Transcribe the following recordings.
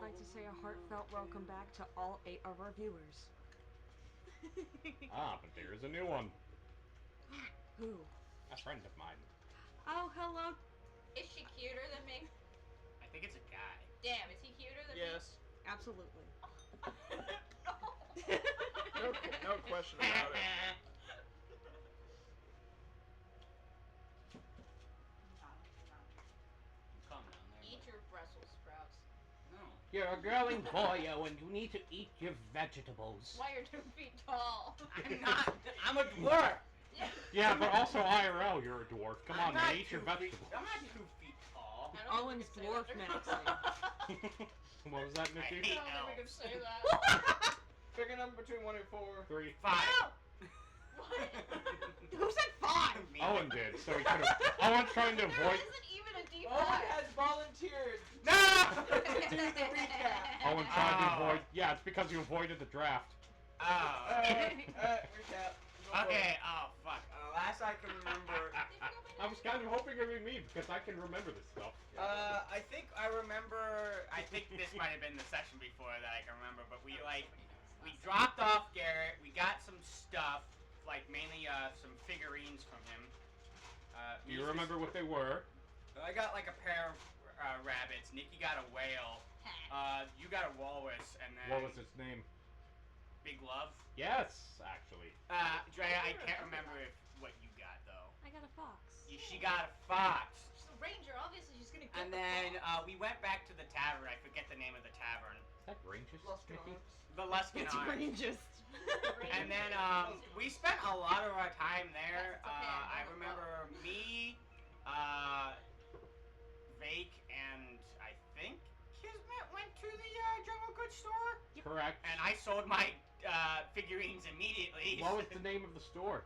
I'd like to say a heartfelt welcome back to all 8 of our viewers. But there's a new one. Who? A friend of mine. Oh, hello. Is she cuter than me? I think it's a guy. Damn, is he cuter than Yes. Absolutely. No question about it. Calm down there. me? Eat your Brussels sprouts. No. You're a growing boy, Owen. You need to eat your vegetables. Why you're 2 feet tall? I'm not. I'm a dwarf. Yeah, but also IRL, you're a dwarf. Come on, man, eat your vegetables. I'm not 2 feet tall. I don't Owen's think we dwarf can maxing. What was that, Nikki? say that. I don't think we can say that. Pick a number between 1 and 4. 3. 5. What? Who said 5? Me. Owen did, so he could have. Owen's trying to There avoid. isn't even a D5. Owen has volunteered No! to do the recap. Owen tried to avoid. Yeah, it's because you avoided the draft. Oh. Recap. Go Okay. Oh fuck. Last I can remember, I was kind of hoping it would be me because I can remember this stuff. I think I remember. I think this might have been the session before that I can remember, but we dropped off Garrett. We got some stuff, like mainly some figurines from him. Do you remember what they were? I got like a pair of rabbits. Nikki got a whale. You got a walrus, and then What was its name? Big Love. Yes, actually. Drea, I can't remember what you got though. I got a fox. She got a fox. She's a ranger, obviously she's gonna get And the then fox. we went back to the tavern. I forget the name of the tavern. Is that Ranges, Nikki? The Luskin It's Arms. Rangers. And then we spent a lot of our time there. Yes, it's okay, I I know remember me, Vake, and I think Kismet went to the general goods store. Correct. And I sold my figurines immediately. What was the name of the store?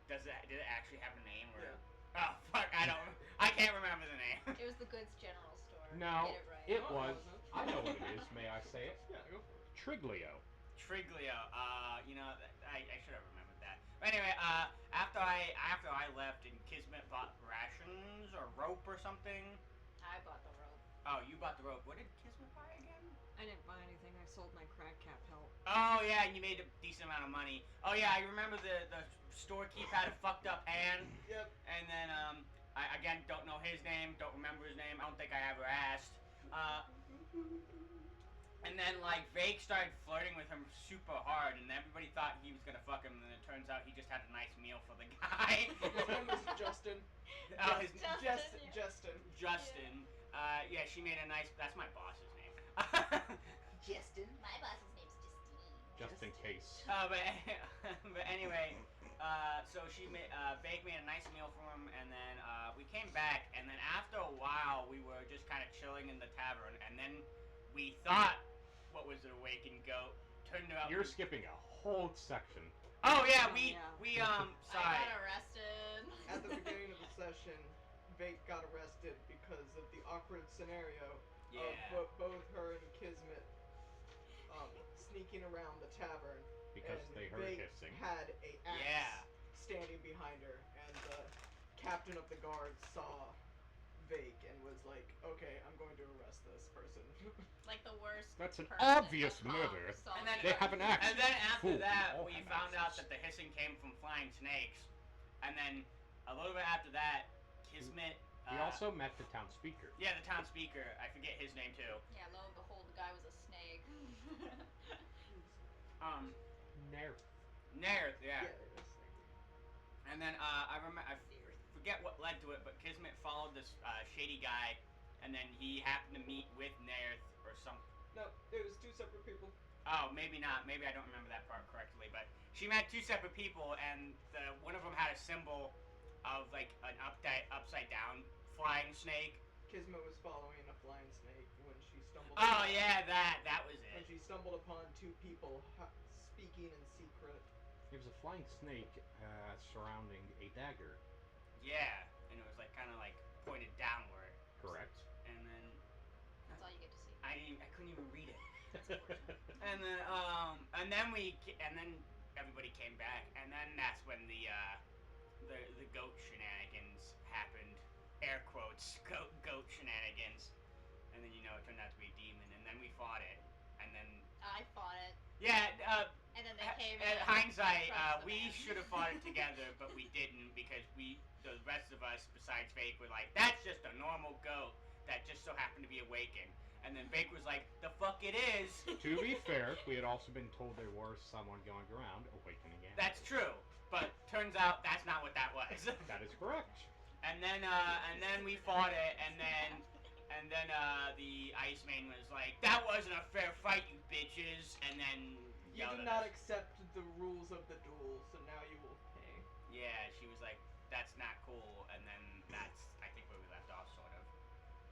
Did it actually have a name? Or... Yeah. Oh fuck! I can't remember the name. It was the goods general store. No, Get it right. it No, it was. wasn't. I know what it is. May I say it? Yeah, go for Triglio. Triglio. You know, I should have remembered that. But anyway, after I left and Kismet bought rations or rope or something. I bought the rope. Oh, you bought the rope. What did Kismet buy again? I didn't buy anything. I sold my crag cap pelt. Oh yeah, and you made a decent amount of money. Oh yeah, I remember the storekeep had a fucked up hand. it. Yep. And then I again don't know his name, don't remember his name. I don't think I ever asked. And then like Vake started flirting with him super hard, and everybody thought he was gonna fuck him. And then it turns out he just had a nice meal for the guy. His name was Justin. Oh, his Justin, yeah. Justin. Justin. Yeah, she made a nice. That's my boss's name. Justin. My boss's name's Justine. Just in case. But anyway, so she made Vake made a nice meal for him, and then we came back, and then after a while we were just kind of chilling in the tavern, and then we thought, what was it, awakened goat? Turned out You're skipping a whole section. Oh yeah, Yeah. we I sorry. got arrested. At the beginning of the session, Vake got arrested because of the awkward scenario Yeah. of both her and Kismet sneaking around the tavern. Because and they heard Vake hissing. had a axe Yeah. standing behind her, and the captain of the guard saw Vake and was like, "Okay, I'm going to arrest this person." Like the worst. That's an person obvious that cops murder. saw And then- me. They have an axe. And then after Fool, that, all we have found out axes. that the hissing came from flying snakes, and then a little bit after that, Kismet. We also met the town speaker. Yeah, the town speaker. I forget his name too. Yeah, lo and behold, the guy was a snake. Nerf. Nerth, yeah. it was And then I forget what led to it, but Kismet followed this shady guy, and then he happened to meet with Nerth or something. no, it was two separate people. Oh, maybe not. Maybe I don't remember that part correctly. But she met two separate people, and one of them had a symbol of like an upside down flying snake. Kismet was following a flying snake when she stumbled. Oh upon- yeah, that was When it. she stumbled upon two people speaking in secret. There was a flying snake surrounding a dagger. Yeah, and it was like kind of like pointed downward. Correct. And then That's all you get to see. I couldn't even read it. And then and then everybody came back, and then that's when the goat shenanigans happened. Air quotes, goat shenanigans. and then it turned out to be a demon, and then we fought it, and then I fought it, yeah. and then they came in. In hindsight, Trust the we man. should have fought it together, but we didn't because the rest of us, besides Fake, were like, that's just a normal goat that just so happened to be awakened. And then Fake was like, the fuck it is. To be fair, we had also been told there was someone going around awakening animals. That's true, but turns out that's not what that was. That is correct. And then we fought it, and then the Iceman was like, that wasn't a fair fight, you bitches, and then You yelled did at not us. accept the rules of the duel, so now you will pay. Yeah, she was like, that's not cool, and then that's, I think, where we left off, sort of.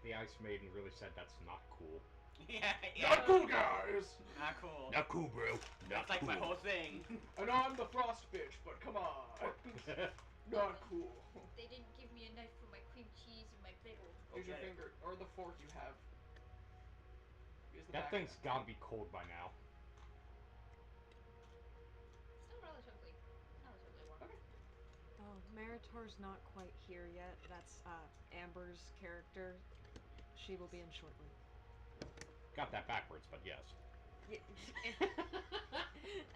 The Ice Maiden really said that's not cool. Yeah. Not cool, guys! Not cool. Not cool, bro. Not That's like cool. my whole thing. I know I'm the frost bitch, but come on. Not cool. They didn't give me a knife for my cream cheese and my bagel. Use your Okay. finger, or the fork you have. Use the That back thing's of gotta be cold by now. Still relatively warm. Okay. Oh, Meritor's not quite here yet. That's Amber's character. She will be in shortly. Got that backwards, but yes. I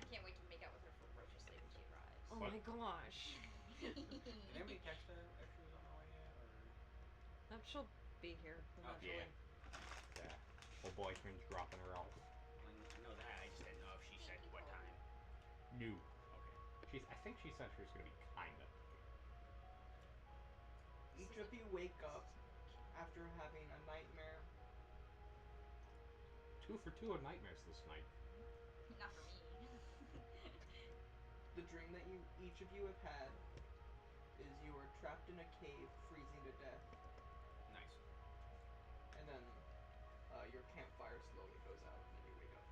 can't wait to make out with her ferociously when she arrives. Oh What? my gosh. Did anybody text her if she was on her way yet, or? She'll be here eventually. Yeah. Old boyfriend's dropping her off. I know that. I just didn't know if she said what time. New. Okay. I think she said she was gonna be kinda. Each of you wake up after having a nightmare. 2 for 2 of nightmares this night. Not for me. The dream that each of you have had is you are trapped in a cave, freezing to death, Nice. and then your campfire slowly goes out, and then you wake up.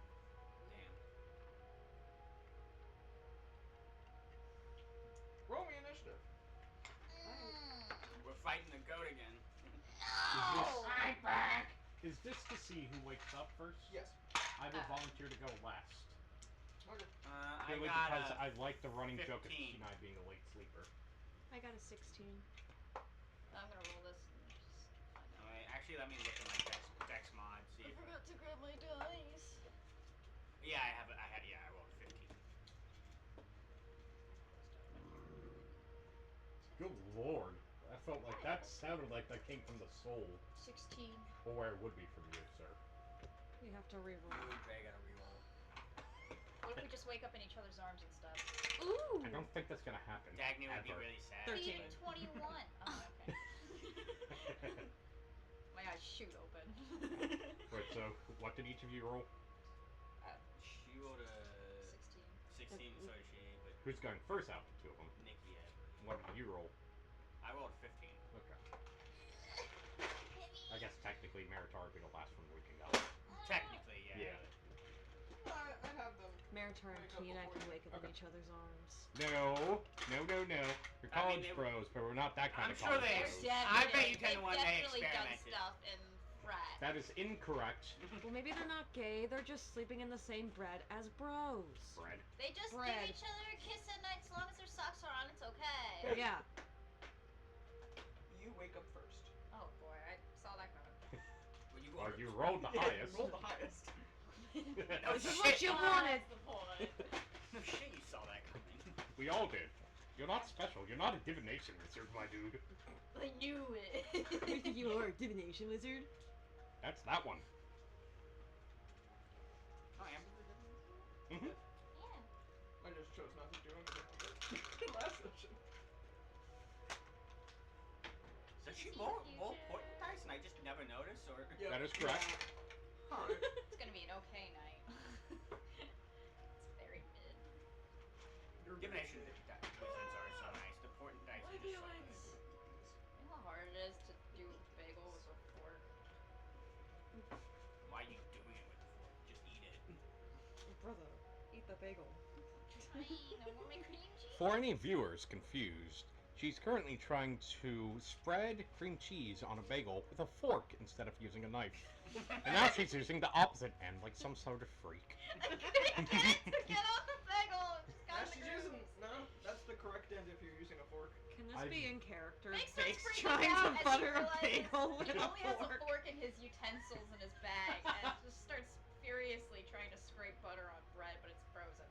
Damn. Roll me initiative. We're fighting the goat again. No! I'm back! Is this to see who wakes up first? Yes. I will volunteer to go last. Okay. I Purely got because a I like the running joke of 15. Kenai being a late sleeper. I got a 16. I'm gonna roll this and just find out. Alright, actually, let me look at my dex mod. See I if forgot to grab my dice. yeah, I rolled 15. Good lord. I felt like that sounded like that came from the soul. 16. Or where it would be from you, sir. You have to reroll. I gotta reroll. What if we just wake up in each other's arms and stuff? Ooh! I don't think that's gonna happen. Dagny would be ever. really sad. 13. Being 21. Oh, okay. My eyes shoot open. Right, so what did each of you roll? She rolled a 16. 16, so did she, but Who's going first out of the two of them? Nikki had. What did you roll? I rolled 15. Okay. I guess technically Meritar would be the last one waking up. Technically, yeah. I'd have them. Meritor and Wake up Keenan before can you- wake up in okay. each other's arms. No. You're I college mean, bros, but we're not that kind I'm of sure college they- bros. I bet you 10 to they've 1 they definitely done experimented. stuff in frat. That is incorrect. Well, maybe they're not gay. They're just sleeping in the same bed as bros. Bread. They just Bread. give each other a kiss at night as long as their socks are on, it's okay. Yeah. You wake up first. Oh boy, I saw that coming. Well, you Well, rolled you rolled the highest. Roll the highest. No This is shit. what you wanted. That's the point. No shit, you saw that coming. We all did. You're not special. You're not a divination wizard, my dude. I knew it. You are a divination wizard. That's that one. Oh, Amber did it? Mm-hmm. Yeah. I just chose not to do anything last session. So she See rolled the more future. important dice and I just never noticed, or? Yep. That is correct. Huh. It's gonna be an okay night. It's very mid. Divination wizards are so nice. The important dice are just so good. You know how hard it is to do bagel with a fork? Why are you doing it with the fork? Just eat it. Brother, eat the bagel. Fine, I want my cream cheese. For any viewers confused, she's currently trying to spread cream cheese on a bagel with a fork instead of using a knife. And now she's using the opposite end, like some sort of freak. I couldn't get it to get on the bagel. It just got in She's the using grooves. no. That's the correct end if you're using a fork. Can Can this I've- be in character? Big starts Jake's freaking trying out to as he butter a realizes bagel with he a only has a fork. fork in his utensils in his bag and just starts furiously trying to scrape butter on bread, but it's frozen.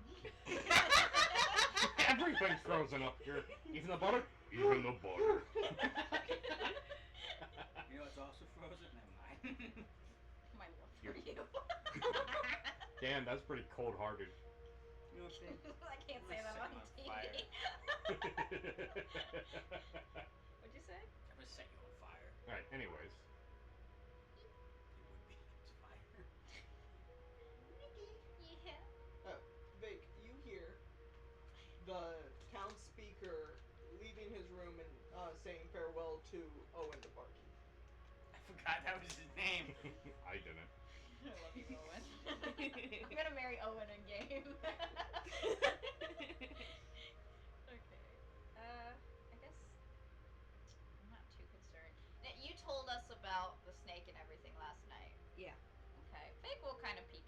Everything's frozen up here. Even the butter? Even the butter. You know what's also frozen? Never mind. My love for You're- you. Damn, that's pretty cold-hearted. You know what, Big? I can't I'm say that gonna on set him on TV. Alright, What'd you say? I'm gonna set you on fire. anyways. You would be. It's fire. Yeah. Vic, you hear the town speaker leaving his room and saying farewell to Owen the barkeep. I forgot that was his name. I didn't. I love you, Owen. I'm gonna marry Owen in game. Okay. I guess I'm not too concerned. Now, you told us about the snake and everything last night. Yeah. Okay. Fake will kind of peek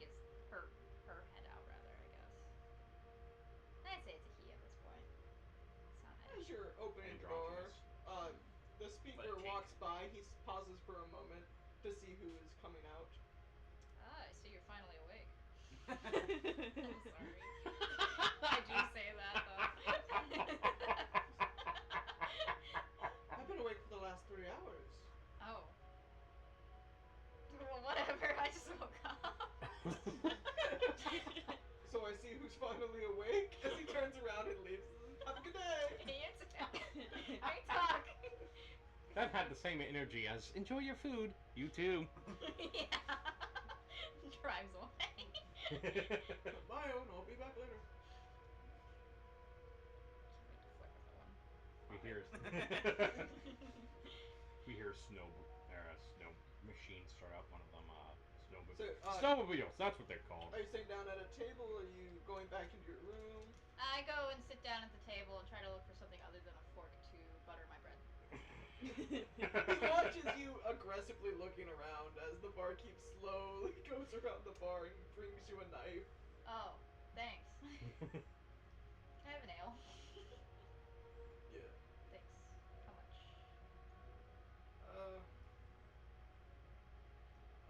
her head out, rather, I guess. I'd say it's a he at this point. It's not As nice. you're opening the door, Androgynous. the speaker But walks cake. by. He pauses for a moment to see who is coming out. Ah, I see you're finally awake. I'm I'm sorry. I do say that, though. I've been awake for the last 3 hours. Oh. Well, whatever. I just woke up. So I see who's finally awake as he turns around and leaves. Have a good day. Great talk. That had the same energy as enjoy your food. You too. Yeah. Drives away. Bye, Owen. I'll be back later. we hear we hear snow machines start up. One of them So, snowmobiles. That's what they're called. Are you sitting down at a table? Or are you going back into your room? I go and sit down at the table and try to look for something other than a fork to butter my bread. He watches you aggressively looking around as the barkeep slowly goes around the bar and brings you a knife. Oh, thanks. Can I have an ale? Yeah. Thanks. How much?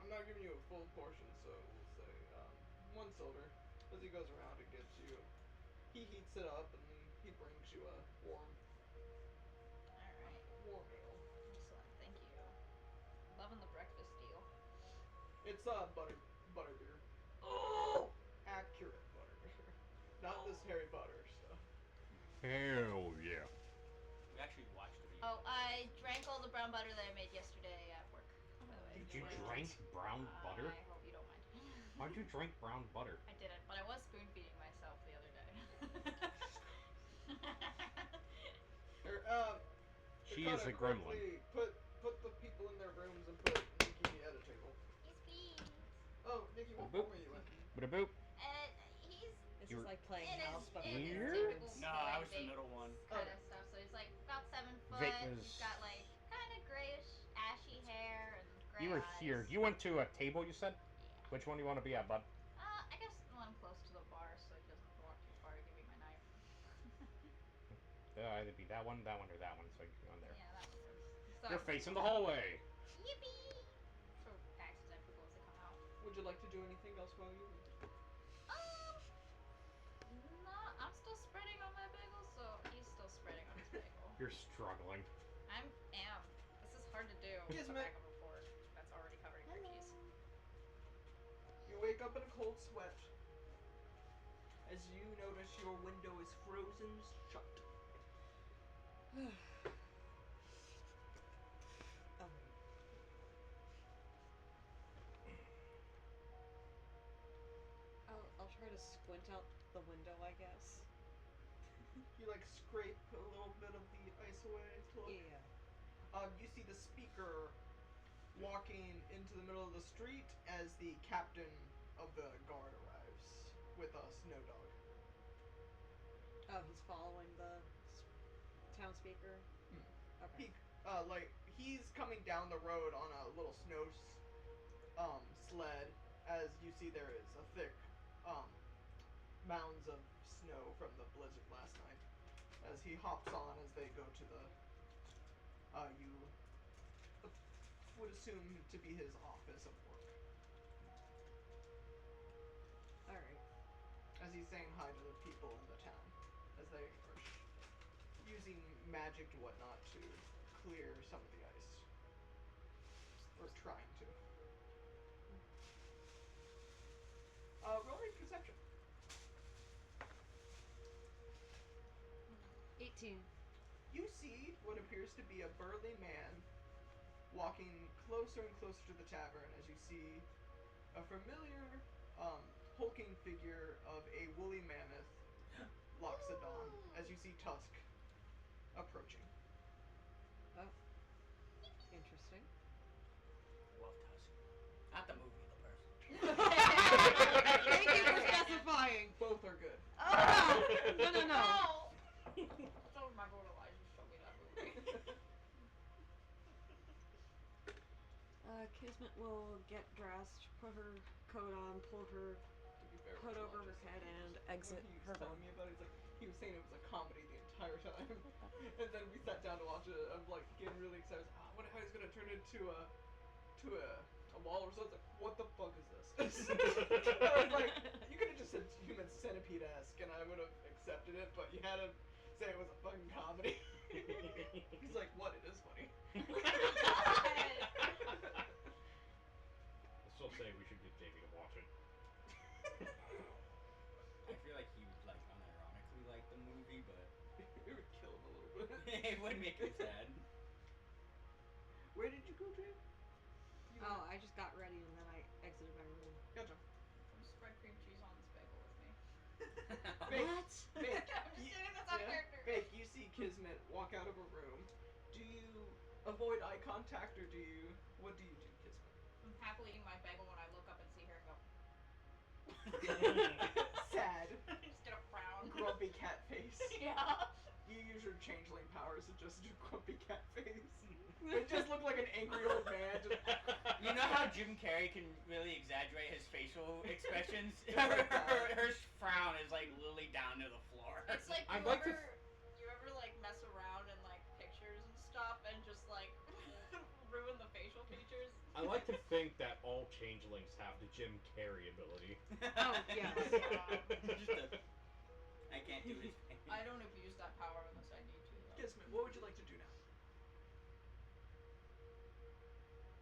I'm not giving you a full portion, so we'll say 1 silver. As he goes around and gets you, he heats it up and then he brings you a warm Alright. ale. Excellent. Thank you. Loving the breakfast deal. It's butter beer. Oh! Accurate butter beer. Not this Harry Potter stuff. Hell yeah. We actually watched the video. Oh, I drank all the brown butter that I made yesterday at work, by the way. Did you Wow. drink brown butter? I hope you don't mind. Why'd you drink brown butter? I didn't, but I was spoon feeding myself the other day. She Dakota, is a gremlin. quickly Put the people in their rooms and put Nikki at a table. Yes, please. Oh, Nikki, what Boop. room are you in? Bada boop. He's This You're- is like playing it house, is, but it is weird. typical No, I was the Vic middle one. kind Okay. of stuff. So he's like about 7 foot. Vic He's was- got like kind of grayish, ashy hair and gray You were eyes. here. You went to a table, you said? Yeah. Which one do you want to be at, bud? I guess the one close to the bar, so he doesn't have to walk too far to give me my knife. Either be that one, or that one, so you can go in there. Yeah, that one works. So, You're facing the hallway. Yippee! So packs as I propose to come out. Would you like to do anything else while you wait? No, I'm still spreading on my bagel, so he's still spreading on his bagel. You're struggling. Am. This is hard to do with the Kismet. back of a fork that's already covered in cream cheese. You wake up in a cold sweat as you notice your window is frozen shut. I'll try to squint out the window, I guess. You like scrape a little bit of the ice away to look. Yeah. You see the speaker walking into the middle of the street as the captain of the guard arrives with a snow dog. Oh, he's following the town speaker. Okay. He's coming down the road on a little snow sled. As you see, there is a thick mounds of snow from the blizzard last night. as he hops on as they go to the you would assume to be his office of work. Alright. As he's saying hi to the people in the town as they are using magic and whatnot to clear some of the ice. Or trying to. Roll me perception. 18. You see what appears to be a burly man walking closer and closer to the tavern as you see a familiar hulking figure of a woolly mammoth Loxodon as you see Tusk approaching. Oh. Interesting. Love Tusk. Not the movie, the person. Thank you for specifying. Both are good. No. No. Don't remember what Elijah showed me that movie. Kismet will get dressed, put her coat on, pull her To be fair, hood with over her Elijah, head, he and was- exit when he her was telling home. me about it, he was saying it was a comedy the entire time. And then we sat down to watch it. I'm like getting really excited. I wonder how he's gonna turn it into a walrus. I was like, what the fuck is this? I was like, you could have just said human centipede-esque, and I would have accepted it, but you had to say it was a fucking comedy. He's like, what? It is funny. I still say we should get Davey to watch it. I feel like he would like unironically like the movie, but It would kill him a little bit. it would make him sad. Where did you go, Jay? Oh, I just got ready and then I exited my room. Gotcha. Come spread cream cheese on this bagel with me. Fake. What? Fake. I'm just kidding, that's not a character. Fake, you see Kismet walk out of a room. Do you avoid eye contact or what do you do, Kismet? I'm happily eating my bagel when I look up and see her and go, Sad. just get a frown. Grumpy cat face. Yeah. You use your changeling powers to just do grumpy cat face. It just looked like an angry old man. Just You know how Jim Carrey can really exaggerate his facial expressions? It's like her frown is like literally down to the floor. It's like I'd you like to ever like mess around in like pictures and stuff and just like ruin the facial features. I like to think that all changelings have the Jim Carrey ability. Oh, yes. I can't do his face. I don't abuse that power unless I need to. Though. Kismet, what would you like to do now?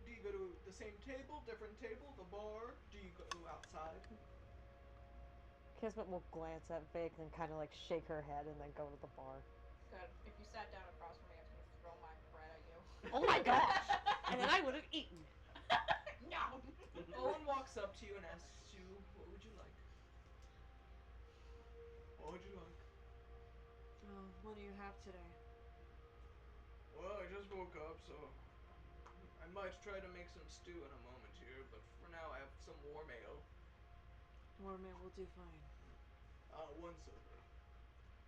Do you go to the same table, different table, the bar? Do you go outside? Kismet will glance at Vic and kind of like shake her head and then go to the bar. Good. If you sat down across from me, I was gonna throw my bread at you. Oh my gosh! And then I would have eaten. No. Owen walks up to you and asks you, what would you like? What would you like? Oh, what do you have today? Well, I just woke up, so I might try to make some stew in a moment here, but for now I have some warm ale. Warm ale will do fine. 1 silver.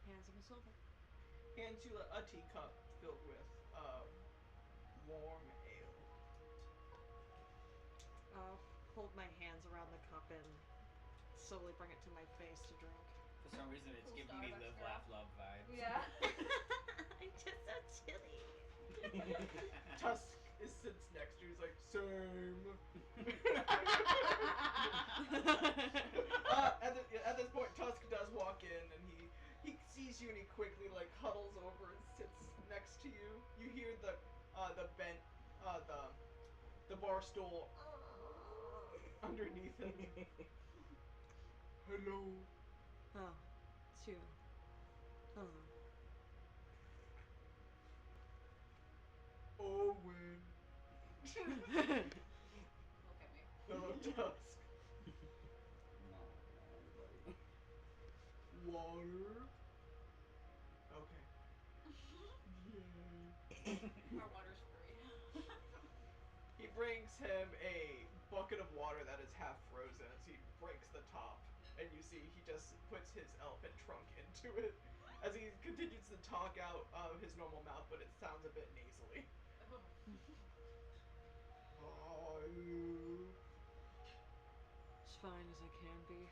Hands of a silver. Hands you a teacup filled with warm ale. Hold my hands around the cup and slowly bring it to my face to drink. For some reason, it's Cool giving me Starbucks live, girl. laugh, love vibes. Yeah. I'm just so chilly. Tusk sits next to you. He's like, same. At this point, Tusk does walk in, and he sees you, and he quickly like huddles over and sits next to you. You hear the bent the bar stool underneath him. Hello. Oh, two. Hello. Owen. Look at me. Hello, Tusk. No, buddy. Water. Okay. Yay. Our water's free. He brings him a bucket of water that is half frozen as he breaks the top. And you see he just puts his elephant trunk into it as he continues to talk out of his normal mouth, but it sounds a bit nasally. How are you? As fine as I can be.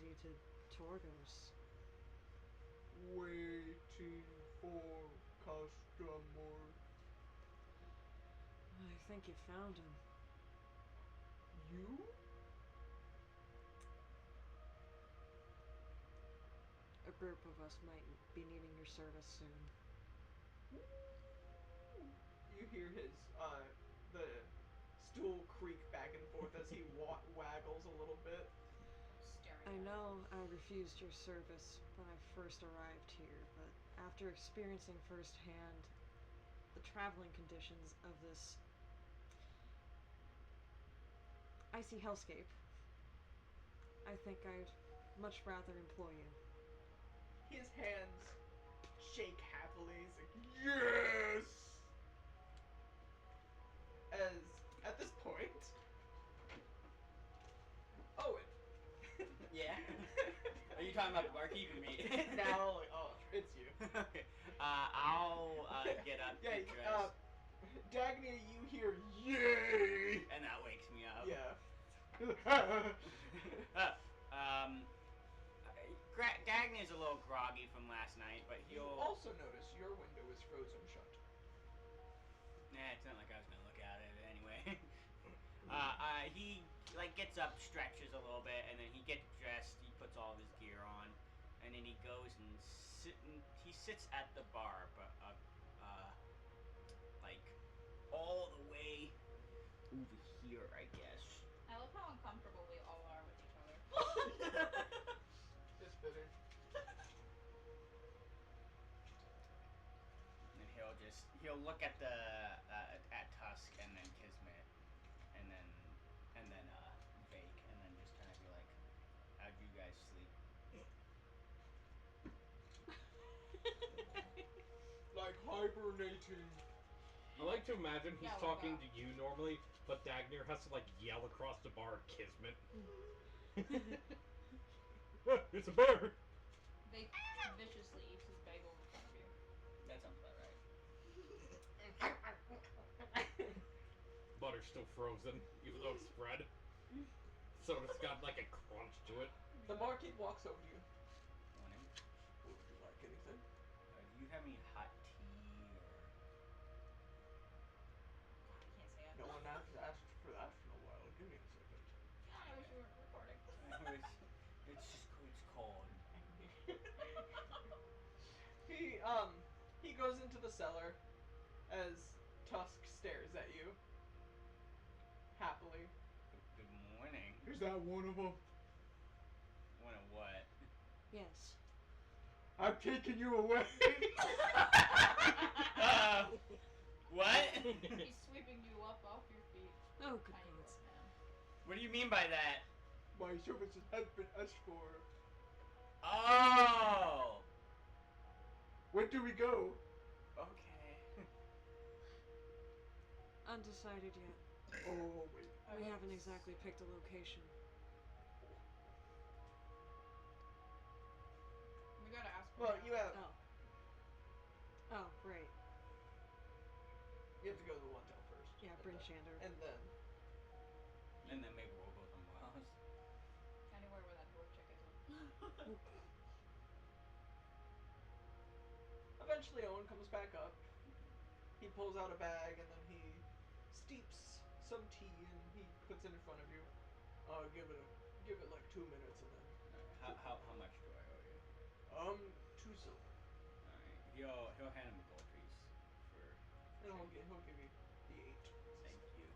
you to Torgos. Waiting for customer. I think you found him. You? A group of us might be needing your service soon. You hear his, the stool creak back and forth as he waggles a little bit. Staring I at know I refused your service when I first arrived here, but after experiencing firsthand the traveling conditions of this icy hellscape, I think I'd much rather employ you. His hands shake happily. He's like, yes! As, at this point, Owen. Yeah. Are you talking about the barkeep or me? Now, like, oh, it's you. Okay. I'll get up, Yeah, get dressed, Dagny, you hear, yay! and that wakes me up. Yeah. Dagny is a little groggy from last night, but You he'll. also notice your window is frozen shut. Nah, it's not like I was gonna look at it anyway. He like gets up, stretches a little bit, and then he gets dressed. He puts all of his gear on, and then he goes and he sits at the bar, but like all the way over here, I guess. I love how uncomfortable we all are with each other. It's fitting. And he'll look at the at Tusk and then Kismet and then Vake and then just kind of be like, "How'd you guys sleep?" Like hibernating. I like to imagine he's Yeah, talking like to you normally, but Dagner has to like yell across the bar, Kismet. It's a bear! They viciously eats his bagel in front of you. That sounds about right. Butter's still frozen, even though it's spread. So it's got like a crunch to it. The barkeep walks over to you. Morning. Would you like anything? Do you have any hot tea or? God, I can't say it. No one asked for that in a while. Give me a second. God, I wish we weren't recording. It's cold. He goes into the cellar as Tusk stares at you. Happily. Good morning. Is that one of them? One of what? Yes. I'm taking you away. What? He's sweeping you up off your feet. Oh, good Tiny gods. little man. What do you mean by that? My services have been asked for. Oh. Where do we go? Okay. Undecided yet. Oh, wait. We haven't exactly picked a location. We gotta ask him Well, now. you have Oh, right. you have to go to the one town first. Yeah, and Bryn then- Shander. And then And then maybe we'll go somewhere else. Anywhere where that dwarf chick isn't. eventually Owen comes back up. He pulls out a bag and then he steeps some tea and he puts it in front of you. Give it like 2 minutes and then How much do I owe you? 2 silver. Alright. He'll hand him a gold piece for. And he'll give you the 8. Thank you.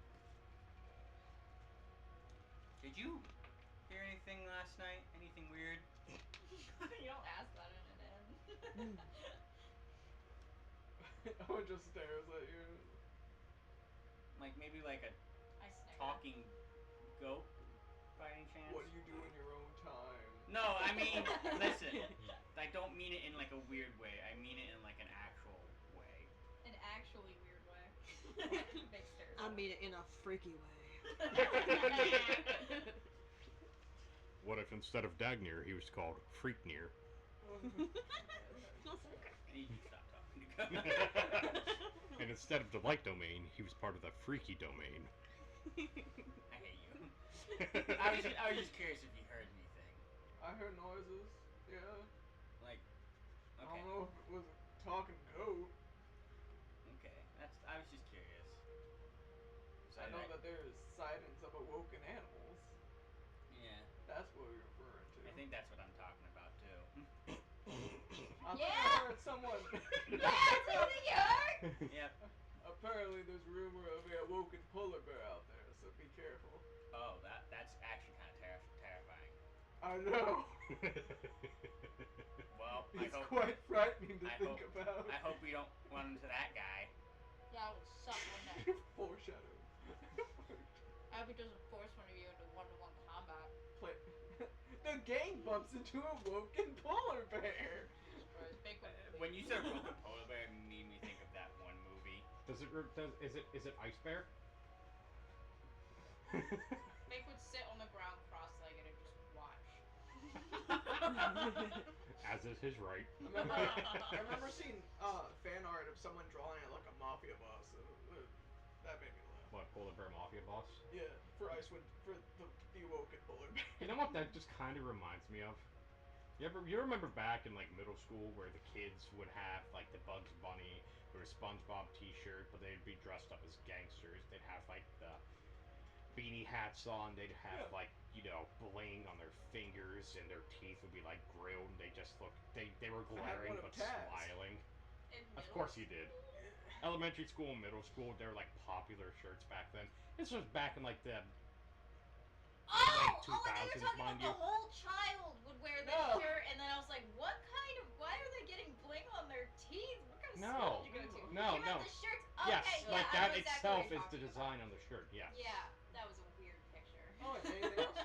Did you hear anything last night? Anything weird? You don't ask that in an inn. Owen just stares at you. Like maybe like a I snicker. talking goat by any chance? What do you do in your own time? No, I mean, listen. I don't mean it in like a weird way. I mean it in like an actual way. An actually weird way. Big stares. I mean it in a freaky way. What if instead of Dagnir, he was called Freaknir? And he can stop talking to go. And instead of the light domain, he was part of the freaky domain. I hate you. I was just curious if you heard anything. I heard noises. Yeah. Like, I okay, don't know if it was a talking goat. okay. I was just curious. So I know that there's sightings of awoken animals. Yeah, That's what you're referring to. I think that's what I'm talking about too. I think I Yeah. heard someone. Yeah, it's something you heard. Yep. Apparently, there's rumor of a awoken polar bear out there, so be careful. Oh, that's actually kind of terrifying. I know. Well, It's quite frightening to I think hope- about. I hope we don't run into that guy. Yeah, it would suck, wouldn't it? Foreshadowing. I hope it doesn't force one of you into one-to-one combat. Play. The gang bumps into a woken polar bear. Jesus Christ, big one. When you said broken polar bear, it made me think of that one movie. Is it Ice Bear? Big would sit on the ground cross-legged and just watch. As is his right. I remember seeing fan art of someone drawing it like a mafia boss. That made me laugh. What, Polar Bear Mafia boss? Yeah, for Icewind, for the awoken polar bear. You know what that just kind of reminds me of? You remember back in like middle school where the kids would have like the Bugs Bunny or a SpongeBob T-shirt, but they'd be dressed up as gangsters. They'd have like the beanie hats on. They'd have Yeah. like bling on their fingers, and their teeth would be like grilled. And they just looked they were I had glaring one of but Taz. smiling. In Of middle course you did. Elementary school and middle school, they were like popular shirts back then. This was back in like the Oh, late and then 2000s, you're talking mind about you. the whole child would wear this No. shirt, and then I was like, why are they getting bling on their teeth? What kind of No. school did you go to? No, You meant no. the shirts? Okay, Yes, yeah, like I that know exactly itself what you're is the talking design about. on the shirt. Yes. Yeah, that was a weird picture. Oh, and anything else?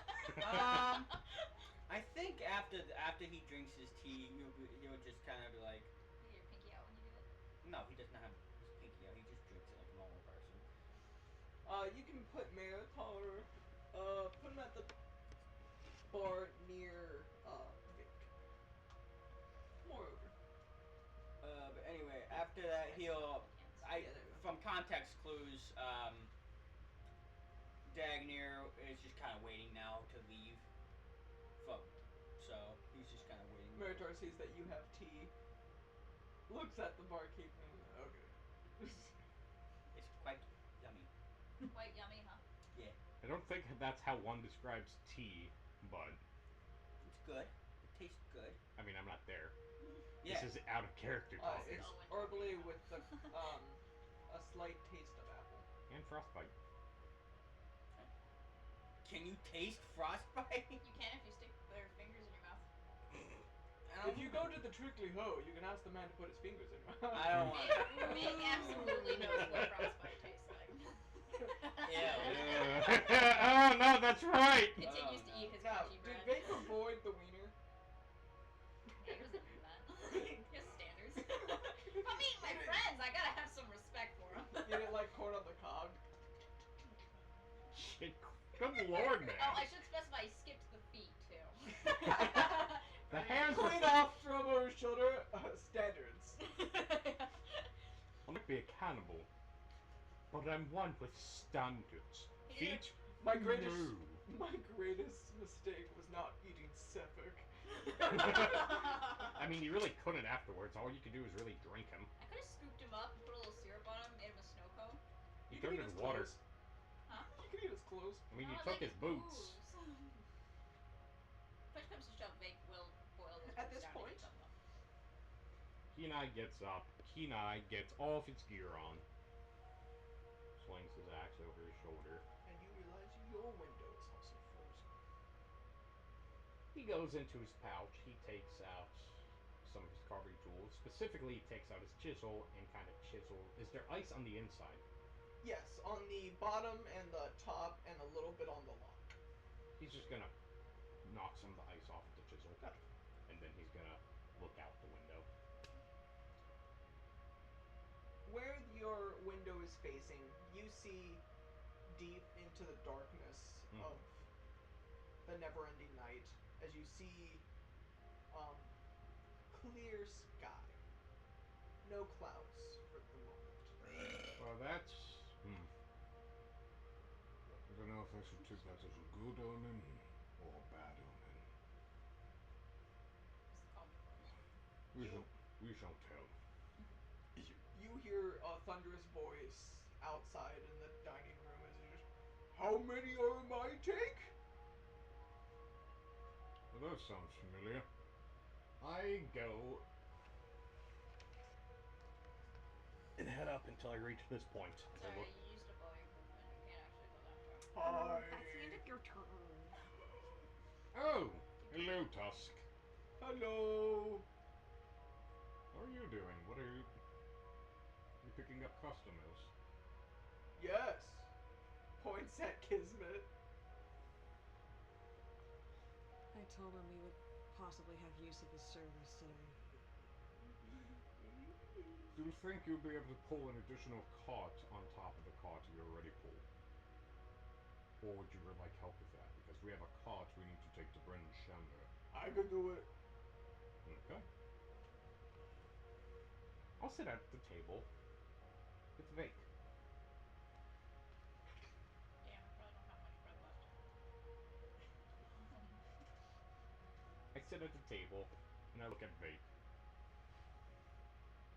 I think after he drinks his tea, he'll just kind of be like, You get your pinky out when you do it. no, he does not have his pinky out. He just drinks it like a normal person. You can put Meritar, put him at the bar near, Vic. Moreover. But anyway, after that he'll, Yeah, there you go. from context clues, Dagnir is just kind of waiting now to leave. So he's just kind of waiting. Meritar sees that you have tea, looks at the barkeep, and okay. It's quite yummy. Quite yummy, huh? I don't think that's how one describes tea, but It's good. It tastes good. I mean I'm not there. Yeah. This is out of character talking. It's Owen herbally talking with the, a slight taste of apple. And frostbite. Can you taste frostbite? You can if you stick their fingers in your mouth. If you go to the Trickly Ho, you can ask the man to put his fingers in your mouth. I don't want it. Big absolutely knows what frostbite tastes like. Oh no, that's right. Continues to eat his Now, crunchy did bread. Vic avoid the wiener? Yeah, he doesn't do that. He has standards. If I'm eating my friends, I gotta have some respect for them. You didn't like corn on the cob? Shit. Good lord, man. Oh, I should specify he skipped the feet too. The hands are Clean off from her shoulder, standards. I might be a cannibal, but I'm one with standards. He did Feet? My greatest, No. my greatest mistake was not eating Sefik. I mean, you really couldn't afterwards. All you could do is really drink him. I could have scooped him up and put a little syrup on him, made him a snow cone. You can turned eat his his water. clothes. Huh? You can eat his clothes. I mean, you No, took like his boots. Push comes to shove, Vic will boil those At boots this down point? and eat them, though. Kenai gets up. Kenai gets all of his gear on. Swings his axe over his shoulder. And you realize your window is also frozen. He goes into his pouch. He takes out some of his carving tools. Specifically, he takes out his chisel and kind of chisel. Is there ice on the inside? Yes, on the bottom and the top and a little bit on the lock. He's just gonna knock some of the ice off the chisel. Gotcha. And then he's gonna look out the window. Where your window is facing, you see deep into the darkness Mhm. of the never-ending night as you see clear sky. No clouds for the moment. Well, that's... I don't know if I should take that as a good omen or a bad omen. We shall tell. You hear a thunderous voice outside in the dining room as you just, how many are my take? Well, that sounds familiar. I go and head up until I reach this point. Sorry, you used up all your movement. You can't actually go that far. Hi. That's the end of your turn. Oh, hello, Tusk. Hello. How are you doing? What are you? You picking up customers? Yes. Points at Kismet. I told him we would possibly have use of his service today. Do you think you'll be able to pull an additional cart on top of the cart you already pulled? Or would you like help with that? Because we have a cart we need to take to Bryn Shander. I could do it. Okay. I'll sit at the table. It's Vake. Damn, I probably don't have much bread left. I sit at the table and I look at Vake.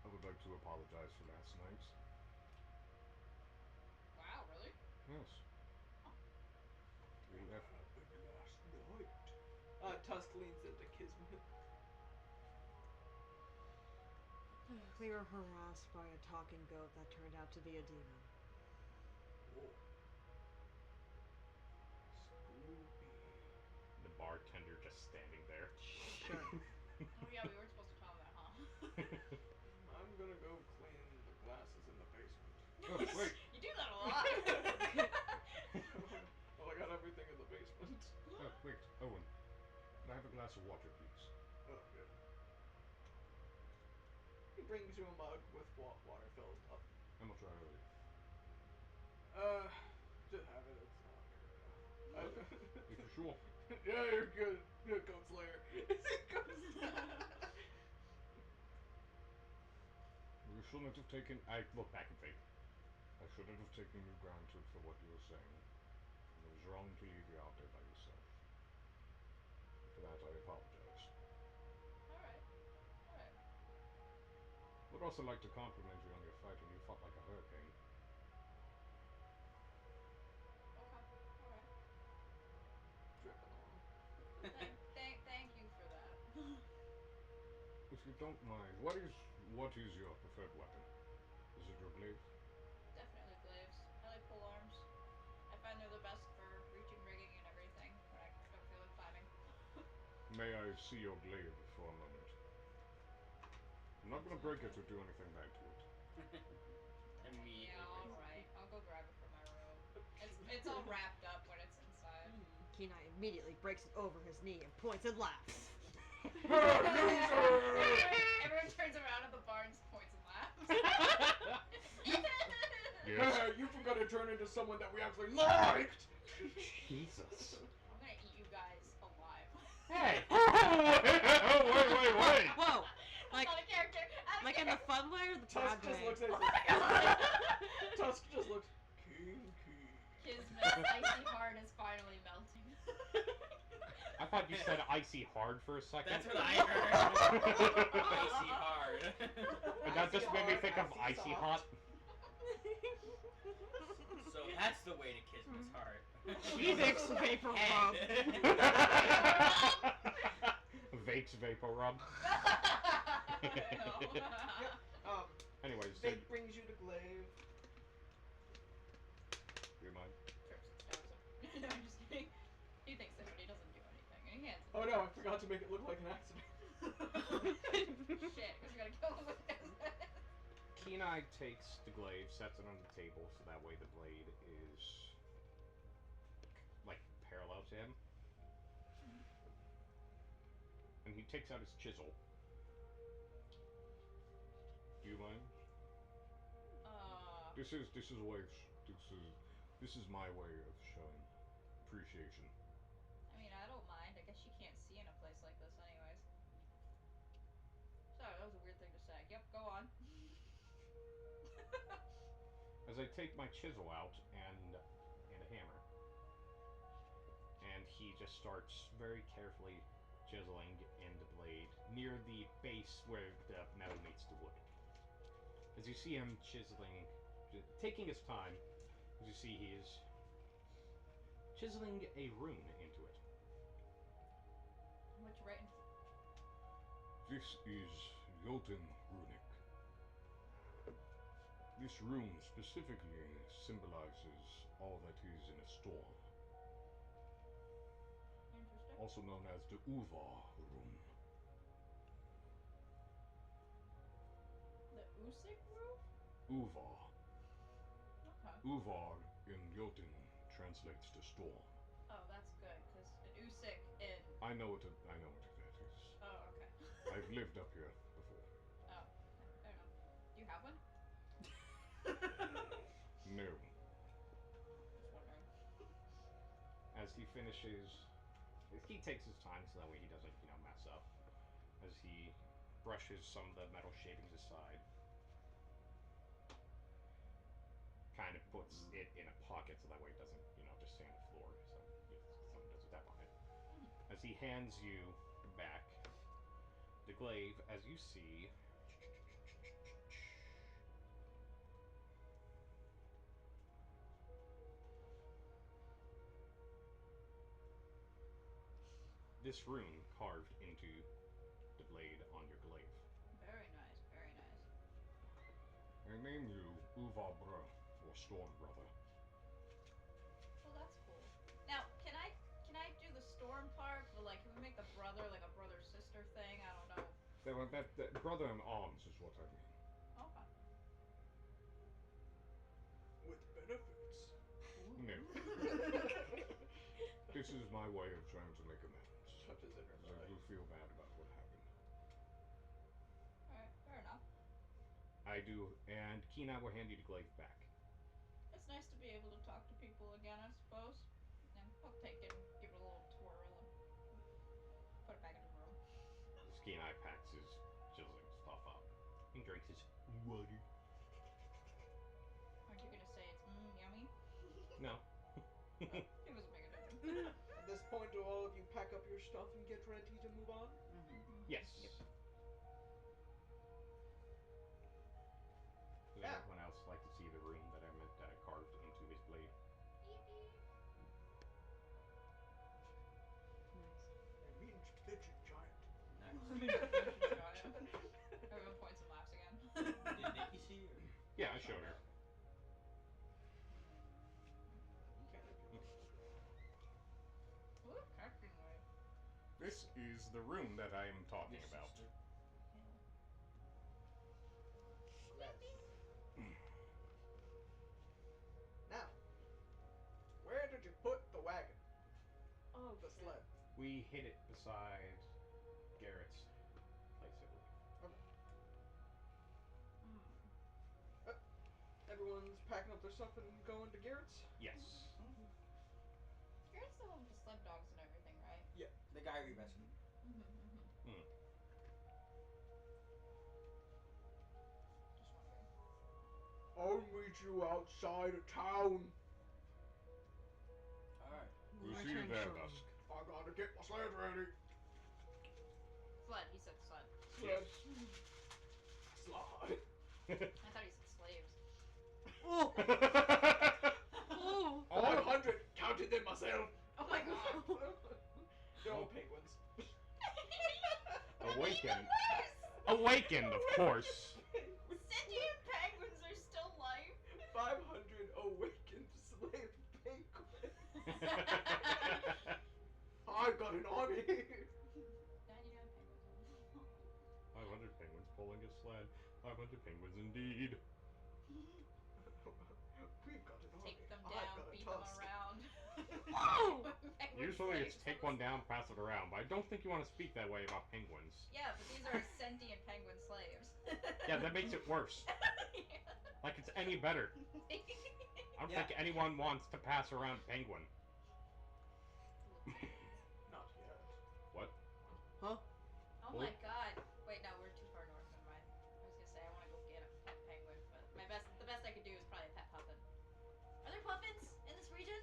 I would like to apologize for last night. Wow, really? Yes. Oh. We left. Happened last night. Tusk leans into Kismet. We were harassed by a talking goat that turned out to be a demon. Oh. Spooky. The bartender just standing there. Sure. Oh yeah, we weren't supposed to tell that, huh? I'm gonna go clean the glasses in the basement. Oh, wait. You do that a lot. Well, I got everything in the basement. Oh, wait. Owen. Can I have a glass of water, please? Oh, yeah. He brings you a mug with water filled up. How much are you? Just have it. It's not very enough. If you're sure. Yeah, you're good. Good Goat Slayer. You shouldn't have taken. I look back at Vake. I shouldn't have taken you granted for what you were saying. It was wrong to leave you out there by yourself. For that, I apologize. Alright. Alright. Would also like to compliment you on your fighting. You fought like a hurricane. Okay. Alright. Dripping on him. Thank you for that. If you don't mind, what is your preferred weapon? Is it your glaive? Definitely glaives. I like pole arms. I find they're the best for reaching, rigging, and everything when I don't feel like climbing. May I see your glaive for a moment? I'm not gonna break it or do anything bad to it. Immediately. Yeah, alright. I'll go grab it from my room. It's all wrapped up when it's inside. Kenai immediately breaks it over his knee and points and laughs. Everyone turns around at the bar and points and laughs. Yes. You forgot to turn into someone that we actually liked! Jesus. I'm gonna eat you guys alive. Hey! Wait! Whoa! Like, Not a character. like in the fun way or the Tusk bad just way? looks at Oh my god! Tusk just looks kinky. Kismet's icy heart is finally melting. I thought you said icy hard for a second. That's what I heard. Icy hard. And that just made me think of icy hot. So that's the way to Kismet's heart. Phoenix vapor rub. Vake's vapor rub. Um, Anyways, so, Vake brings you to glaive. do you mind? Trips and stabs him. No, I'm just kidding. He thinks it, but he doesn't do anything. And he hands it. Oh no, I forgot to make it look like an accident. Shit, because we gotta kill him with this. Kenai takes the glaive, sets it on the table so that way the blade is like parallel to him. And he takes out his chisel. Do you mind? This is my way of showing appreciation. I mean, I don't mind. I guess you can't see in a place like this, anyways. Sorry, that was a weird thing to say. Yep, go on. As I take my chisel out and a hammer, and he just starts very carefully chiseling in the blade, near the base where the metal meets the wood. As you see him chiseling, taking his time, as you see he is chiseling a rune into it. What you writing? This is Jotun runic. This rune specifically symbolizes all that is in a storm, Interesting. also known as the Uvar rune. The Usik roof? Uvar. Okay. Uvar in Jotun translates to storm. Oh, that's good, because an Usik in... I know what that is. Oh, okay. I've lived up here before. Oh, fair enough. Do you have one? No. Just wondering. As he finishes, he takes his time so that way he doesn't, mess up. As he brushes some of the metal shavings aside, kind of puts it in a pocket so that way it doesn't, just stay on the floor. So someone doesn't step on it. As he hands you back the glaive, as you see. This rune carved into the blade on your glaive. Very nice, very nice. I name you Uvar Bro, or Storm Brother. Well, that's cool. Now, can I do the storm part? But like, can we make the brother like a brother-sister thing? I don't know. That brother in arms is what I mean. Okay. With benefits. No. This is my way of trying to make amends. Touches in her I thigh. do feel bad about what happened. Alright, fair enough. I do, and Kina will hand you the glaive back. It's nice to be able to talk to people again, I suppose. And I'll take it and give it a little twirl and put it back in his room. Kenai packs his chiseling stuff up and drinks his water. Aren't you gonna say it's yummy? No. It wasn't making a difference. At this point, do all of you pack up your stuff and get ready to move on? Yes. Yep. Does Yeah. anyone else like to see the rune that I meant that I carved into his blade? Nice. It means fidget giant. Everyone points and laughs again. Did Nikki see or? Yeah, I showed her. You can if you want. What cracking way? This is the rune that I am talking Your about. sister. Now, where did you put the wagon? Oh, The sled. We hid it beside Garrett's place, I believe. Everyone's packing up their stuff and going to Garrett's? Yes. You're the one with the sled dogs and everything, right? Yeah. The guy we rescued. Hmm. Just wondering. I'll meet you outside of town. Alright. We'll see you there, Dusk. I gotta get my sled ready. Sled, he said sled. Sled. Slide. I thought he said slaves. Oh! Oh! 500 counted them myself. Oh my god. They're all penguins. Awakened. Worse! Awakened, of course. Sentient penguins are still life. 500 awakened slave penguins. I got an army. 99 penguins. 500 penguins pulling a sled. 500 penguins indeed. We've got an army. Take them I've down, got a beat them tusk. around. Oh! Penguin Usually it's slaves take on one the- down, pass it around, but I don't think you want to speak that way about penguins. Yeah, but these are sentient penguin slaves. Yeah, that makes it worse. Like it's any better. I don't Yeah. think anyone wants to pass around a penguin. Not yet. What? Huh? Oh my god. Wait, no, we're too far north, never mind. I was gonna say I wanna go get a pet penguin, but the best I could do is probably a pet puffin. Are there puffins in this region?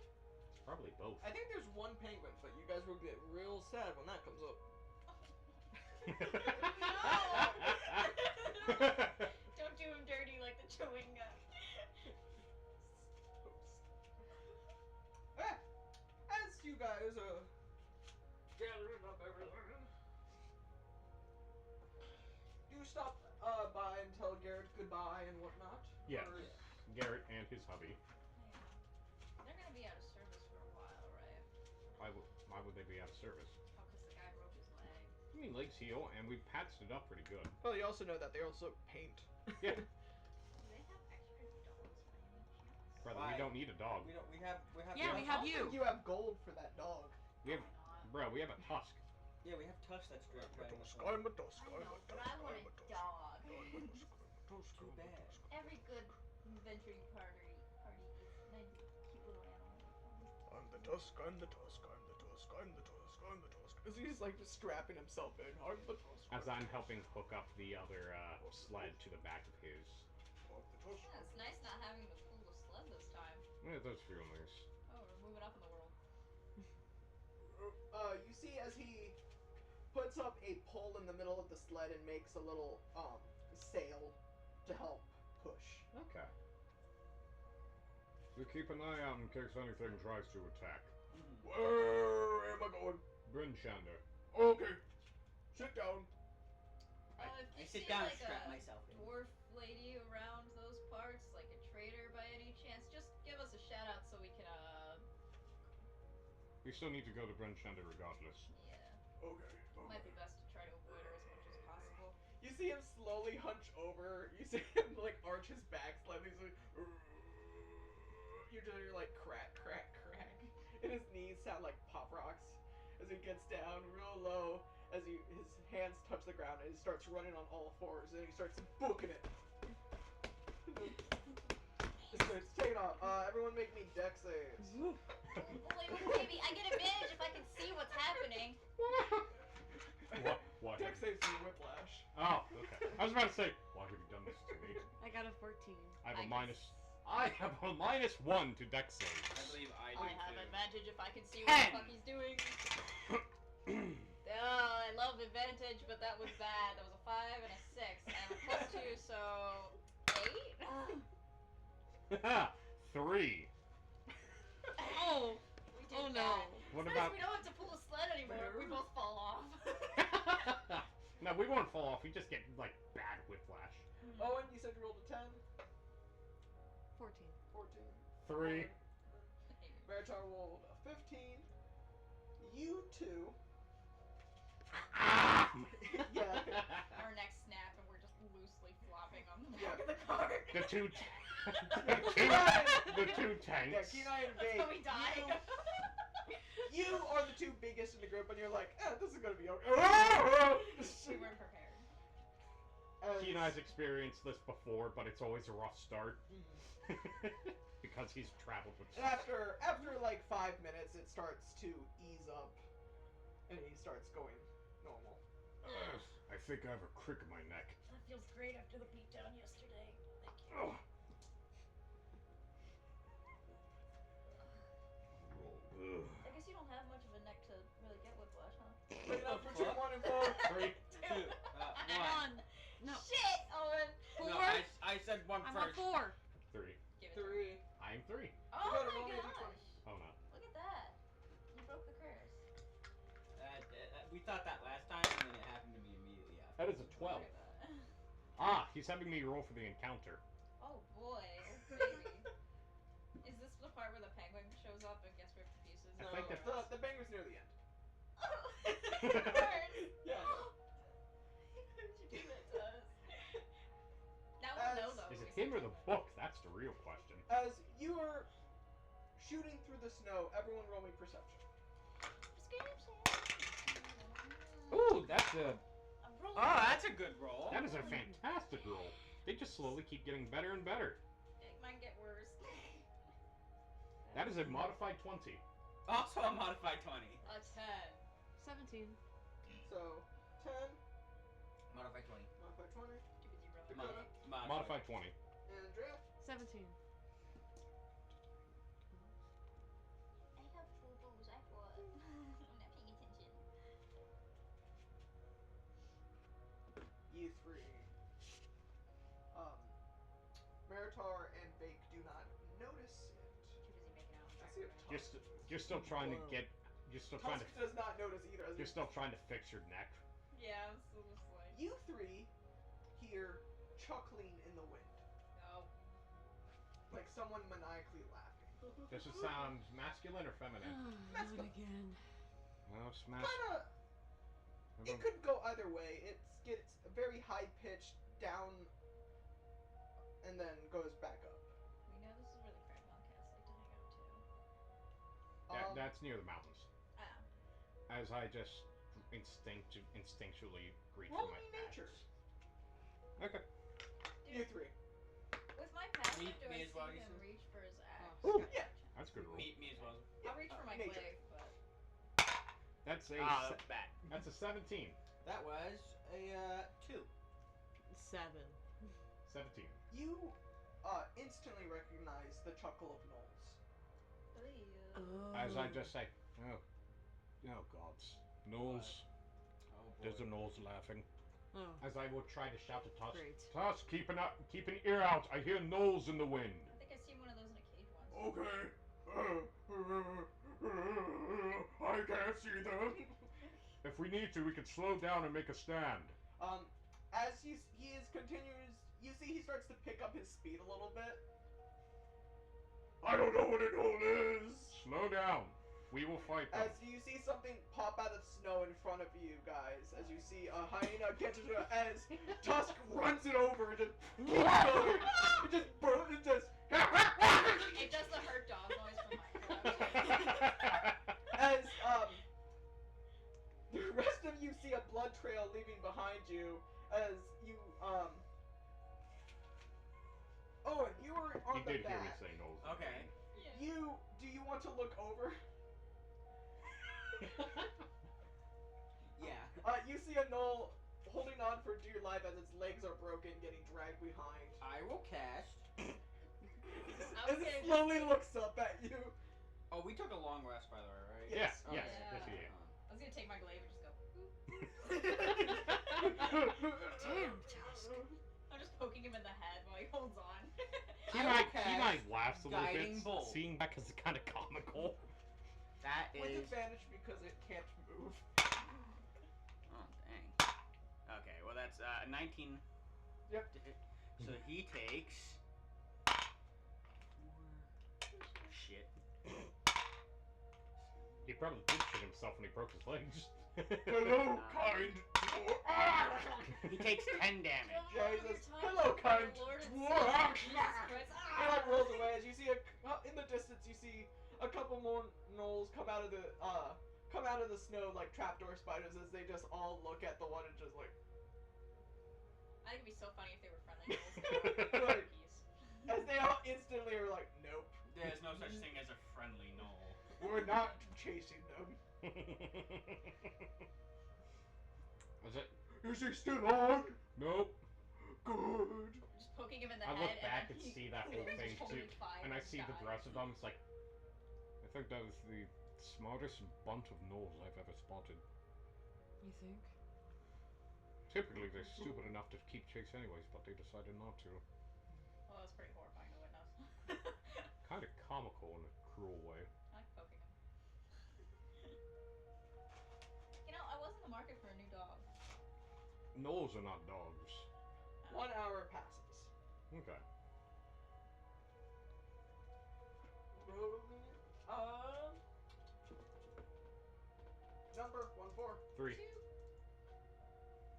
It's probably both. I think there's one penguin, but you guys will get real sad when that comes up. Don't do him dirty like the Chewinga. As you guys are gathering up everything, do you stop by and tell Garrett goodbye and whatnot? Yes. Or- Garrett and his hubby. Yeah. They're gonna be out of service for a while, right? Why would they be out of service? Oh, because the guy broke his leg. I mean, legs heal, and we patched it up pretty good. Well, you also know that they also paint. Yeah. Do they have extra dogs by any chance? Brother, Why? we don't need a dog. We don't. We have. Yeah, we have you. You have gold for that dog. We have, Why not? bro, we have a tusk. Yeah, we have Tusk that's great. I'm a tusk. I'm a tusk. I know, but I want a dog. Too bad. Every good adventuring party is nice, cute little animal. I'm the tusk. I'm the tusk. I'm the tusk. I'm the tusk. I'm the tusk. As he's like just strapping himself in. I'm the tusk. As I'm helping hook up the other sled to the back of his. I'm the tusk. Yeah, it's nice not having to pull the sled this time. Yeah, it does feel nice. Oh, we're moving up in the world. You see as he puts up a pole in the middle of the sled and makes a little sail to help push. Okay. You keep an eye out in case anything tries to attack. Where am I going? Brunchander. Okay. Sit down. If I you sit see down and like strap a myself in. dwarf lady around those parts, like a trader by any chance, just give us a shout out so we can We still need to go to Brunchander regardless. yeah. Okay. Might be best to try to avoid her as much as possible. You see him slowly hunch over. You see him like arch his back slightly. He's like, you just hear like crack, crack, crack, and his knees sound like pop rocks as he gets down real low. As his hands touch the ground, and he starts running on all fours, and he starts booking it. It's taking off. Everyone make me dex saves. Wait, baby, I get advantage if I can see what's happening. What? Dex saves for whiplash. Oh, okay. I was about to say, why have you done this to me? I got a 14. I have a I minus. I have a -1 to dex I saves. believe I do I have too. advantage if I can see what the 10. fuck he's doing. Oh, I love advantage, but that was bad. That was a 5 and a 6. I have a +2, so 8? 3. Oh! We did Oh no. bad. What It's about? nice we don't have to pull a sled anymore. We both fall off. No, we won't fall off. We just get like bad whiplash. Owen, you said you rolled a 10, 14. 14. 3. Veritar rolled a 15. You two. Yeah. Our necks snap and we're just loosely flopping on the Yeah. back of the car. The two. The two tanks. Yeah, Kenai and That's Vake. how we die. You are the two biggest in the group, and you're like, this is gonna be okay. We weren't prepared. He and I's experienced this before, but it's always a rough start Mhm. because he's traveled with. And after like 5 minutes, it starts to ease up, and he starts going normal. I think I have a crick in my neck. That feels great after the beatdown yesterday. Thank you. Oh. Ugh. I guess you don't have much of a neck to really get whiplash, huh? Bring it up for 2, 1, and 4. 3. 2. One. No. Shit, Owen. 4? No, I said one I'm first. on 4. 3. Give it to me. 3. I'm 3. Oh gotta my roll me a gosh. d20. Oh no. Look at that. You broke the curse. We thought that last time, and then it happened to me immediately after. That is a 12. Look at that. Ah, he's having me roll for the encounter. Oh boy, baby. Is this the part where the penguin shows up and gets ripped to pieces? I think that- The penguin's near the end. Oh, it hurts. Yeah. Why'd you do that to us? Now we'll know though. Is it we him or said the that. book? That's the real question. As you are shooting through the snow, everyone roll me perception. Ooh, that's a. I'm rolling. Oh, that's a good roll. That is a fantastic roll. They just slowly keep getting better and better. It might get worse. That is a modified 20. Also a modified 20. A 10. 17. So, 10, Modified 20. modified 20, Give it zero. Dakota. Modified 20. Andrea. 17. I have photos. I thought. I'm not paying attention. You're still trying to get. You're still trying Tusk to. does not notice either. As You're still trying to fix your neck. Yeah, I'm still just like. You three hear chuckling in the wind, No. like someone maniacally laughing. Does it sound masculine or feminine? Not again. No, smash. Kinda. It could go either way. It gets very high pitched down, and then goes back up. We know this is where the crab cats like to hang out too. That's near the mountains. Oh. As I just instinctually reach Roll for my me axe. nature. Okay. You three. With my passive, Me- do me I as well, see you him said? reach for his axe? Oh, yeah. That's a good roll. Me as well. I'll reach for my nature. glaive, but That's a. Ah, that's bad. That's a 17. That was a 2. 7. 17. You instantly recognize the chuckle of Knowles. Oh. As I just say, oh gods, Knowles. Oh boy. There's a Knowles laughing. Oh. As I will try to shout to Tusk. Great. Tusk, keep an ear out. I hear Knowles in the wind. I think I've seen one of those in a cage once. Okay. I can't see them. If we need to, we could slow down and make a stand. As he is continues, you see he starts to pick up his speed a little bit. I don't know what a knoll is. Slow down. We will fight them. As you see something pop out of snow in front of you guys, as you see a hyena catches you, as Tusk runs it over and just keeps going. It just it just It does the hurt dog noise from Minecraft. as the rest of you see a blood trail leaving behind you as you Owen, you were on He the did hear me back. say Knowles. Okay. Yeah. Do you want to look over? Yeah. You see a knoll holding on for dear life as its legs are broken, getting dragged behind. I will cast. As it slowly looks up at you. Oh, we took a long rest, by the way, right? Yes. Yes, Okay. yes, he did. I was gonna take my glaive and just go. Damn, Tusk. I'm just poking him in the head while he holds on. He I will might cast laughs a little Guiding bit, Bolt. seeing that because it's kind of comical. That With is. advantage because it can't move. Oh, dang. Okay, well, that's 19. Yep. to hit. So he takes. Shit. He probably did shit himself when he broke his legs. Hello, kind dwarf. He takes 10 damage. Jesus. Hello, kind dwarf. Jesus Christ. He like rolls away as you see in the distance. You see a couple more gnolls come out of the snow like trapdoor spiders as they just all look at the one and just like I think it'd be so funny if they were friendly gnolls. Right. as they all instantly are like, nope, There's no such thing as a friendly gnoll. we're not chasing them. Is it? Is he still on? Nope. Good. Just poking him in the I head. look back and and then see that whole he's thing totally too, fine and I see the dies. rest of them. It's like, I think that was the smartest bunch of gnolls I've ever spotted. You think? Typically, they're stupid enough to keep chase anyways, but they decided not to. Well, that's pretty horrifying to witness. Kind of comical in a cruel way. I like poking him. You know, I was in the market for a new dog. Gnolls are not dogs. 1 hour passes. Okay. Number 1-4. 3.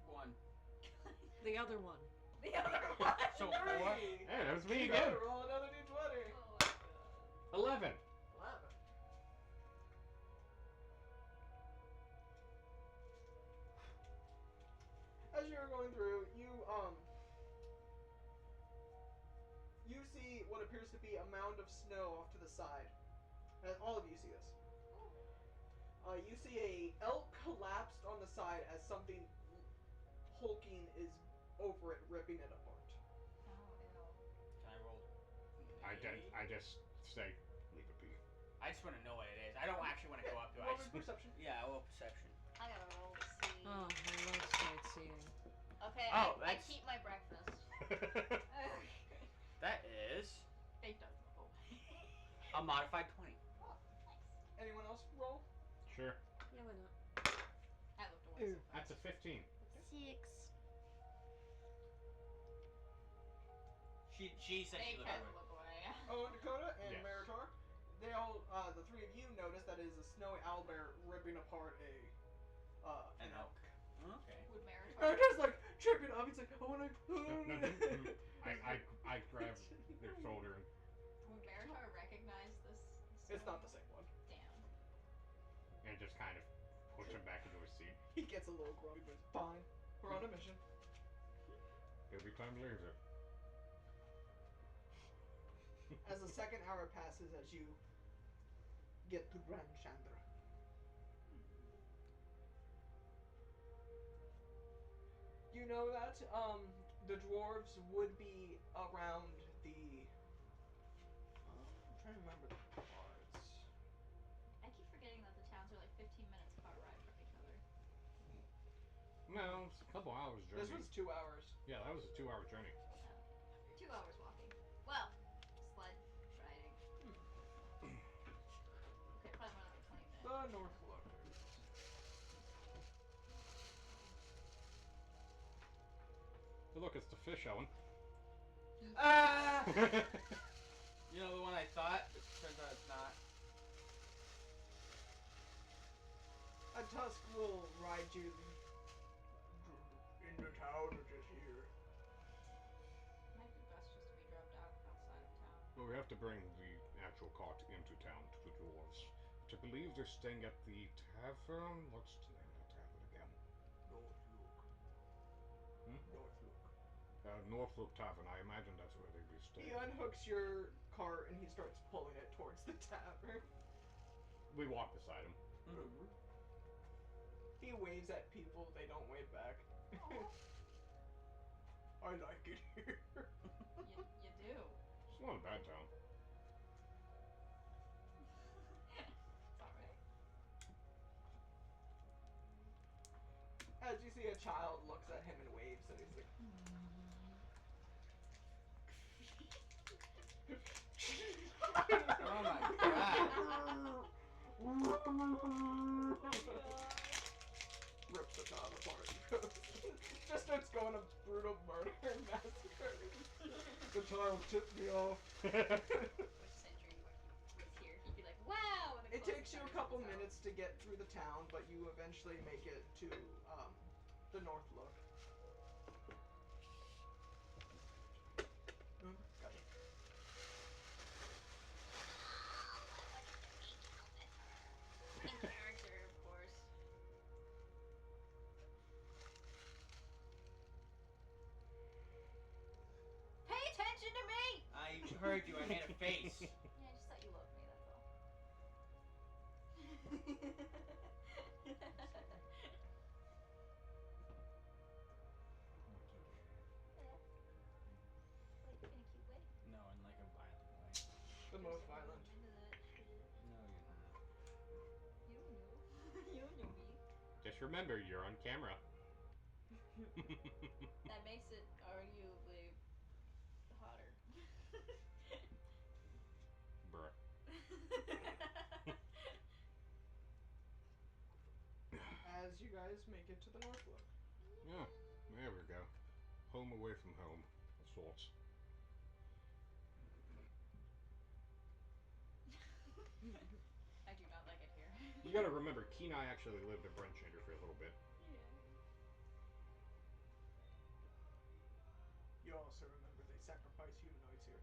1. The other one. The other one. So Three. 4. Hey, that was me You again. gotta roll another d20. Oh my god. 11. 11. As you're going through, you see what appears to be a mound of snow off to the side. And all of you see this. You see a elk collapsed on the side as something hulking is over it, ripping it apart. Oh, ew. Can I roll? I just say, leave it be. I just want to know what it is. I don't actually want to go up to it. I Roll just, me perception. yeah, I will perception. I gotta roll to see. Oh, I love sightseeing. Okay, Oh, I that's- keep my breakfast. That is Fate doesn't go away. a modified 20. Anyone else roll? Sure. Yeah, why not? I looked away. Ooh. So fast. That's a 15. 6. She said They she looked kind away. of look away. Oh, and Dakota and Yes. Meritor, they all, the three of you notice that it is a snowy owlbear ripping apart an elk. Okay. Would Meritor? Meritor's like tripping up. He's like, I want to. I grab their shoulder and Would Meritor recognize this? It's not the same one. Damn. just kind of push him back into his seat. He gets a little grumpy, but it's fine. We're on a mission. Every time leaves it. As the second hour passes, as you get to Grand Chandra. You know that the dwarves would be around the. I'm trying to remember the parts. I keep forgetting that the towns are like 15 minutes car ride from each other. No, it's a couple hours journey. This was 2 hours. Yeah, that was a 2-hour journey. 2 hours walking. Well, sled riding. Okay, probably more like a 20 minute. The North Look. Hey, look, it's the fish, Owen. Ah! You know the one I thought? Turns out it's not. A tusk will ride you in the town or just here. Might be best just to be dropped out outside of town. Well, we have to bring the actual cart into town to the dwarves. But I believe they're staying at the tavern. What's the name of the tavern again? North Look. Hmm? North Look. Northlook Tavern. I imagine that's where they'd be He staying. unhooks your cart and he starts pulling it towards the tavern. We walk beside him. He waves at people, they don't wave back. I like it here. You do. It's not a bad town. It's alright. As you see, a child looks at him and waves, and he's like, Oh my god. rips the child apart. Just starts going a brutal murder and massacre. The child tipped me off. Which century was here? He'd be like, wow! And It takes you a couple minutes to get through the town, but you eventually make it to the North Look. Gotcha. In character, of course. Pay attention to me! I heard you. I made a face. Yeah, I just thought you loved me, that's all. Like in a cute way. No, in like a violent way. The most violent. No, you're not. You know. You know me. Just remember, you're on camera. That makes it arguably hotter. Bruh. As you guys make it to the North Look. Yeah, there we go. Home away from home, of sorts. I do not like it here. You gotta remember, Kenai actually lived in Brentchander for a little bit. You also remember they sacrifice humanoids here.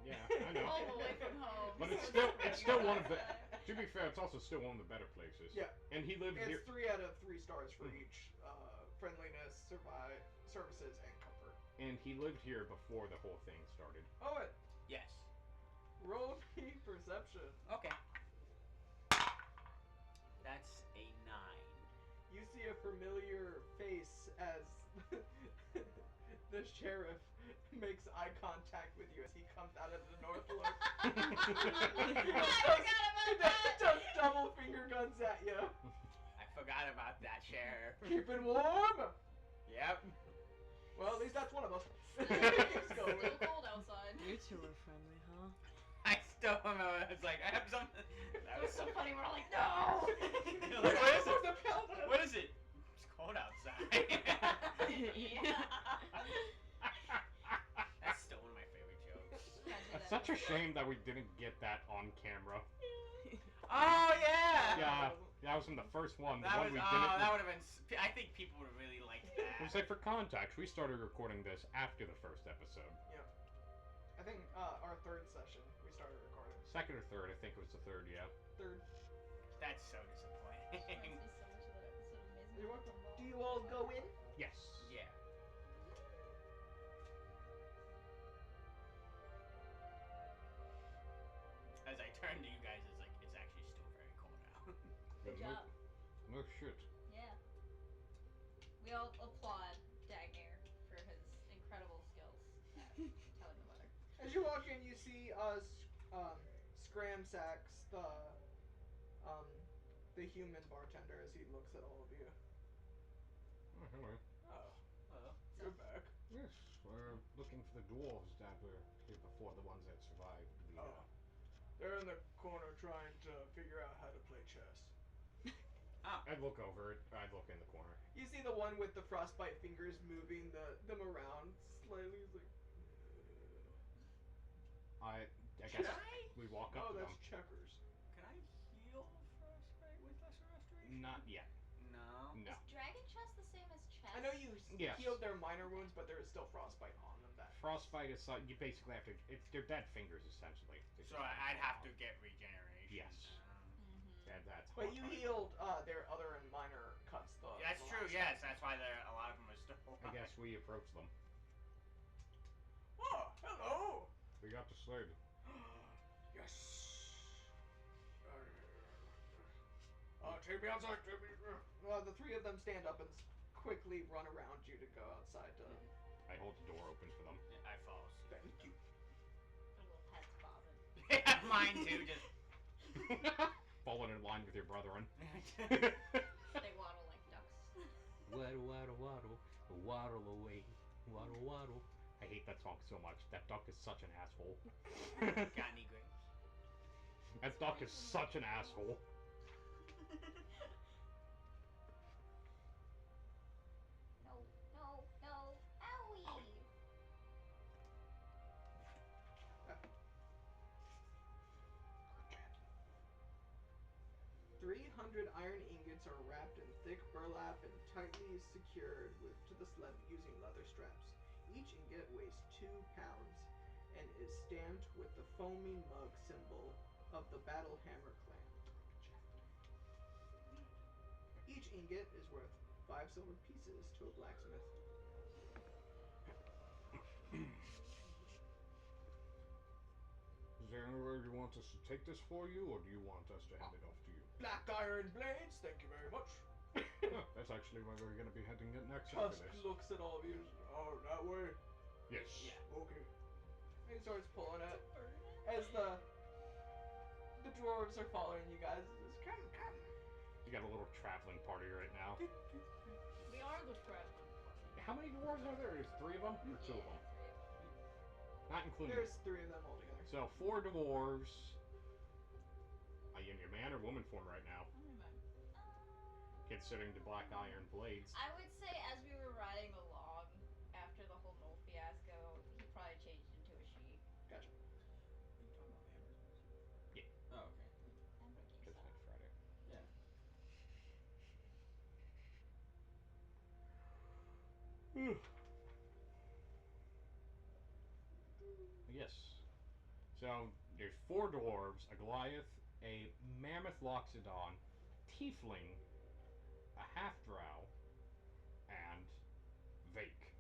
Yeah, I know. Home away from home. But it's So still one of the. that's To be fair, it's also still one of the better places. Yeah. And he lived It's here. 3 out of 3 stars for each friendliness, services, and comfort. And he lived here before the whole thing started. Oh, Yes. roll me perception. Okay. That's a 9. You see a familiar face as the sheriff makes eye contact with you as he comes out of the North Look. I forgot about that! Just double finger guns at you. I forgot about that, Sheriff. Keeping warm. Yep. Well, at least that's one of us. It's Keeps going. still cold outside. You two are friendly, huh? I stole him. It's like, I have something. That was so funny. We're all like, no. You're like, what is it? What is it? It's cold outside. That's still one of my favorite jokes. It's such a shame that we didn't get that on camera. Oh yeah. Yeah, that was in the first one. The That one was. we didn't. That would have been. I think people would have really liked that. Let's say for context, we started recording this after the first episode. I think our third session we started recording. Second or third, I think it was the third, yeah. Third. That's so disappointing. Reminds me so much of that episode of Amazing You want- Gumball. Do you all go in? Yes. Yeah. As I turn to you guys, it's like it's actually still very cold out. Good no, job. no shit. Yeah. We all applaud Dagnir for his incredible skills at telling the weather. As you walk in, you see Scramsax, the human bartender, as he looks at all of you. Oh, hello. Oh, Hello. you're back. Yes, we're looking for the dwarves that were here before, the ones that survived the. Oh. They're in the corner trying to figure out how to play chess. I'd look over it. I'd look in the corner. You see the one with the frostbite fingers moving them around slightly. He's like, I Can guess I? we walk oh, up to that's them. checkers. Can I heal frostbite with lesser restoration? Not yet. No. No. Is Dragon Chest the same as chest? I know you Yes. healed their minor wounds, but there is still frostbite on them. That Frostbite is you basically have to. They're dead fingers essentially. They So just I'd have to out. get regeneration. Yes. That's. But hard. you healed their other and minor cuts. That's the true. last Yes, time. that's why a lot of them are still alive. I guess we approach them. Oh, hello. We got the sled. Yes. Take me outside. Take me. The three of them stand up and quickly run around you to go outside to. I hold the door open for them. Yeah, I fall asleep. Thank you. The little pets bobbing. Yeah, mine too. Just. Falling in line with your brethren. They waddle like ducks. Waddle, waddle, waddle, waddle away, waddle, waddle. I hate that song so much. That duck is such an asshole. Got any grapes? That duck is such an asshole. No, no, no. Owie! 300 iron ingots are wrapped in thick burlap and tightly secured to the sled using leather straps. Each ingot weighs 2 pounds and is stamped with the foaming mug symbol of the Battlehammer clan. Each ingot is worth 5 silver pieces to a blacksmith. Is there anywhere you want us to take this for you, or do you want us to hand it off to you? Black iron blades, thank you very much. Oh, that's actually where we're going to be heading it next after Tusk this. looks at all of you. Oh, that way. Yes. Yeah. Okay. And he starts pulling it. As the dwarves are following you guys, just come. You got a little traveling party right now. We are the traveling party. How many dwarves are there? There's 3 of them? Or 2 of them? Not including. There's 3 of them all together. So 4 dwarves. Are you in your man or woman form right now? I don't remember. Considering the black iron blades. I would say as we were riding along after the whole mole fiasco, he probably changed into a she. Gotcha. Are you talking about Amber's? Yeah. Oh, okay. Amber King Just style. next Friday. Yeah. Yes. So there's 4 dwarves, a Goliath, a mammoth loxodon, tiefling, a half drow, and Vake.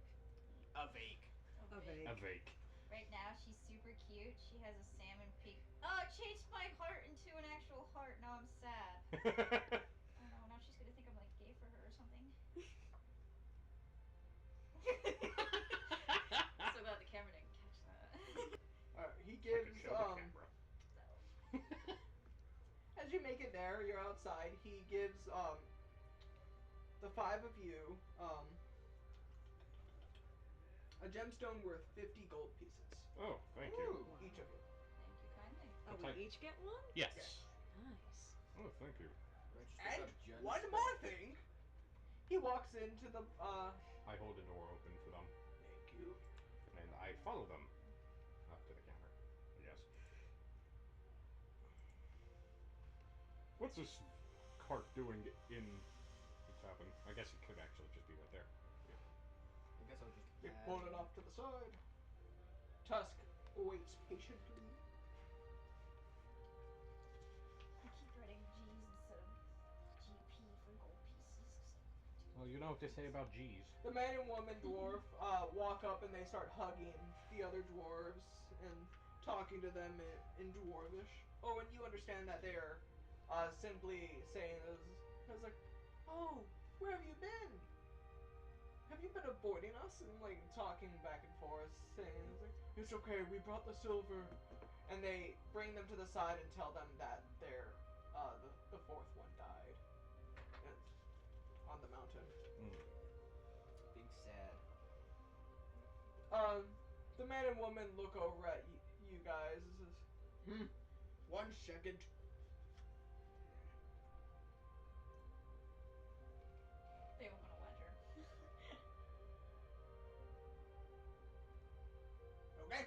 A vague. A Vake. Right now, she's super cute. She has a salmon peak. Oh, it changed my heart into an actual heart. Now I'm sad. Oh no, now she's gonna think I'm like gay for her or something. So glad the camera didn't catch that. Alright, he I gives, could show the camera. as you make it there, you're outside, he gives, the 5 of you, a gemstone worth 50 gold pieces. Oh, thank you. Each of you. Thank you kindly. Oh, It's like- we each get one? Yes. Yes. Nice. Oh, thank you. Do I just And look up Jen's one spec? more thing. He walks into the I hold the door open for them, Thank you. and I follow them up to the counter. I guess. What's this cart doing in the tavern? I guess it could actually just be right there. I guess I'll just They add pull it in. off to the side. Tusk waits patiently. I keep writing G's instead of GP for gold pieces. Well, you know what they say about G's. The man and woman dwarf walk up and they start hugging the other dwarves and talking to them in dwarvish. Oh, and you understand that they are simply saying is like, oh, where have you been? Have you been avoiding us? And like talking back and forth, saying it's okay, we brought the silver, and they bring them to the side and tell them that they're the fourth one died on the mountain. Big sad. The man and woman look over at you guys and says, 1 second. They open a ledger. Okay.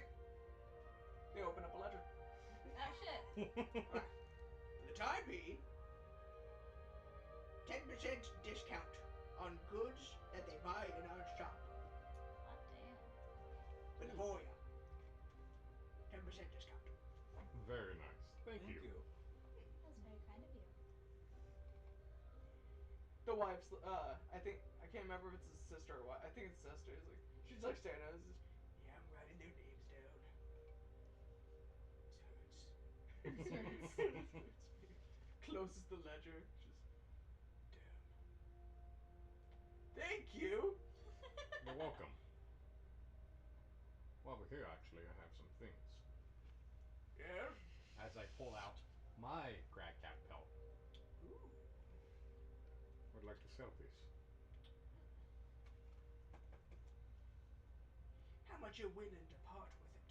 They open up a ledger. Oh shit. Alright. For the time being, 10% discount on goods that they buy in our shop. Hot damn. For the boy. 10% discount. Very nice. Thank you. That's very kind of you. The wife's, I can't remember if it's his sister or what. I think it's sister. She's like standing there and says, yeah, I'm writing their names down. It hurts. It hurts me. Closes the ledger. Just, damn. Thank you. You're welcome. While we're here, actually, I have some things. Yeah. As I pull out my Gradcap pelt. Ooh. Would like to sell this. How much you willing to part with it?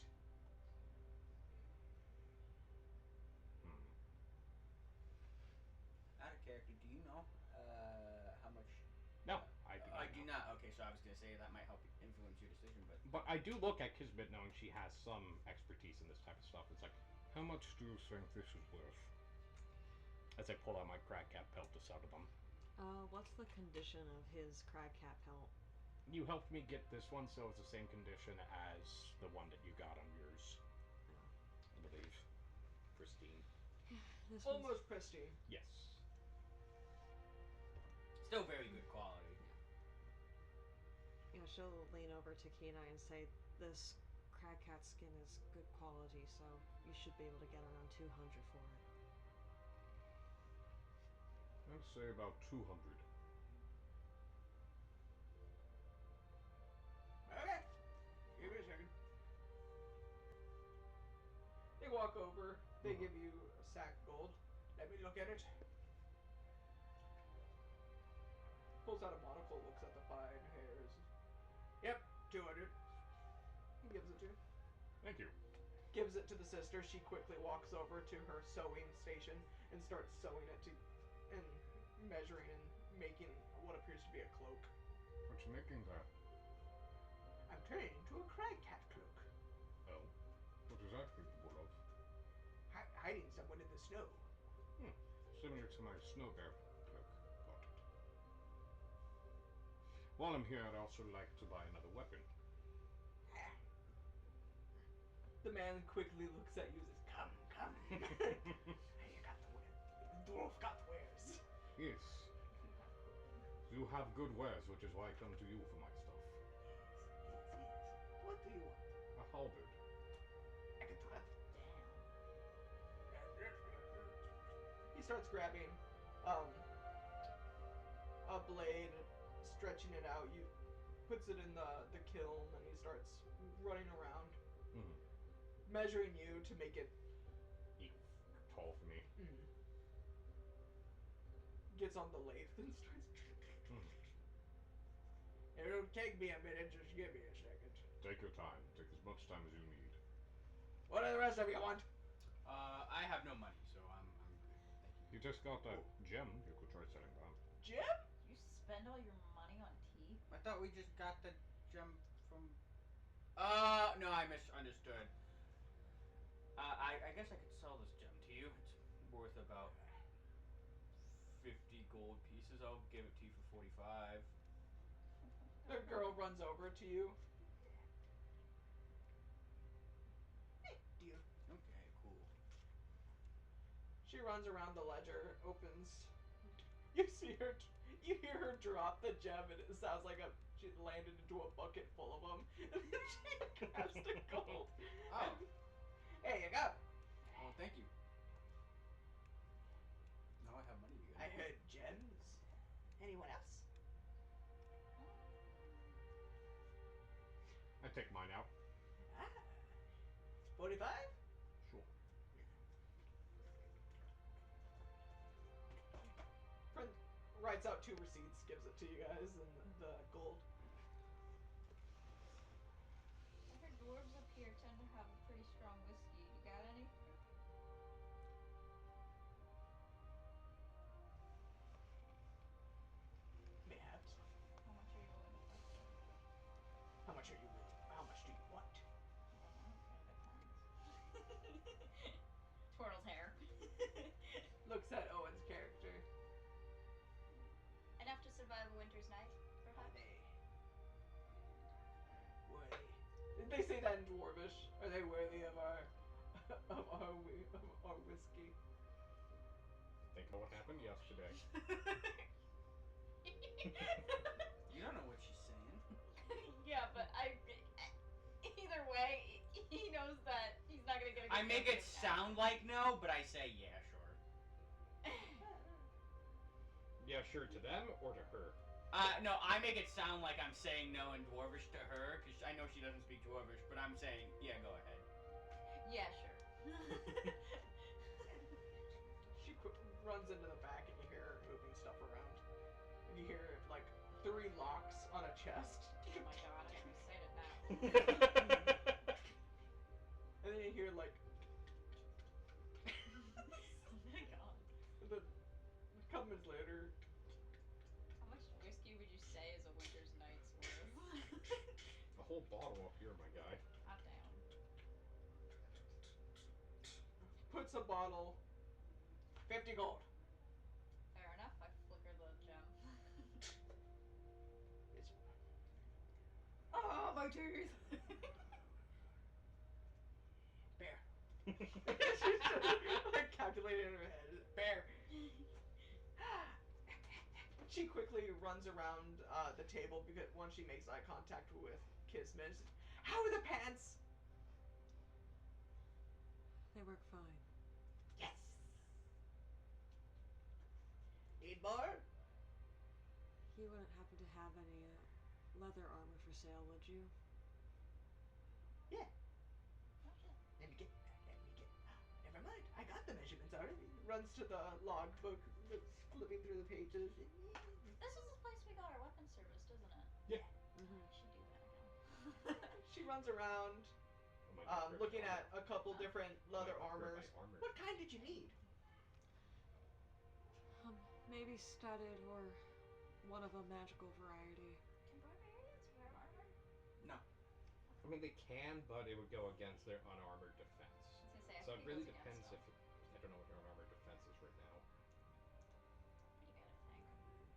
Out of character, do you know how much? No, I do not. I do know. not. Okay, so I was gonna say that might help influence your decision, but But I do look at Kismet knowing she has some expertise in this type of stuff. It's like, How much do you think this is worth? as I pull out my Gradcap pelt to sell to them. What's the condition of his crag cap pelt? You helped me get this one, so it's the same condition as the one that you got on yours. I believe. Pristine. This one's Almost pristine. Yes. still very good quality. she'll lean over to Kenai and say, this crag cat skin is good quality, so you should be able to get around 200 for it. I'd say about 200. Okay. Give me a second. They walk over. They give you a sack of gold. Let me look at it. Pulls out a monocle, looks at the fine hairs. Yep, 200. He gives it to you. Thank you. Gives it to the sister. She quickly walks over to her sewing station and starts sewing it to, and measuring and making what appears to be a cloak. What you making there? I'm turning into a crag cat cloak. Oh. What is that capable of? Hiding someone in the snow. Similar to my snow bear cloak. Got it. While I'm here, I'd also like to buy another weapon. The man quickly looks at you and says, come, come. You got the wares. The dwarf got wares. Yes. You have good wares, which is why I come to you for my stuff. Yes. What do you want? A halberd. I can do that. He starts grabbing a blade, stretching it out. You puts it in the kiln, and he starts running around, measuring you to make it. Tall for me. Gets on the lathe and starts. It'll take me a minute. Just give me a second. Take your time. Take as much time as you need. What do the rest of you want? I have no money, so I'm good. Thank you. You just got a Oh. gem. You could try selling that. Jim? You spend all your money on tea? I thought we just got the gem from. No, I misunderstood. I guess I could sell this gem to you. It's worth about 50 gold pieces. I'll give it to you for 45. The girl runs over to you. Hey, dear. Okay, cool. She runs around the ledger, opens. You see her. You hear her drop the gem, and it sounds like she landed into a bucket full of them. And then she grabs the gold. Oh. And, hey, you go. Oh, thank you. Now I have money again. I heard gems. Anyone else? I take mine out. Ah. 45? Sure. Friend writes out 2 receipts, gives it to you guys, and the gold. I heard dwarves up here tend to have a pretty strong whiskey. You got any? Mayhaps. How much are you willing to bet for? How much are you willing? How much do you want? I don't know. It depends. Twirls hair. Looks at Owen's character. Enough to survive a winter's night, Are perhaps? they worthy? They say that in Dwarvish. Are they worthy of our of our whiskey? Think about what happened yesterday. You don't know what she's saying. Yeah, but either way, he knows that he's not gonna get a good I make it answer now. sound like no, but I say yeah, sure. Yeah, sure, to them or to her? No, I make it sound like I'm saying no in Dwarvish to her, because I know she doesn't speak Dwarvish, but I'm saying, yeah, go ahead. Yeah, sure. She runs into the back and you hear her moving stuff around. And you hear like 3 locks on a chest. Oh my god, I'm excited now. And then you hear like Oh my god. the a couple minutes later. How much whiskey would you say is a winter's night's worth? A whole bottle up here, my guy. Hot damn. Puts a bottle. 50 gold. Fair enough, I flicker the gem. It's Oh, my teeth! fair. She's just like calculating in her head. Fair. She quickly runs around the table because once she makes eye contact with Kismet. How are the pants? They work fine. Yes. Need more? You wouldn't happen to have any leather armor for sale, would you? Yeah. Oh shit. Let me get. Never mind. I got the measurements already. Runs to the logbook, flipping through the pages. This is the place we got our weapon service, doesn't it? Yeah. Mm-hmm. I should do that again. She runs around, Oh my God, looking armor. at a couple different leather Might upgrade armors. my armor. What kind did you need? Maybe studded or one of a magical variety. Can barbarians wear armor? No. I mean, they can, but it would go against their unarmored defense. I was gonna say, I So think it really goes depends against if I don't know what your unarmored defense is right now. Pretty good, I think.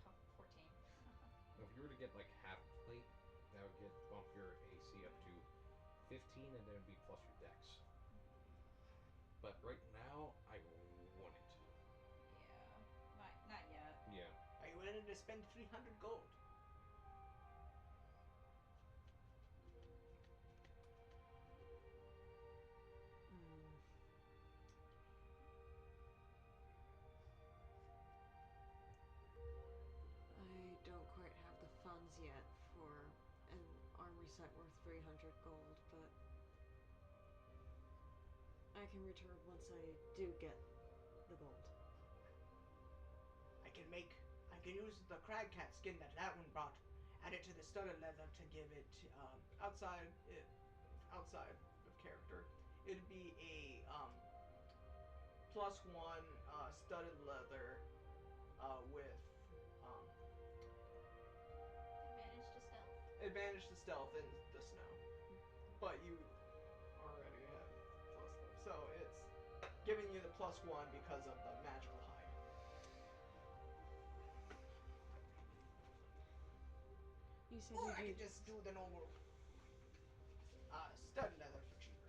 Oh, 14. If you were to get like half plate, that would bump your AC up to 15, and then it'd be plus your dex. But right now, I wouldn't. Yeah. Not yet. Yeah. Are you willing to spend 300 gold? I don't quite have the funds yet for an armor set worth 300 gold, but I can return once I do get the gold. I can use the crag cat skin that one brought, add it to the studded leather to give it outside of character. It'd be a +1 studded leather with Advantage to stealth? advantage to stealth in the snow. But you already have +1, so it's giving you the +1 because of the magical hide. You said Or you I could used, just do the normal stud leather for cheaper.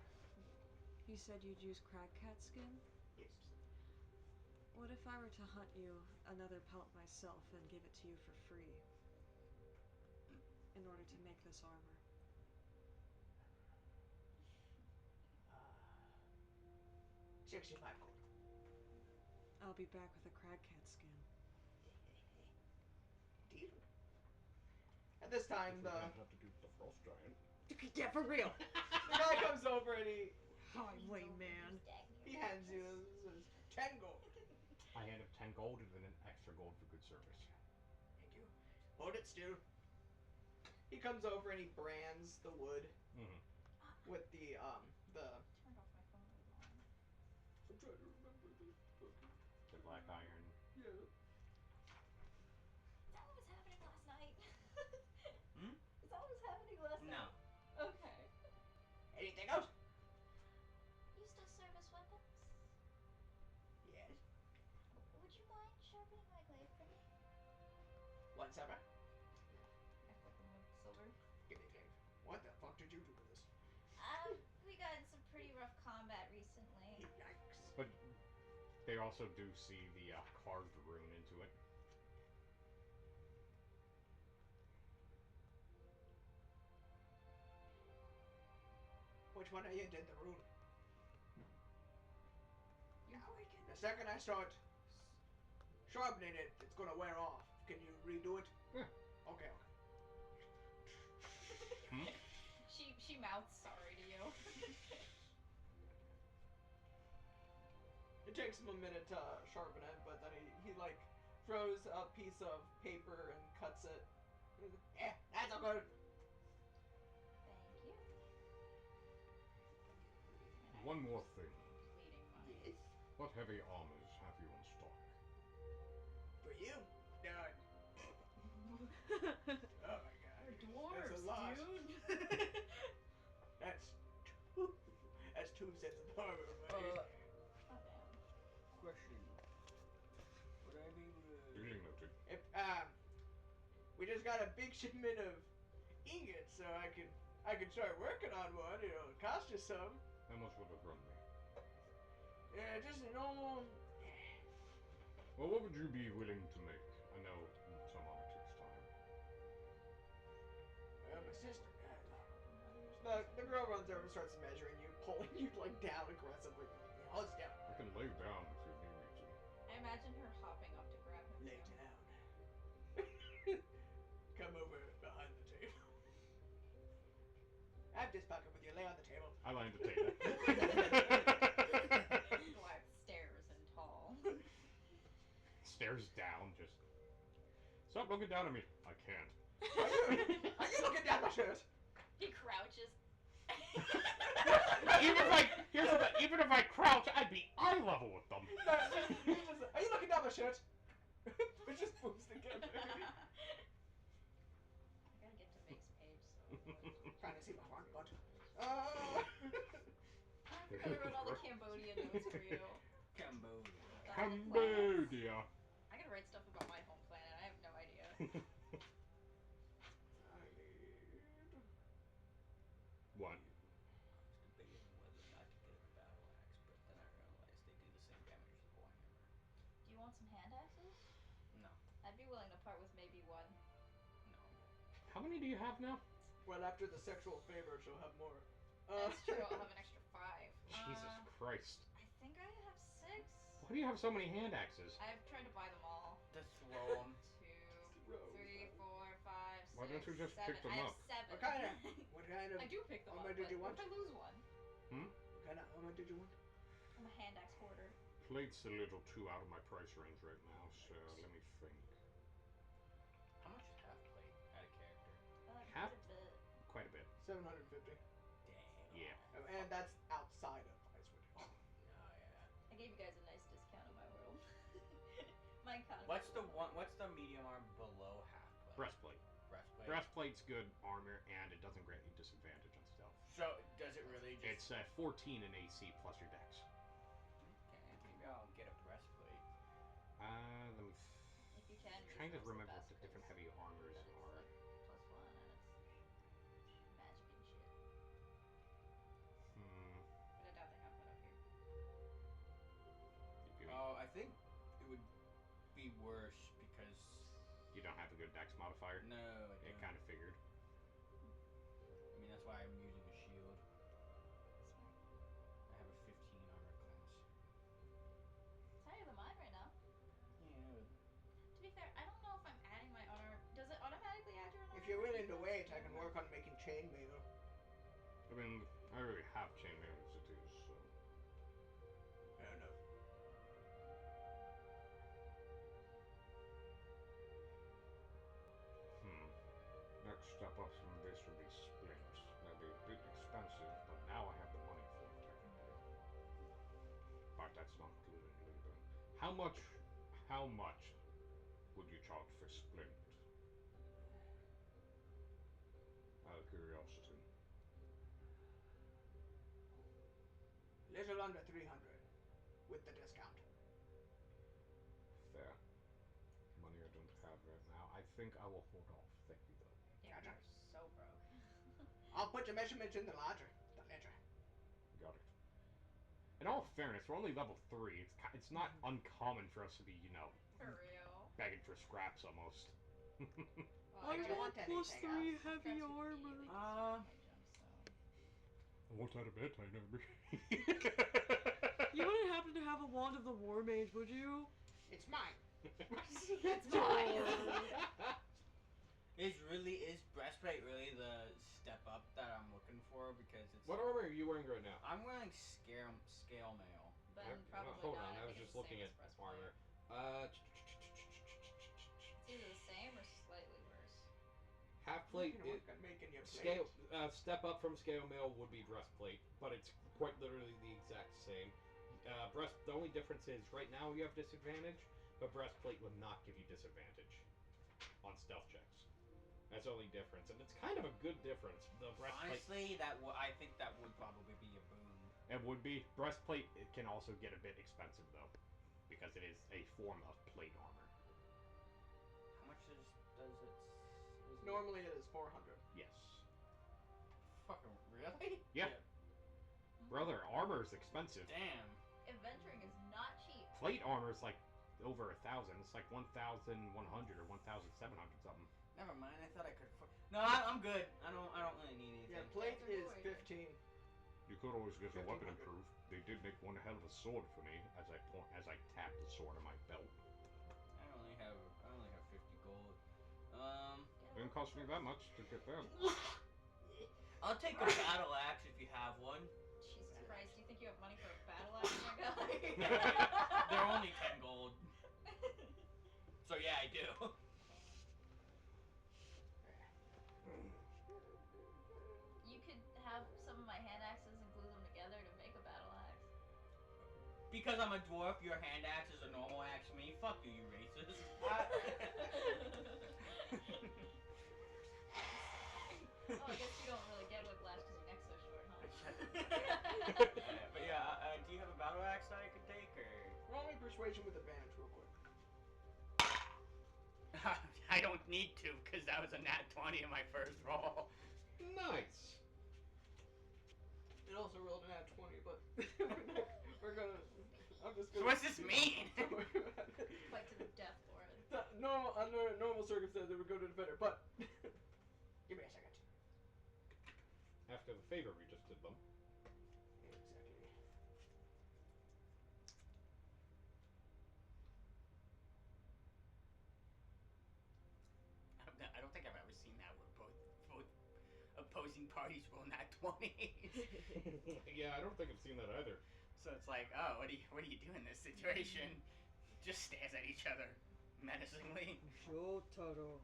you said you'd use cragcat skin? Yes. What if I were to hunt you another pelt myself and give it to you for free? In order to make this armor. 65 gold. I'll be back with a cragcat skin. Deal. At this time, If we the don't have to do the frost giant. Yeah, for real! the guy comes over and Highwayman. he hands you says, 10 gold. I hand him 10 gold and then an extra gold for good service. Thank you. Hold it still. He comes over and he brands the wood Mm-hmm. with the Turned off my phone with mine. I'm trying to remember this. The black iron. Yeah. Is that what was happening last night? Hmm? Is that what was happening last No. night? Okay. Anything else? You still service weapons? Yes. Would you mind sharpening my glaive for me? 1 silver. I flip him with silver. Give me a glaive. What the fuck did you do with this? We got in some pretty rough combat recently. Yikes. But they also do see the carved rune into it. Which one of you did the rune? You're breaking. The second I start sharpening it, it's gonna wear off. Can you redo it? Yeah. Okay. Hmm? She mouths sorry to you. It takes him a minute to sharpen it, but then he like throws a piece of paper and cuts it. Yeah, that's all good. Thank you. And One I'm more just thing. Leading mine. Yes. What heavy armors have you in stock? For you, none. Oh my god. We're That's a dwarves, lot. dude. That's 2 sets of armor, buddy. Oh damn. Question. Would I be Duly noted. If we just got a big shipment of ingots, so I can start working on one. It'll cost you some. How much would it run me? Yeah, just a normal. Well, what would you be willing to make? I know some armor takes time. My sister. The girl runs over and starts measuring you, pulling you like down aggressively. Yeah, hold down. I can lay down if you need me to. I imagine her hopping up to grab him. Lay too. down. Come over behind the table. Have this bucket with you. Lay on the table. I lay on the table. Black stairs and tall. Stares down, just. Stop looking down at me. I can't. Are you looking down my shirt? He crouches. Even if I crouch, I'd be eye level with them. Are you looking down my shirt? We just moves together. I gotta get to Vic's page, so. Trying to see my front butt. I forgot I wrote all the Cambodia notes for you. Cambodia? Cambodia. I gotta write stuff about my home planet. I have no idea. What? I was debating whether or not to get a battle axe, but then I realized they do the same damage as a warhammer. Do you want some hand axes? No. I'd be willing to part with maybe one. No. How many do you have now? Well, after the sexual favor, she'll have more. That's true. I'll have an extra 5. Jesus Christ. I think I have 6. Why do you have so many hand axes? I've tried to buy them all. Just throw them. 2, 3, 4, 5, 6, Why don't you just 7. pick them I have up? 7. What kind of I do pick them how up. much did you but want? What if I lose one? What kind of armor did you want? I'm a hand axe hoarder. Plate's a little too out of my price range right now, so let me think. How much is half plate out of character? Half? Quite a bit. Quite a bit. 750. Dang. Yeah. And that's outside. outside of Icewind Hill. Oh yeah. I gave you guys a nice discount on my world. My economy. What's the medium arm below half plate? Breastplate. Breastplate. Breastplate's good armor, and it doesn't grant you disadvantage on stealth. So does it really just? It's 14 in AC plus your dex. Okay, maybe I'll get a breastplate. Let me. If you can, Trying to resource the remember what best, the different 'cause heavy armors then it's are. like +1 and it's magic and shit. But I doubt they have that up here. Oh, I think it would be worse because You don't have a good dex modifier? no, I It don't. kind of figured. I mean, that's why I'm using a shield. Smart. I have a 15 armor class. It's higher than mine right now. Yeah. To be fair, I don't know if I'm adding my honor. Does it automatically add your honor? If you're willing to wait, I can work on making chainmail. I mean, I already have chainmail as it is, so. Fair enough. Next step up from this would be splints. That'd be a bit expensive, but now I have the money for it, technically. But that's not included in labor. How much would you charge for splint? Out of curiosity. Little under 300 with the discount. Fair. Money I don't have right now. I think I will hold off. Thank you, though. Yeah, Gotcha. we're so broke. I'll put your measurements in the ledger. Got it. In all fairness, we're only level 3. It's not uncommon for us to be, For real. begging for scraps almost. Well, I do you got want got anything +3 else? heavy friends with armor. immediately Uh, so. What's out of anti-number? You wouldn't happen to have a wand of the war mage, would you? It's mine. It's mine. Is breastplate really the step up that I'm looking for? Because it's What armor are you wearing right now? I'm wearing scale mail. Then probably hold not. on, I was think just it's the looking same at as breastplate. armor. It's either the same or slightly worse. Half plate. You can work on making your plate. Scale step up from scale mail would be breastplate, but it's quite literally the exact same. The only difference is right now you have disadvantage, but breastplate would not give you disadvantage on stealth checks. That's the only difference, and it's kind of a good difference. The breastplate. Honestly, I think that would probably be a boon. It would be. Breastplate it can also get a bit expensive, though, because it is a form of plate armor. How much does it? Normally it is 400. Yes. Fucking really? Yeah. Brother, armor is expensive. Damn. Adventuring is not cheap. Plate armor is like over 1,000. It's like 1,100 or 1,700 something. Never mind. I thought I could. No, I'm good. I don't really need anything. Yeah, plate is That's a 15. You could always get a weapon 1,500. improved. They did make one hell of a sword for me as I tapped the sword on my belt. I only have 50 gold. Didn't cost me that much to get that. I'll take a battle axe if you have one. Jesus Christ, do you think you have money for a battle axe, my guy? They're only 10 gold. So yeah, I do. You could have some of my hand axes and glue them together to make a battle axe. Because I'm a dwarf, your hand axe is a normal axe to me. Fuck you, you racist. Oh, I guess you don't really get whiplash because your neck's so short, huh? But yeah, do you have a battle axe that I could take, or? Roll me persuasion with advantage real quick. I don't need to, because that was a nat 20 in my first roll. Nice. It also rolled an at 20, but we're gonna. I'm just So gonna. what's this mean? Fight to the death for it. Normal, under normal circumstances, it would go to the better, but give me a second. After the favor we just did them. Exactly. I don't think I've ever seen that where both opposing parties roll nat 20s. Yeah, I don't think I've seen that either. So it's like, oh, what do you do in this situation? Just stares at each other menacingly. Shotaro.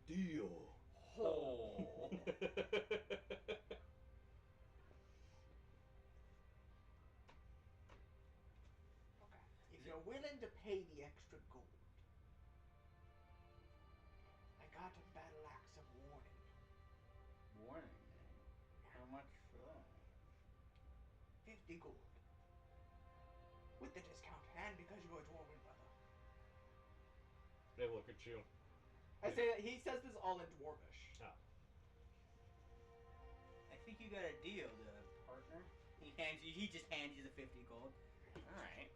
Deal. Oh. you're willing to pay the extra gold, I got a battle axe of warning. Warning, man. How much for that? 50 gold. With the discount, and because you're a dwarven brother. They look at you. I say that he says this all in dwarvish. Oh. I think you got a deal, the partner. He just hands you the 50 gold. Alright.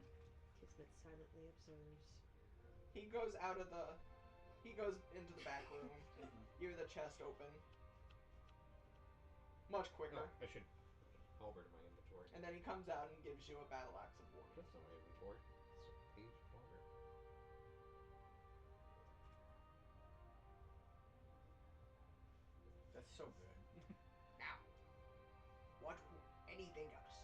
Kismet silently observes. He goes into the back room. You hear the chest open. Much quicker. Oh, I should halberd my inventory. And then he comes out and gives you a battle axe of warning. That's not my inventory. It's a page longer. That's so good. Now, what? Anything else?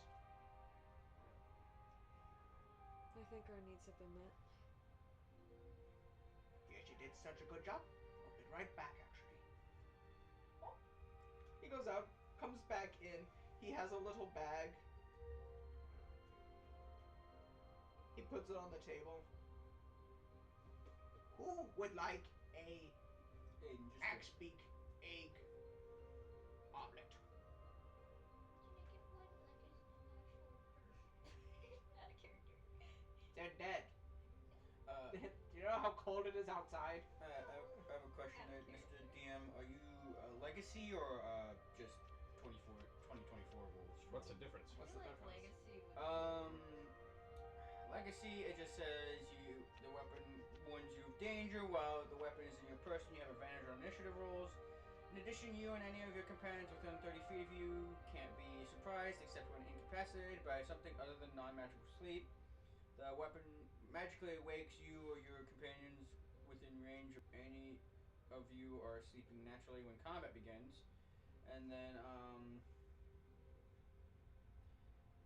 I think our needs have been met. Yes, you did such a good job. I'll be right back, actually. He goes out, comes back in. He has a little bag. He puts it on the table. Who would like a Aiden, just axe beak egg omelet? Can I get one like an actual not a character? They're dead. Uh, Do you know how cold it is outside? I have a question, I don't Mr. care. DM. Are you Legacy or just 2024 rules? What's the difference? What's I the feel like difference? Legacy would Legacy, it just says the weapon warns you of danger. While the weapon is in your person, you have advantage on initiative rolls. In addition, you and any of your companions within 30 feet of you can't be surprised except when incapacitated by something other than non-magical sleep. The weapon magically awakes you or your companions within range of any of you are sleeping naturally when combat begins. And then,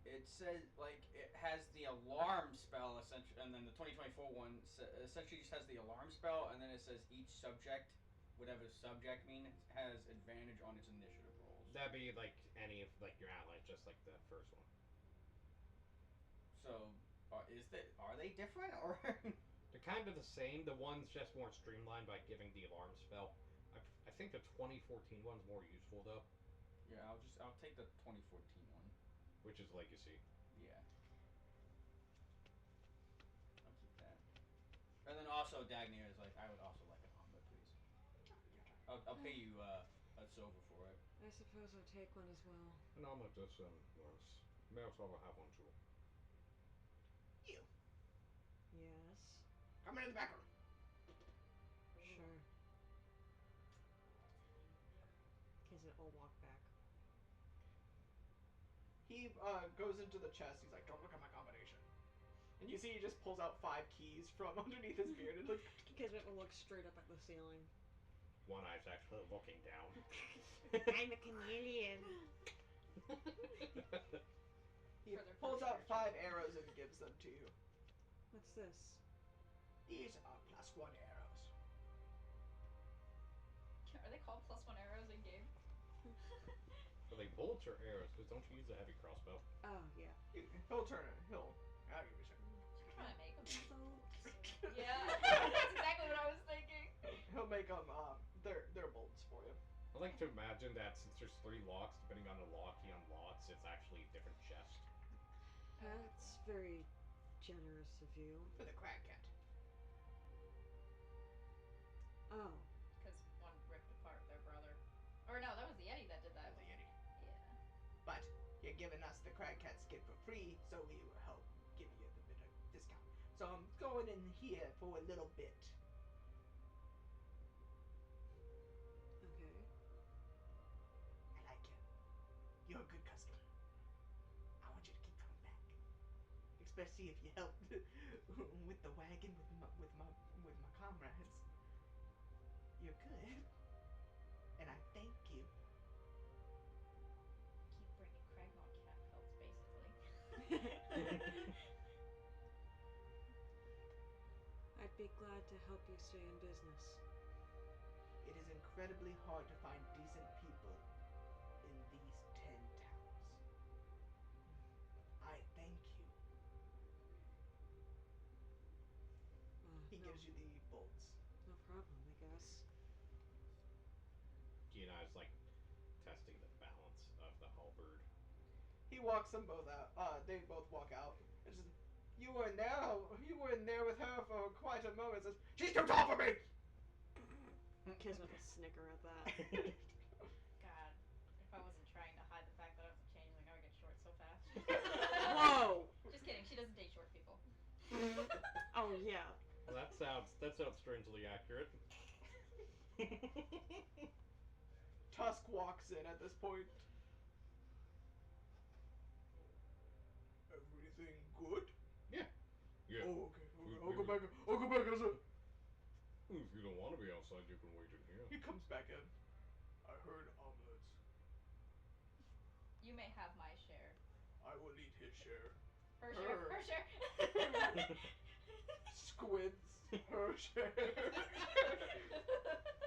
it says, like, it has the alarm spell, essentially, and then the 2024 one essentially just has the alarm spell, and then it says each subject, whatever subject means, has advantage on its initiative rolls. That'd be like any of like your allies, just like the first one. So, are they different, or? They're kind of the same. The one's just more streamlined by giving the alarm spell. I think the 2014 one's more useful though, Yeah, I'll take the 2014 one. which is Legacy. Yeah. I'll keep that. And then also Dagny is like, I would also like an omelet, please. I'll pay you a silver for it. I suppose I'll take one as well. An omelet does nice. May also have one too. You. Yes. Come into the back room. Sure. Kismet will walk back. He goes into the chest. He's like, "Don't look at my combination." And you see he just pulls out 5 keys from underneath his beard and looks. Kismet will look straight up at the ceiling. One eye's actually looking down. I'm a chameleon. He Further pulls out perception. 5 arrows and gives them to you. What's this? These are +1 arrows. Are they called +1 arrows in game? Are they bullets or arrows? Because don't you use a heavy crossbow? Oh, yeah. He'll turn it. I'll give you a second. I'm trying to make them. Boats. Yeah, that's exactly what I was thinking. He'll make them. They're bolts for you. I like to imagine that since there's 3 locks, depending on the lock he unlocks, it's actually a different chest. That's very generous of you. For the crag cat. Oh. Because one ripped apart their brother. Or no, that was the Yeti that did that. That's the Yeti. Yeah. But you're giving us the crag cat skin for free, so we will help give you the bit of discount. So I'm going in here for a little bit. Okay. I like you. You're a good customer. I want you to keep coming back, especially if you helped with the wagon with my comrades. You're good, and I thank you. Keep bringing Cragmaw cat pelts, basically. I'd be glad to help you stay in business. It is incredibly hard to find decent people in these 10 towns. I thank you. No. gives you the bolts. No problem, I guess. Gina is like testing the balance of the halberd. He walks them both out. They both walk out. And says, "You were in there. You were in there with her for quite a moment." Says, "She's too tall for me." Kismet will snicker at that. God, if I wasn't trying to hide the fact that I was a changeling, I would get short so fast. Whoa! Just kidding. She doesn't date short people. Oh yeah. Well, that sounds strangely accurate. Tusk walks in at this point. Everything good? Yeah. Oh, okay. I'll go back. I'll go back outside. If you don't want to be outside, you can wait in here. He comes back in. I heard omelets. You may have my share. I will eat his share. Her share. Her share. Squids. Her share.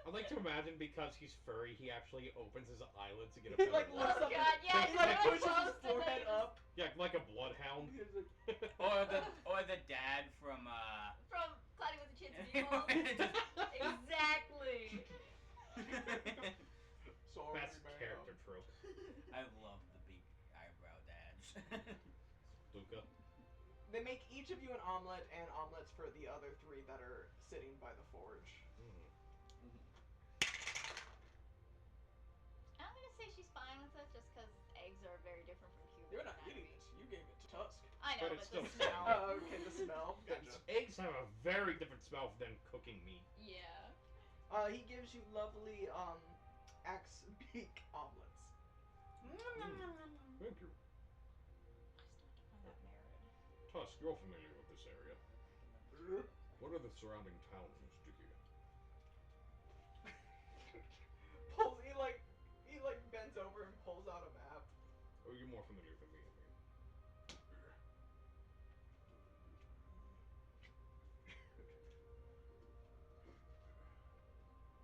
I'd like to imagine because he's furry, he actually opens his eyelids to get a He better like look. lifts Oh up. God, yeah, He he's like really pushes close his and forehead then up. Yeah, like a bloodhound. He's like, Or the dad from From Cloudy with the Chance of Evil. Exactly. sorry, Best ma'am. character trope. I love the big eyebrow dads. Luca. They make each of you an omelet and omelets for the other three that are sitting by the forge. I'm gonna say she's fine with it, just because eggs are very different from human You're not anatomy. eating it. You gave it to Tusk. I know, But but, it's the still smell. Oh, okay, the smell. Gotcha. Eggs have a very different smell than cooking meat. Yeah. He gives you lovely axe beak omelets. Thank you. I'm not married. Tusk, you're familiar with this area. What are the surrounding towns, Mr. Gear? He like bends over and pulls out a map. Oh, you're more familiar than me, I mean.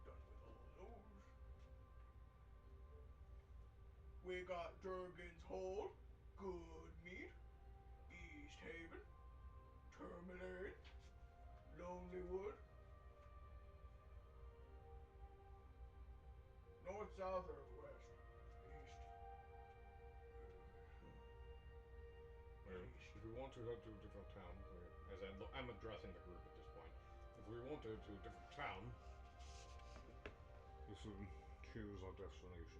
Done with all those. We got Durgan's Hold, Good Meat, East Haven, Tourmaline, Lonelywood. North, south, or west? East. Well, if we want to head to a different town, I'm addressing the group at this point. If we want to head to a different town, you should choose our destination.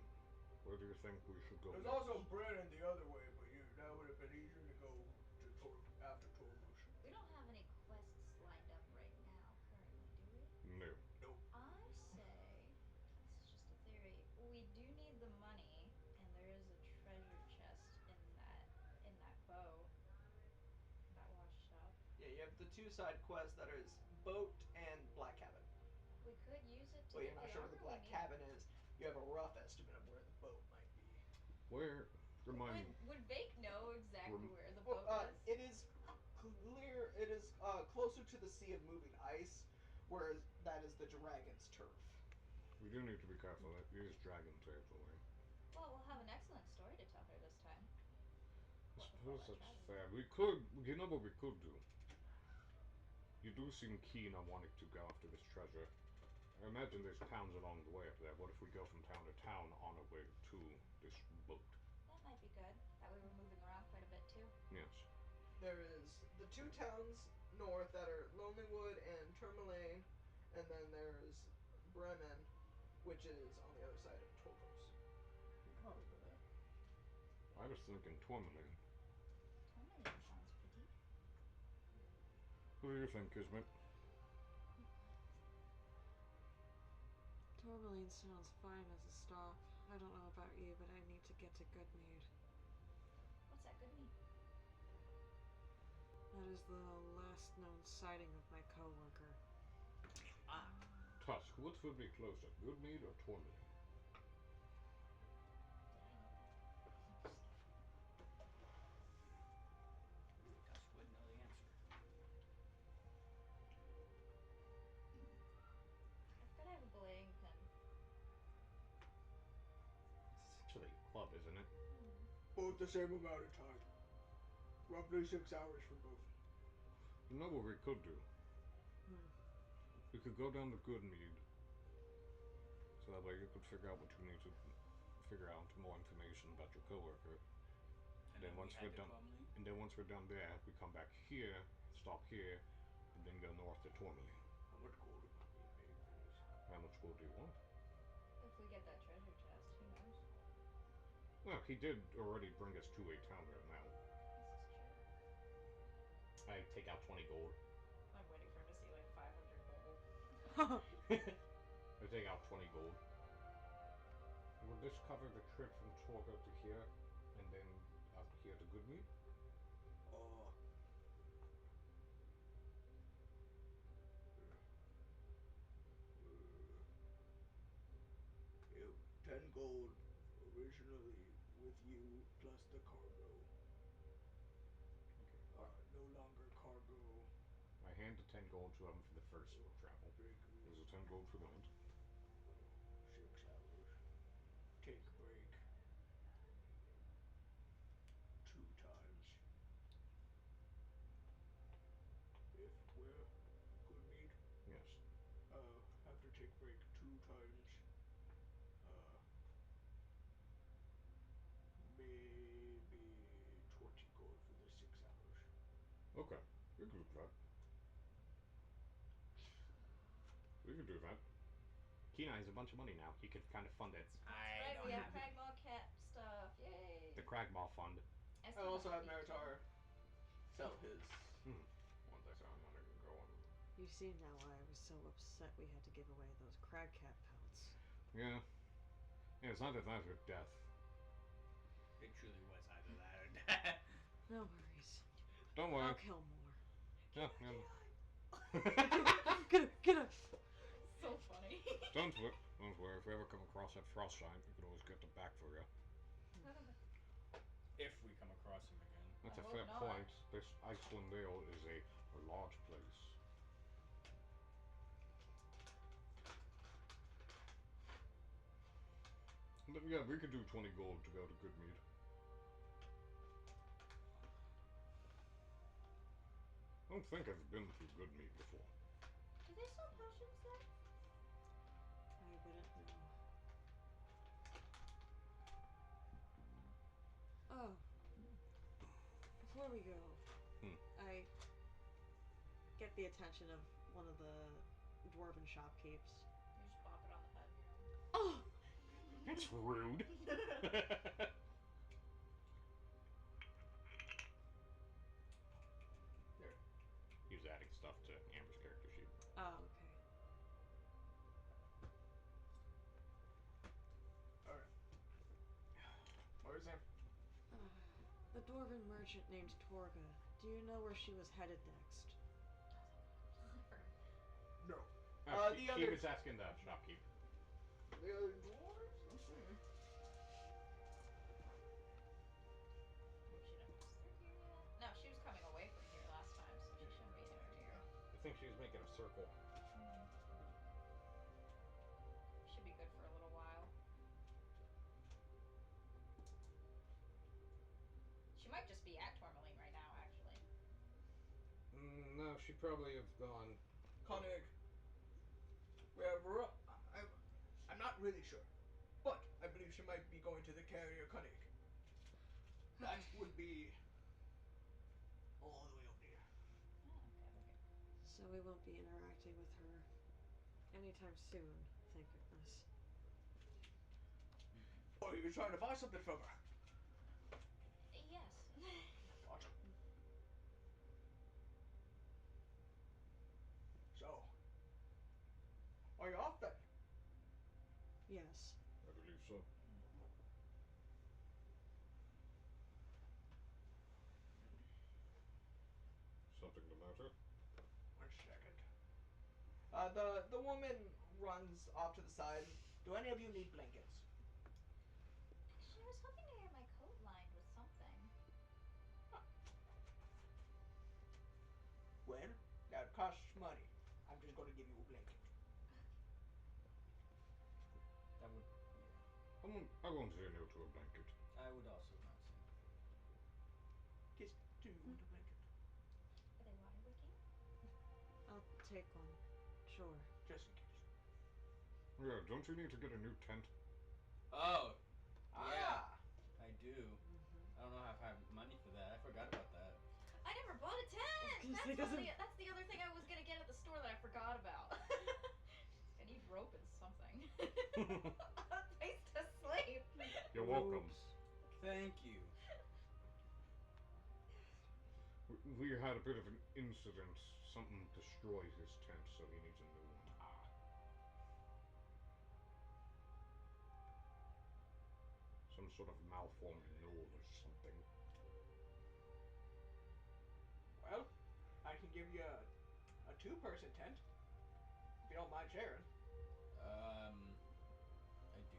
Where do you think we should go There's next? also Brennan the other way, but that would have been easier to go to after Torbush. We don't have any quests lined up right now, currently, do we? No. Nope. I say, this is just a theory. We do need the money, and there is a treasure chest in that boat that washed up. Yeah, you have the two side quests that is boat and black cabin. We could use it to Well, get you're not the sure where armor the black we need. cabin is. You have a rough estimate of where the boat might be. Where? Remind me. Would Vake know exactly where the Well, boat is? it is clear. It is closer to the Sea of Moving Ice, whereas that is the dragon's turf. We do need to be careful. It is dragon territory. Well, we'll have an excellent story to tell her this time. I What suppose before that's that fair. We could. You know what we could do? You do seem keen on wanting to go after this treasure. I imagine there's towns along the way up there. What if we go from town to town on our way to this boat? That might be good. That way we're moving around quite a bit too. Yes. There is the two towns north that are Lonelywood and Tourmaline, and then there's Bremen, which is on the other side of Torvos. You can probably go there. I was thinking Tourmaline. Tourmaline sounds pretty. What do you think, Kismet? Tourmaline sounds fine as a stop. I don't know about you, but I need to get to Goodmead. What's that good mean? That is the last known sighting of my coworker. Tusk, which would be closer, Goodmead or Tourmaline? Did I know that? Tusk would know the answer. I've got to have a belaying pin. It's actually a club, isn't it? Both the same amount of time. Roughly 6 hours for both. You know what we could do? You could go down to Goodmead, so that way you could figure out what you need to figure out more information about your coworker. And Then then once we we're head to done, Crumley. and then once we're done there, we come back here, stop here, and then go north to Tourmaline. How much gold am I being paid for this? How much gold do you want? If we get that treasure chest, who knows? Well, he did already bring us to a town right now. This is true. I take out 20 gold. I'm waiting for him to see like 500 gold. I take out 20 gold. Will this cover the trip from Torgo to here, and then up here to Goodmead? Oh. It, 10 gold originally with you plus the cargo. No longer cargo. I hand the 10 gold to him for the first travel. There's a 10 gold for that. 6 hours. Take break. 2 times. If we're good meat, Yes. have to take break 2 times. Maybe 20 gold for the 6 hours. Okay. We can do that. We can do that. Kenai has a bunch of money now. He could kind of fund it. That's I right, don't we have have Cragmaw Cap stuff. Yay! The Cragmaw Fund. I also have Estimate. Meritar sell his. One second, I'm not even going. You see now why I was so upset we had to give away those crag cap pelts. Yeah. Yeah, it's either that or death. It truly was either that or that. No worries. Don't worry. I'll kill more. Yeah, Get up! So funny. Don't worry. If we ever come across that frost giant, we can always get them back for you. If we come across him again. That's I a hope fair not. point. This Icewind Vale is a large place. But yeah, we could do 20 gold to go to Goodmead. I don't think I've been through Goodmead before. Do they sell potions there? I wouldn't know. Oh. Before we go, I get the attention of one of the dwarven shopkeepers. You just bop it on the head, you know. Oh! That's rude. There. He was adding stuff to Amber's character sheet. Oh, okay. Alright. What was that? The dwarven merchant named Torga. Do you know where she was headed next? No. The The he other. was asking the shopkeep. The other dwarves? Let's see. She never was through here yet. No, she was coming away from here last time, so she shouldn't be anywhere near. I think she was making a circle. Should be good for a little while. She might just be at Tourmaline right now, actually. No, she probably have gone. Koenig. I'm not really sure. But I believe she might be going to the carrier Koenig. That would be all the way up there. Oh, okay. So we won't be interacting with her anytime soon, thank goodness. Oh, you're trying to buy something from her? Yes. Gotcha. So, are you off then? Yes. I believe so. Something the matter? 1 second. The woman runs off to the side. Do any of you need blankets? She was hoping to get my coat lined with something. Well, that costs money. I'm just gonna give you a blanket. That would, I won't say no to a blanket. I would also not say no. Kiss, do you want a blanket? Are they water wicking? I'll take one. Sure. Just in case. Yeah, don't you need to get a new tent? Oh, yeah, Ah! I do. Mm-hmm. I don't know if I have money for that. I forgot about that. I never bought a tent. He doesn't. That's the other thing I was gonna get at the store that I forgot about. I need rope and something. A place to sleep. You're welcome. Oops. Thank you. We had a bit of an incident. Something destroyed his tent, so he needs a new one. Ah. Some sort of malformed gnoll or something. Well, I can give you a two-person tent. If you don't mind sharing. I do.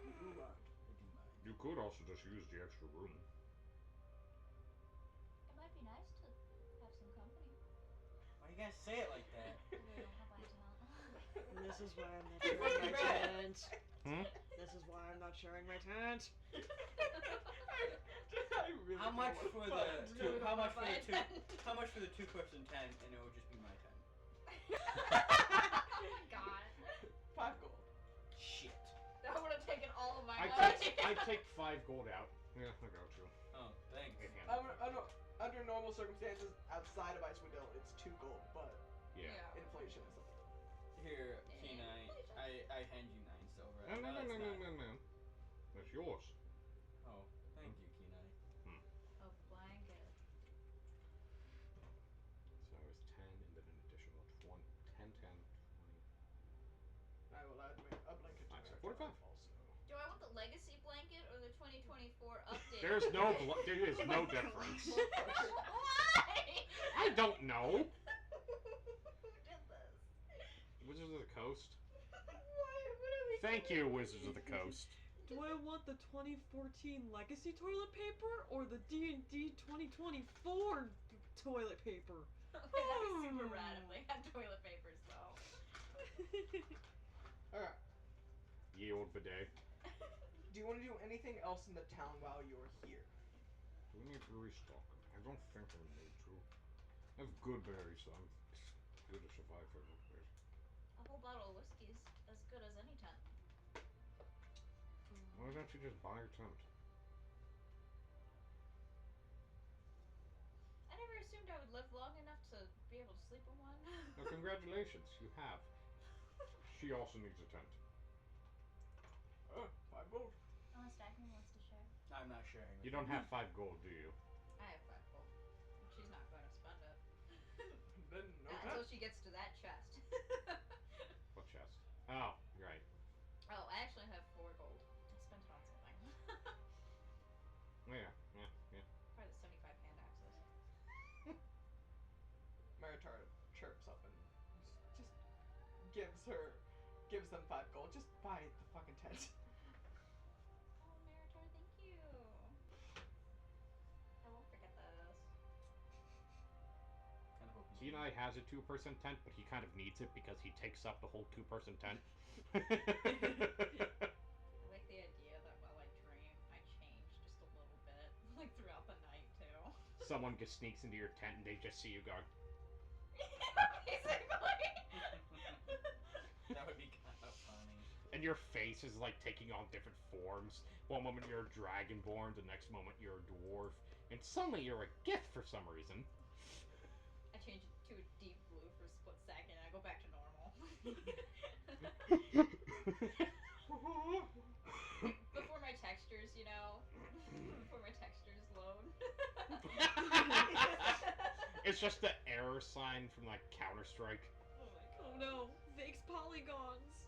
You do mind. I do mind. You could also just use the extra room. It might be nice to have some company. Why you guys say it like that? Because we don't have my tent. And this is why I'm not You're sharing fucking my right. tent. Hmm? This is why I'm not sharing my tent. I really How don't much wanna for fight. the Really two? don't How much wanna for the buy a two? tent. How much for the two-person tent, and it would just be my tent? Oh my god. 5 gold. Shit. That would have taken all of my I money. take 5 gold out. Yeah, I got you. Oh, thanks. It handled it. Under normal circumstances, outside of Icewind, it's 2 gold, but Yeah. inflation is something. Here, Yeah. Kenai, I hand you 9 silver. No, no, no, it's no, no, not. no, no. That's yours. Oh, thank you, Kenai. A blanket. So it's 10 and then an additional 20. 10, 10, 20. I will add a blanket to Alright, so my 45. tribe also. Do I want the legacy blanket or the 2024 update? There is no difference. Why? I don't know. Who did this? Wizards of the Coast. Why? What are we Thank doing? you, Wizards of the Coast. Do I want the 2014 legacy toilet paper or the D&D 2024 toilet paper? Okay, that'd be super rad if they had toilet papers though. Alright. Ye old bidet. Do you want to do anything else in the town while you're here? Do we need to restock? I don't think I need to. I have good berries, so I'm good to survive for a little bit. A whole bottle of whiskey's as good as any tent. Why don't you just buy a tent? I never assumed I would live long enough to be able to sleep in one. Well, congratulations, you have. She also needs a tent. Oh, 5 gold. Unless Daphne wants to share. I'm not sharing. With You don't have 5 gold, do you? I have 5 gold. She's not going to spend it. Then no Not until tent. she gets to that chest. What chest? Oh, right. Oh, I actually have 4 gold. I spent it on something. Yeah, yeah, yeah. Probably the 75 hand axes. Meritar chirps up and just gives them 5 gold. Just buy the fucking tent. Oh, Meritor, thank you. I won't forget this. Kind of hope you Kenai has a 2-person tent, but he kind of needs it because he takes up the whole 2-person tent. I like the idea that while I dream, I change just a little bit, like throughout the night too. Someone just sneaks into your tent and they just see you going. Basically. That would be kind of funny. And your face is like taking on different forms. One moment you're a dragonborn, the next moment you're a dwarf, and suddenly you're a gith for some reason. I change it to a deep blue for a split second and I go back to normal. Before my textures, you know? Before my textures load. It's just the error sign from like Counter-Strike. Oh my god. Oh no, Vake's polygons.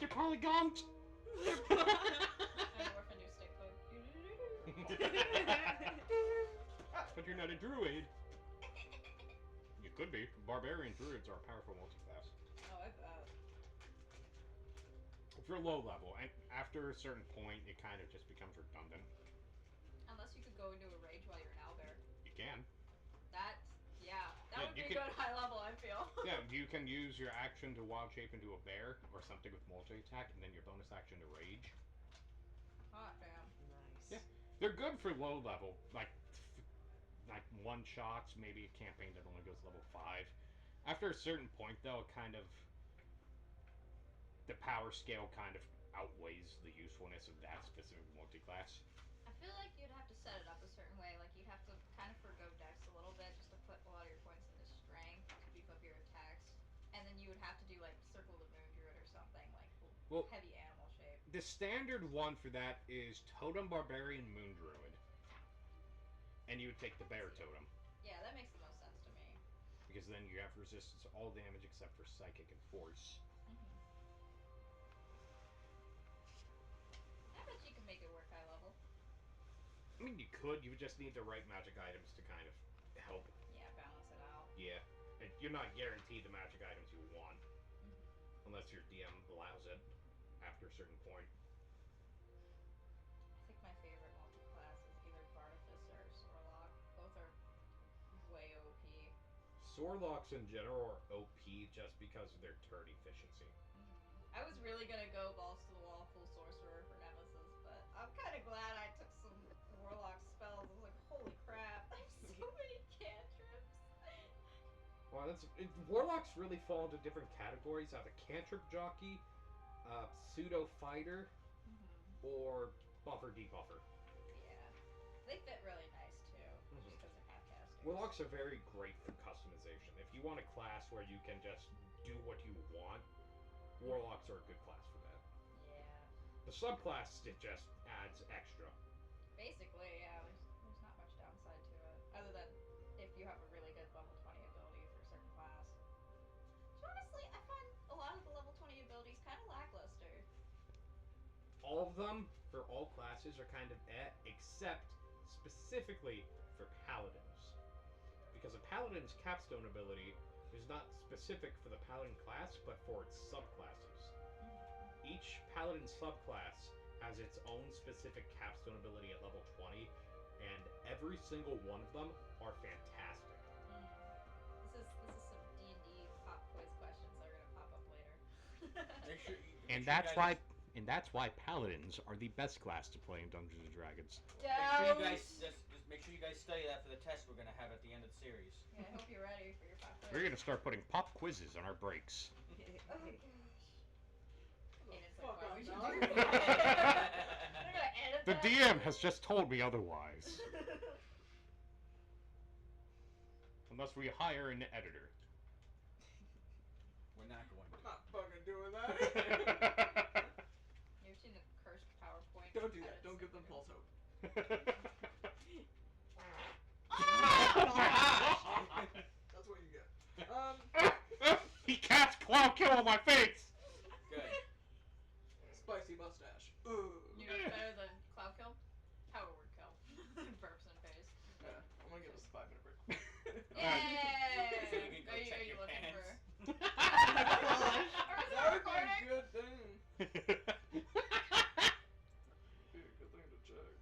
You're polygons! I morph a new stick bug. But you're not a druid. You could be. Barbarian druids are powerful multiclass. Oh, I bet. If you're low level, and after a certain point, it kind of just becomes redundant. Unless you could go into a rage while you're an owlbear. You can. That Yeah, would be you a could- good high level, I feel. Yeah, you can use your action to wild shape into a bear or something with multi-attack, and then your bonus action to rage. Hot damn. Nice. Yeah. They're good for low level, like one shots, maybe a campaign that only goes level 5. After a certain point, though, it kind of the power scale kind of outweighs the usefulness of that specific multi-class. I feel like you'd have to set it up a certain way. Like you'd have to kind of forgo dex a little bit just to put a lot of your points into strength to beef up your attacks, and then you would have to do like Circle the Moon Druid or something like Well, heavy animal shape. the standard one for that is Totem Barbarian Moon Druid, and you would take the Bear Totem Yeah, that makes the most sense to me. because then you have resistance to all damage except for Psychic and Force. Mm-hmm. I bet you can make it work high level. I mean, you could. You would just need the right magic items to kind of help. Yeah, balance it out. Yeah, and you're not guaranteed the magic items you want Mm-hmm. unless your DM allows it after a certain point. I think my favorite multi-class is either Bartificer or Sorlock. Both are way OP. Sorlocks in general are OP just because of their turn efficiency. I was really gonna go balls to the wall full sorcerer for Nemesis, but I'm kind of glad I took some warlock spells. I was like, holy crap, I have so many cantrips. Well, warlocks really fall into different categories: either cantrip jockey, pseudo fighter, or buffer debuffer. Yeah, they fit really nice too, just because they're half casters. Warlocks are very great for customization. If you want a class where you can just do what you want, warlocks are a good class for that. Yeah. The subclass, it just adds extra. Basically, yeah. There's not much downside to it, other than if you have a really good level 20 ability for a certain class. Which honestly, I find a lot of the level 20 abilities kind of lackluster. All of them, for all classes, are kind of except specifically for paladins. Because a paladin's capstone ability is not specific for the paladin class, but for its subclasses. Each paladin subclass has its own specific capstone ability at level 20, and every single one of them are fantastic. This is some D&D pop quiz questions that are gonna pop up later. Make sure And that's why paladins are the best class to play in Dungeons and Dragons. Just make sure you guys study that for the test we're gonna have at the end of the series. Yeah, I hope you're ready for your pop quiz. We're gonna start putting pop quizzes on our breaks. Oh gosh. Aiden's like, Fuck, why I'm would you not. do that? They're gonna edit The that? DM has just told me otherwise. Unless we hire an editor. We're not going to. I'm not fucking doing that. You ever seen the cursed PowerPoint? Don't do that. edits Don't give them videos? false hope. Oh! That's what you get. He cast Cloud Kill on my face! Good. Spicy mustache. You know what's better than Cloud Kill? Power Word Kill. Burps in face. Yeah, I'm gonna give us a 5-minute break. Yay! So you can go Are check you your looking pants. for? Are we That would be recording? a good thing. Be a good thing to check.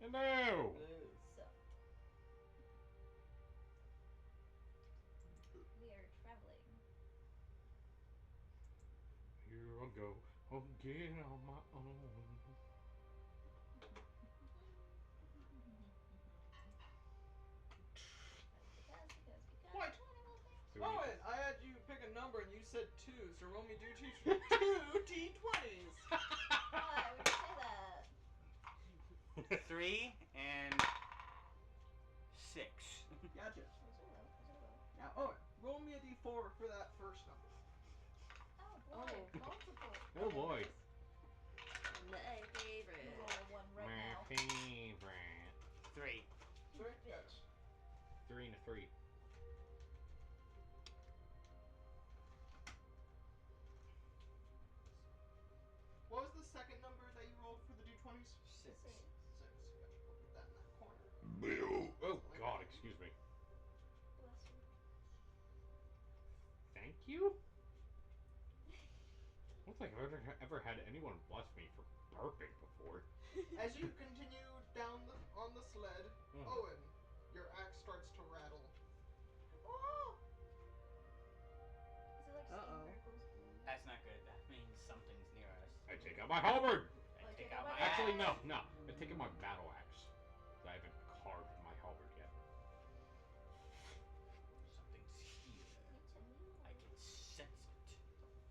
Hello. So we are traveling. Here I go again on my own. Because What? So Owen, I had you pick a number and you said 2, so roll me two d20s. Why would you say that? 3 and 6. Gotcha. Those are low. Those are low. Now, Owen, roll me a d4 for that first number. Oh boy, Oh. multiple. Oh, boy. numbers. My favorite. Roll a 1 right my now. favorite. 3. 3? Bitch. Gotcha. 3 and a 3. What was the second number that you rolled for the d20s? 6. 6. 6. Gotcha. I'll put that in that corner. Oh, God, excuse me. Bless you. Thank you? I don't think I've ever had anyone bless me for burping before. As you continue down on the sled, Mhm. Owen, your axe starts to rattle. Oh! Is it like Uh-oh. Stinger goes blue? That's not good. That means something's near us. I take out my halberd! I Take take out out my my axe. Actually, no, axe. no. I take out my battle axe. I haven't carved my halberd yet. Something's here. It's a mule. I can sense it.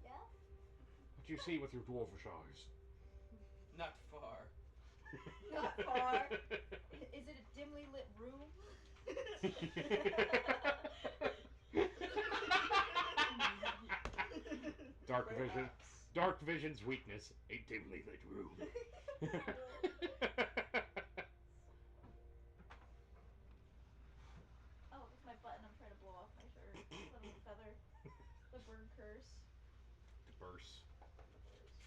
Yeah? What do you see with your dwarfish eyes? Not far. Not far. Is it a dimly lit room? Dark vision. Perhaps. Dark vision's weakness. A dimly lit room. Oh, it's my button. I'm trying to blow off my shirt. Little feather. The bird curse. The burst. The birds.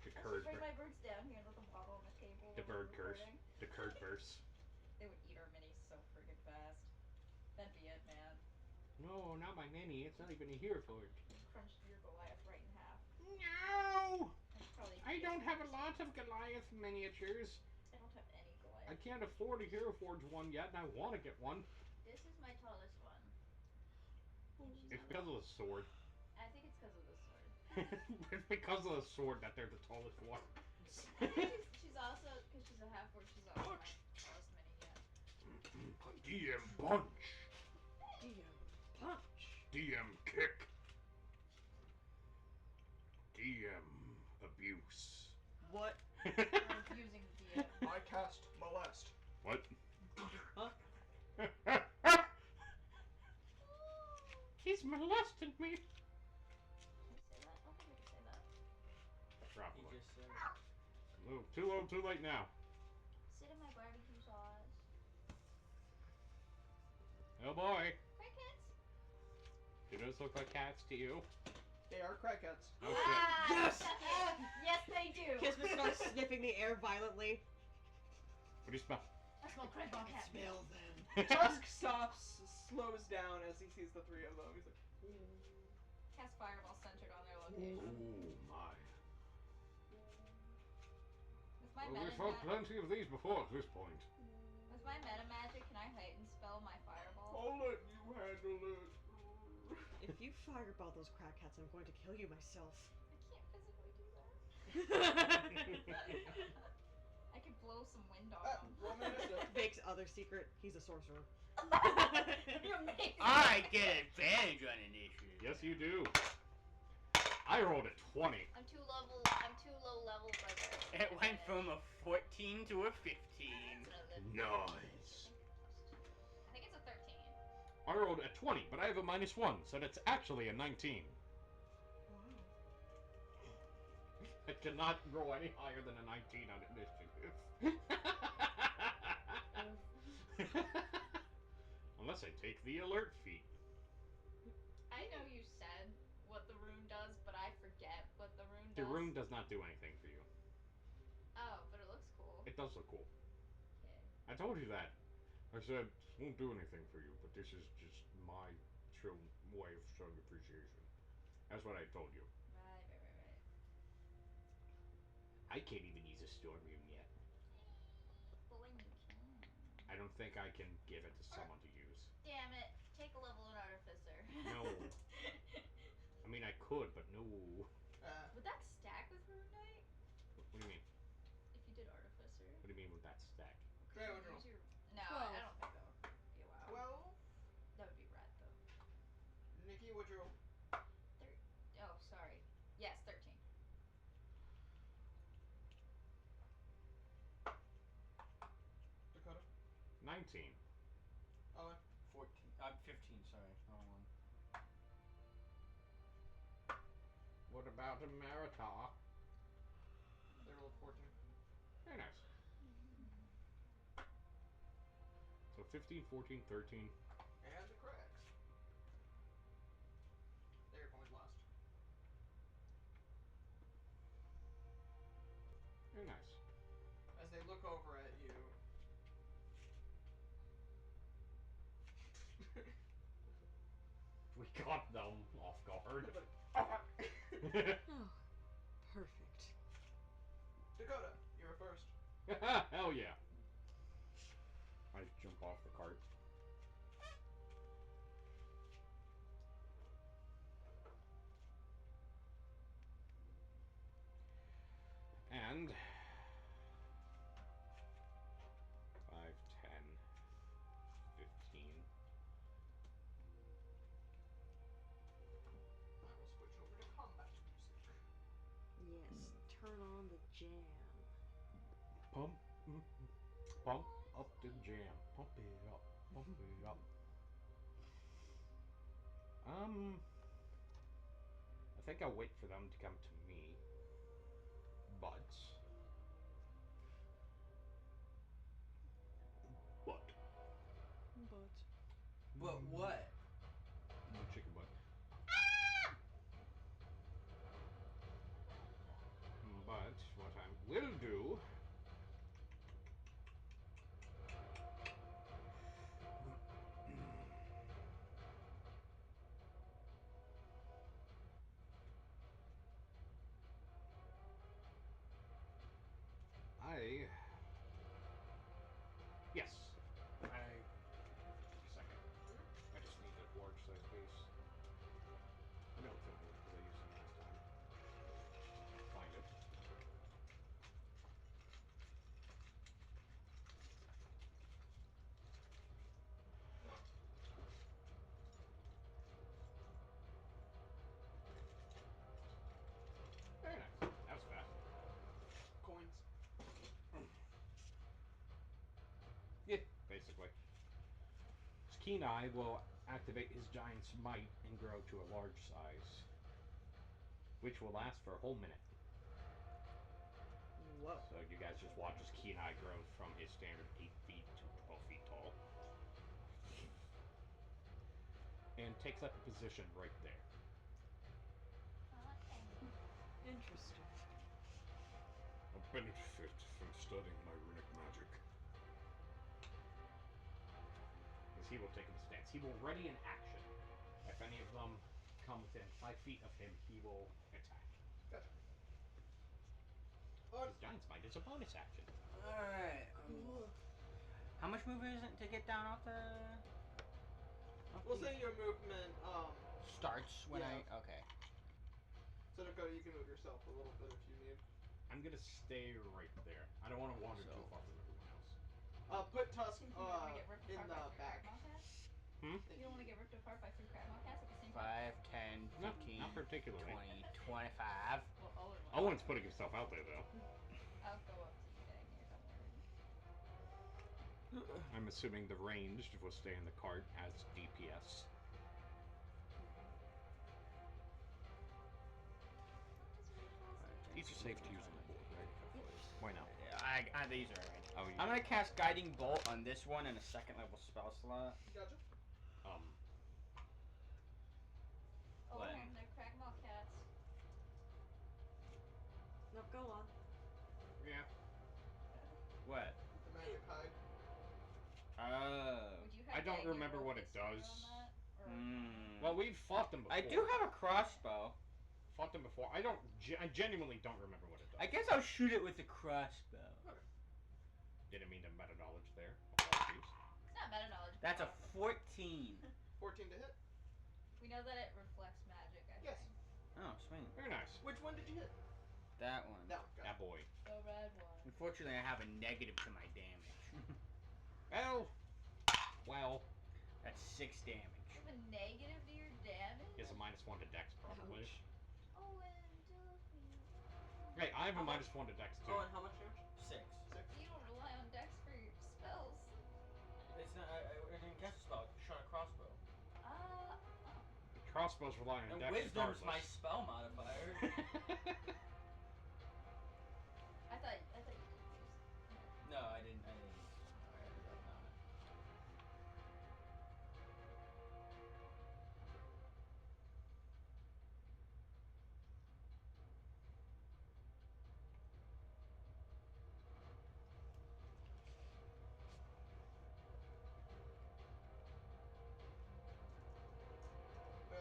The I curd should bring burst. my birds down here and let them waddle on the table. The while we're bird curse. recording. The curd burst. They would eat our minis so friggin' fast. That'd be it, man. No, not my mini. It's not even here for it. Crunched your Goliath right in half. No! And probably I get don't have a yours. lot of Goliath miniatures. I don't have any Goliath. I can't afford a Hero Forge one yet, and I want to get one. This is my tallest one. And she's It's not because of the sword. I think it's because of the sword. It's because of the sword that they're the tallest one. I think she's also, because she's a half orc, she's also my tallest mini yet. DM punch. DM punch. DM kick. DM abuse. What? We're abusing the DM. I cast molest. What? Huh? He's molested me. Can I say that? I don't think we can say that. He Probably. just said. Too low, too late now. Sit in my barbecue sauce. Oh boy. Crickets? Do those look like cats to you? They are crackheads. Oh Ah, Yes! yes, they do. Kismet starts sniffing the air violently. shit. What do you smell? I smell crack on cat. Smell them. Tusk stops, slows down as he sees the three of them. He's like, Cast fireball centered on their location. Oh my. With my Well, meta we've fought plenty of these before at this point. with my meta magic, can I heighten spell my fireball? I'll let you handle it. If you fireball those crackheads, I'm going to kill you myself. I can't physically do that. I could blow some wind on them. Roll me initiative. Vake's other secret, he's a sorcerer. You're amazing. I get advantage on initiative. Yes, you do. I rolled a 20. I'm too low level for this. It went from a 14 to a 15. Nice. I think it's a 13. I rolled a 20, but I have a -1, so that's actually a 19. I cannot roll any higher than a 19 on initiative. Unless I take the alert feat. I know you said what the rune does, but I forget what the rune does. The rune does not do anything for you. Oh, but it looks cool. It does look cool. Okay. I told you that. I said, it won't do anything for you, but this is just my chill way of showing appreciation. That's what I told you. Right. I can't even use a storm rune yet. But when you can. think I can give it to someone to use. Damn it. Take a level in Artificer. No. I mean, I could, but no. Would that stack with Rune Knight? What do you mean? If you did Artificer? What do you mean with that stack? Trey, what'd you roll? No, 12. I don't think that would be allowed. 12. That would be red, though. Nikki, what'd you roll? Oh, sorry. Yes, 13. Dakota? 19. Owen? 14. 15. Sorry, wrong one. What about Emerita? They rolled 14. Very nice. So 15, 14, 13. And the cracks. They're going last. Very nice. As they look over at you. We got them off guard. Oh, perfect. Dakota, you're first. Hell yeah. I just jump off the cart. And 5, 10, 15. I will switch over to combat music. Yes, turn on the jam. Pump, pump up the jam. Pump it up. Pump it up. I think I'll wait for them to come to me. But But what? chicken butt. But what I will do yes. Give me a second. I just need a large size base. I know it's in here because I used it last time. Find it. Very nice. That was fast. Coins. Yeah, basically. His keen eye will activate his giant's might and grow to a large size, which will last for a whole minute. Whoa. So you guys just watch as keen eye grows from his standard 8 feet to 12 feet tall. And takes up a position right there. Interesting. A benefit from studying my runic magic. Because he will take up a stance. He will ready an action. If any of them come within 5 feet of him, he will attack. Gotcha. His giant's might is a bonus action. Alright. How much movement is it to get down off the... We'll say your movement, starts when yeah. Okay. So Dakota, you can move yourself a little bit if you need. I'm gonna stay right there. I don't want to wander too far from everyone else. Put Tusk, You don't want to get ripped in apart the by 3 back. Cragmaw cats? Hmm? You don't want to get ripped apart by 3 Cragmaw cats at the same 5, time? 10, 15, Not particularly. 20, 25. Well, Owen will. Owen's putting himself out there, though. I'll go up to you, Dagnir, don't worry. I'm assuming the ranged will stay in the cart as DPS. These are safe to use on the board, right? Why not? Yeah, these are alright. Oh, I'm gonna cast Guiding Bolt on this one in a second level spell slot. Gotcha. Oh, What? they're Cragmaw cats. No, go on. Yeah. What? The magic hide. Would you have I don't Dagnir remember roll what it history does. on that? Or Well, we've fought them before. I do have a crossbow. Fought them before. I genuinely don't remember what it does. I guess I'll shoot it with the crossbow. Okay. Didn't mean to meta knowledge there. Apologies. not meta knowledge. That's a before. 14. 14 to hit. We know that it reflects magic. I Yes. think. Oh, sweet. Very nice. Which one did you hit? That one. That one. Gotcha. That boy. The red one. Unfortunately, I have a negative to my damage. Well. That's 6 damage. You have a negative to your damage? He has a -1 to Dex, probably. Ouch. Oh, and Hey, I have How a much? -1 to Dex, too. Oh, and how much damage? 6. 6. you don't rely on dex for your spells. It's not. I didn't cast a spell. I shot a crossbow. Oh. Crossbows rely on And Dex wisdom's regardless. my spell modifier. I thought you did use. No, I didn't. I didn't. I ended up not.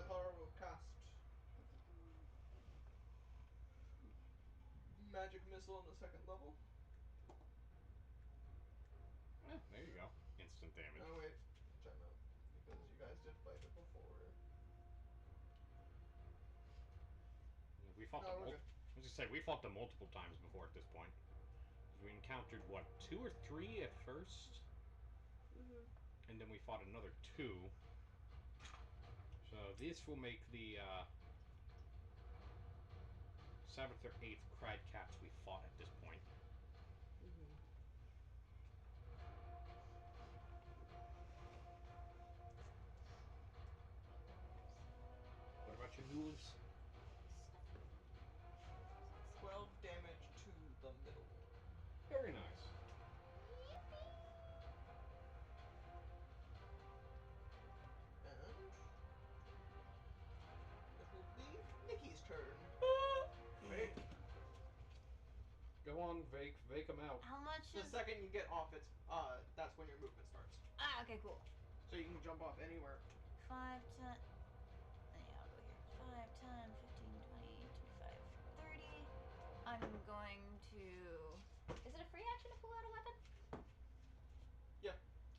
Thor will cast magic missile on the 2nd level. There you go. Instant damage. Oh wait, time out. Because you guys did fight it before. We fought No, them. we're good. I was gonna say we fought them multiple times before at this point. We encountered what, 2 or 3 at first, and then we fought another 2. So this will make the 7th or 8th cried cats we fought at this point. What about your ghouls? 12 damage to the middle one. Very nice. And it will be Nikki's turn. Wait. Go on, Vake. Vake them out. How much The is... second you get off it, that's when your movement starts. Ah, okay, cool. So you can jump off anywhere. 5, 10... Yeah, I'll go here. 5, 10, 15, 20, 25, 30. I'm going to... Is it a free action to pull out a weapon? Yeah.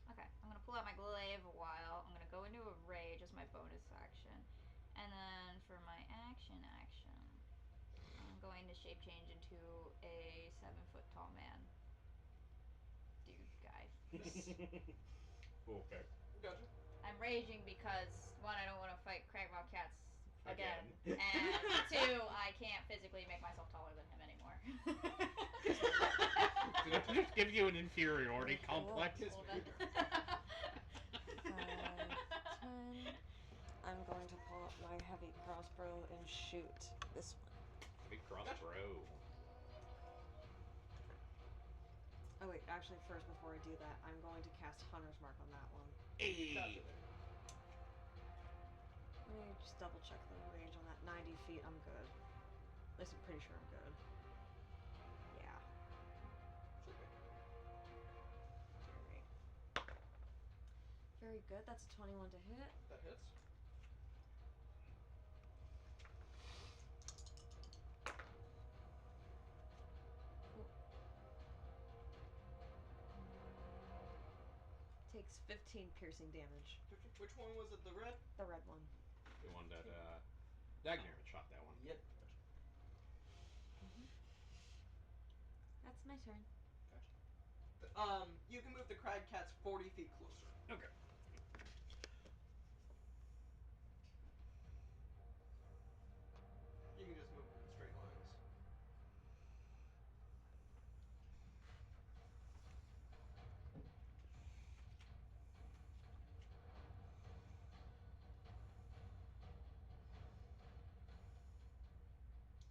Okay, I'm gonna pull out my glaive a while. I'm gonna go into a rage as my bonus action. And then for my action, I'm going to shape change into a 7-foot tall man. Dude guy. Okay. Gotcha. I'm raging because, 1, I don't want to fight Cragmaw Cats again. Again. And 2, I can't physically make myself taller than him anymore. Did it just give you an inferiority complex? A little bit. 5, 10. I'm going to pull up my heavy crossbow and shoot this one. Big crossbow. Oh wait, actually first before I do that, I'm going to cast Hunter's Mark on that one. Hey. Gotcha. Let me just double check the range on that. 90 feet, I'm good. At least I'm pretty sure I'm good. Yeah. Should be. Alright. Very good, that's a 21 to hit. That hits. Takes 15 piercing damage. Which one was it? The red? The red one. The one that Dagner had shot that one. Yep. That's my turn. Gotcha. You can move the Crag Cats 40 feet closer. Okay. You can just move them in straight lines.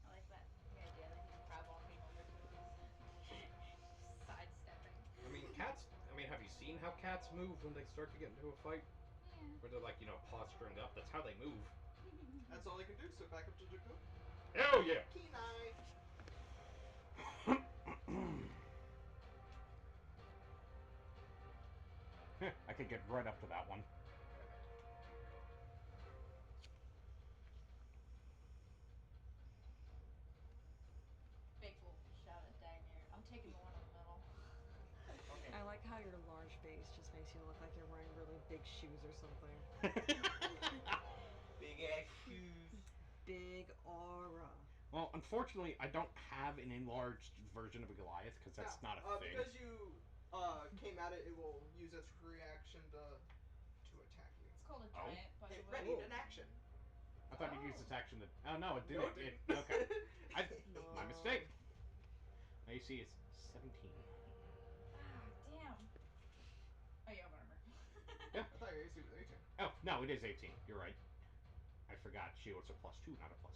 I like that. The idea that he's crab walking over to us. Sidestepping. I mean, cats. I mean, have you seen how cats move when they start to get into a fight? Yeah. Where they're like, posturing up. That's how they move. That's all they can do, so back up to Jakku. Hell yeah! Kenai! I could get right up to that one. Big will shout at Dagner. I'm taking the one in the middle. Okay. I like how your large face just makes you look like you're wearing really big shoes or something. Big ass shoes. Big aura. Well, unfortunately, I don't have an enlarged version of a Goliath because that's not a thing. Because you came at it, it will use its reaction to attack you. It's called a giant, by the It way. readied an action. I thought you'd use its action to. Oh no, it didn't. No, it didn't. Okay. No. My mistake. AC is 17. Ah, damn. Oh, you have armor. Yeah. I thought your AC was 18. Oh no, it is 18. You're right. I forgot. Shield's a +2, not a +1.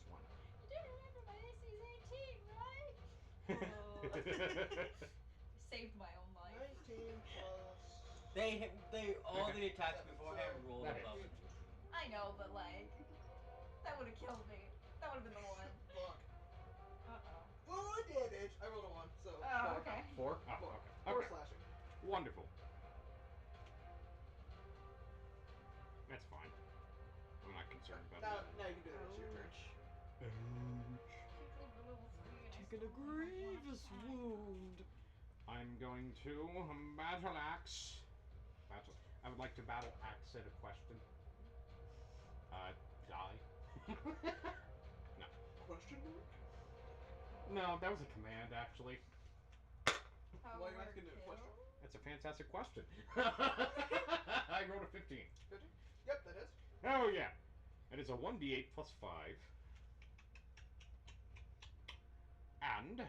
You do remember my AC's 18, right? Saved my own life. 19 plus. They all Okay. the attacks 7, beforehand so rolled That above is. an 18. I know, but like, that would have killed me. That would have been the one. Fuck. Uh-oh. 4 damage. I rolled a 1, so Oh, 4. okay. 4? Oh, 4. okay. 4 Okay. slashing. Wonderful. That's fine. I'm not concerned about that. Now you can do the rest of your turn. Ouch. Can't believe we're level 3 and I Taking still a only have one grievous attack. wound. I'm going to battle axe. I would like to battle axe at a question. Die. No. Question mark? No, that was a command actually. How Why are you were asking a question? killed? That's a fantastic question. I rolled a 15. 50? Yep, that is. Oh yeah. It is a 1d8 plus 5. And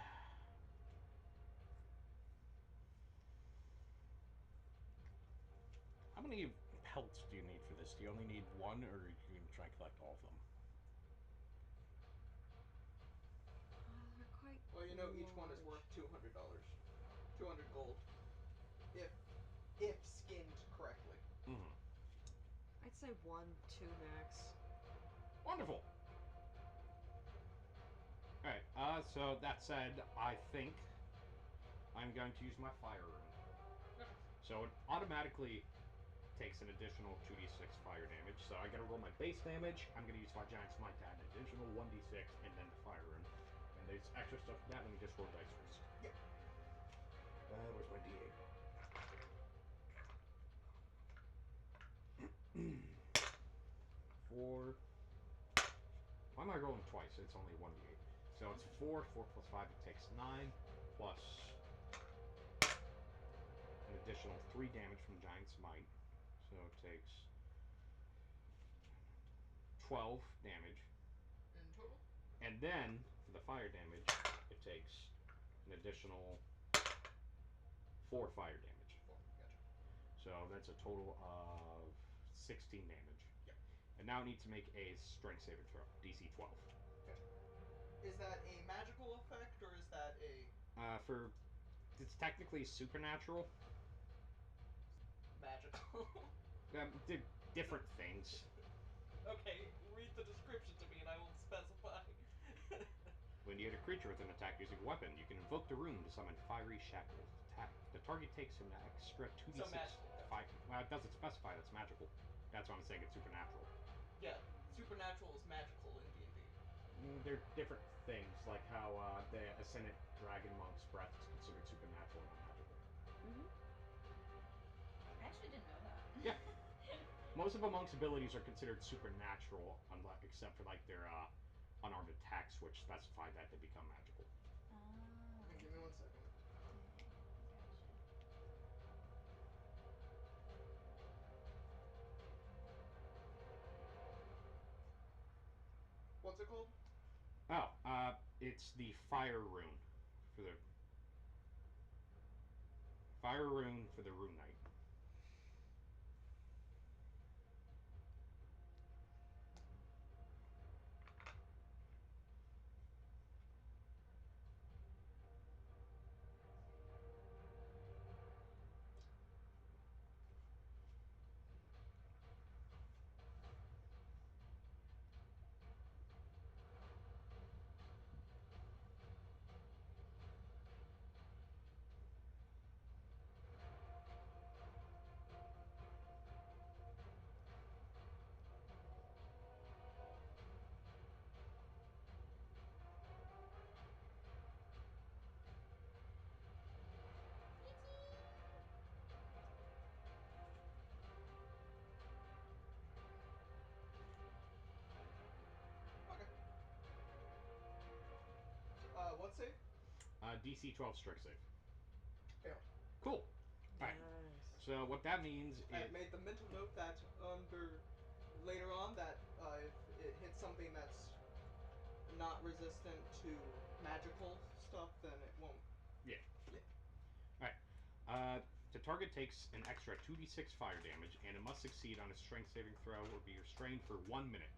how many pelts do you need for this? Do you only need one, or are you going to try and collect all of them? They're quite Well, you know each one is large. worth $200. 200 gold. If skinned correctly. Mm-hmm. I'd say 1, 2 max. Wonderful. Alright, so that said, I think I'm going to use my fire rune. Okay. So it automatically takes an additional 2d6 fire damage. So I gotta roll my base damage. I'm gonna use my giant smite to add an additional 1d6 and then the fire rune. And there's extra stuff for that. Let me just roll dice first. Yep. Where's my d8? 4. Why am I rolling twice? It's only 1d8. So it's 4. 4 plus 5, it takes 9. Plus an additional 3 damage from Giant Smite. So it takes 12 damage. In total? And then, for the fire damage, it takes an additional 4 fire damage. 4. Gotcha. So that's a total of 16 damage. Yep. And now it needs to make a strength saving throw, DC 12. Gotcha. Is that a magical effect or is that a It's technically supernatural. magical? They're different things. Okay, read the description to me and I will specify. When you hit a creature with an attack using a weapon, you can invoke the rune to summon fiery shackles. The target takes an extra 2d6. So magical, then. 5. Well, it doesn't specify that's magical. That's why I'm saying it's supernatural. Yeah, supernatural is magical in D&D. They're different things, like how the Ascendant Dragon Monk's breath is considered supernatural and not magical. Mm-hmm. I actually didn't know that. Yeah. Most of a monk's abilities are considered supernatural, except for like their unarmed attacks, which specify that they become magical. Oh. Give me 1 second. Gotcha. What's it called? Oh, it's the fire rune for the rune knight. DC 12 strength save. Failed. Cool. Alright. Nice. So what that means I is have made the mental note that under later on that if it hits something that's not resistant to magical stuff, then it won't. Yeah. Yeah. Alright. The target takes an extra 2d6 fire damage, and it must succeed on a strength saving throw or be restrained for 1 minute.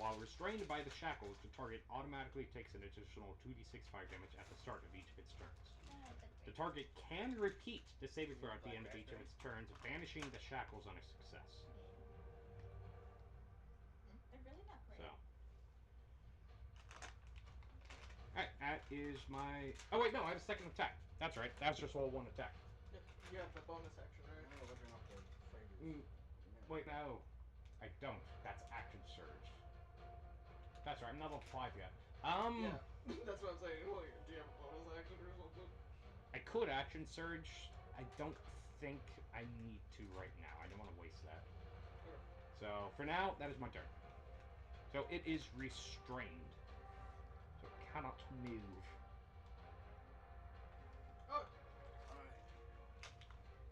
While restrained by the shackles, the target automatically takes an additional 2d6 fire damage at the start of each of its turns. The target can repeat the saving throw at the end of each of its turns, banishing the shackles on a success. They're really not great. So. Alright, that is my... Oh wait, no, I have a second attack. That's right, that's just all one attack. Yep. You have the bonus action, right? Oh, looking up the figures. Wait, no. I don't. That's action surge. That's right, I'm not level 5 yet. Yeah. That's what I'm saying. Well, do you have a bonus action or something? I could action surge. I don't think I need to right now. I don't want to waste that. Okay. So, for now, that is my turn. So, it is restrained. So, it cannot move. Oh. Alright.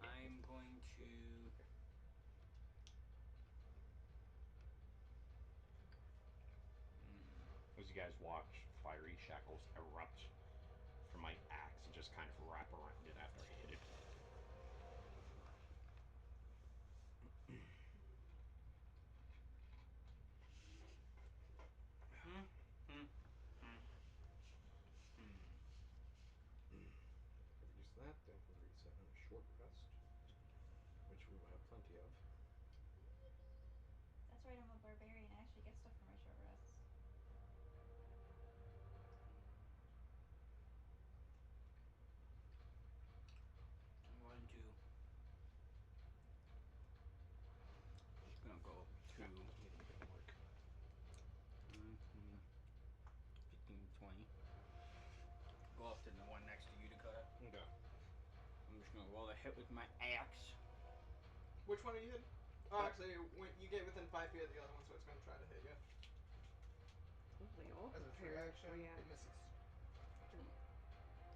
I'm going to... As you guys watch, fiery shackles erupt from my axe and just kind of wrap around it after I hit it. Use that, then we'll reset on a short rest, which we will have plenty of. That's right, I'm a barbarian. I actually get stuff for my short rests. I'm going to... Just gonna go to... Yeah, doesn't need anything to work. 15, 20. Go up to the one next to you, Dakota. Okay. I'm just gonna roll a hit with my axe. Which one are you hitting? Oh, actually, when you get within 5 feet of the other one, so it's going to try to hit you. Well, they all As its prepared reaction, react. it misses.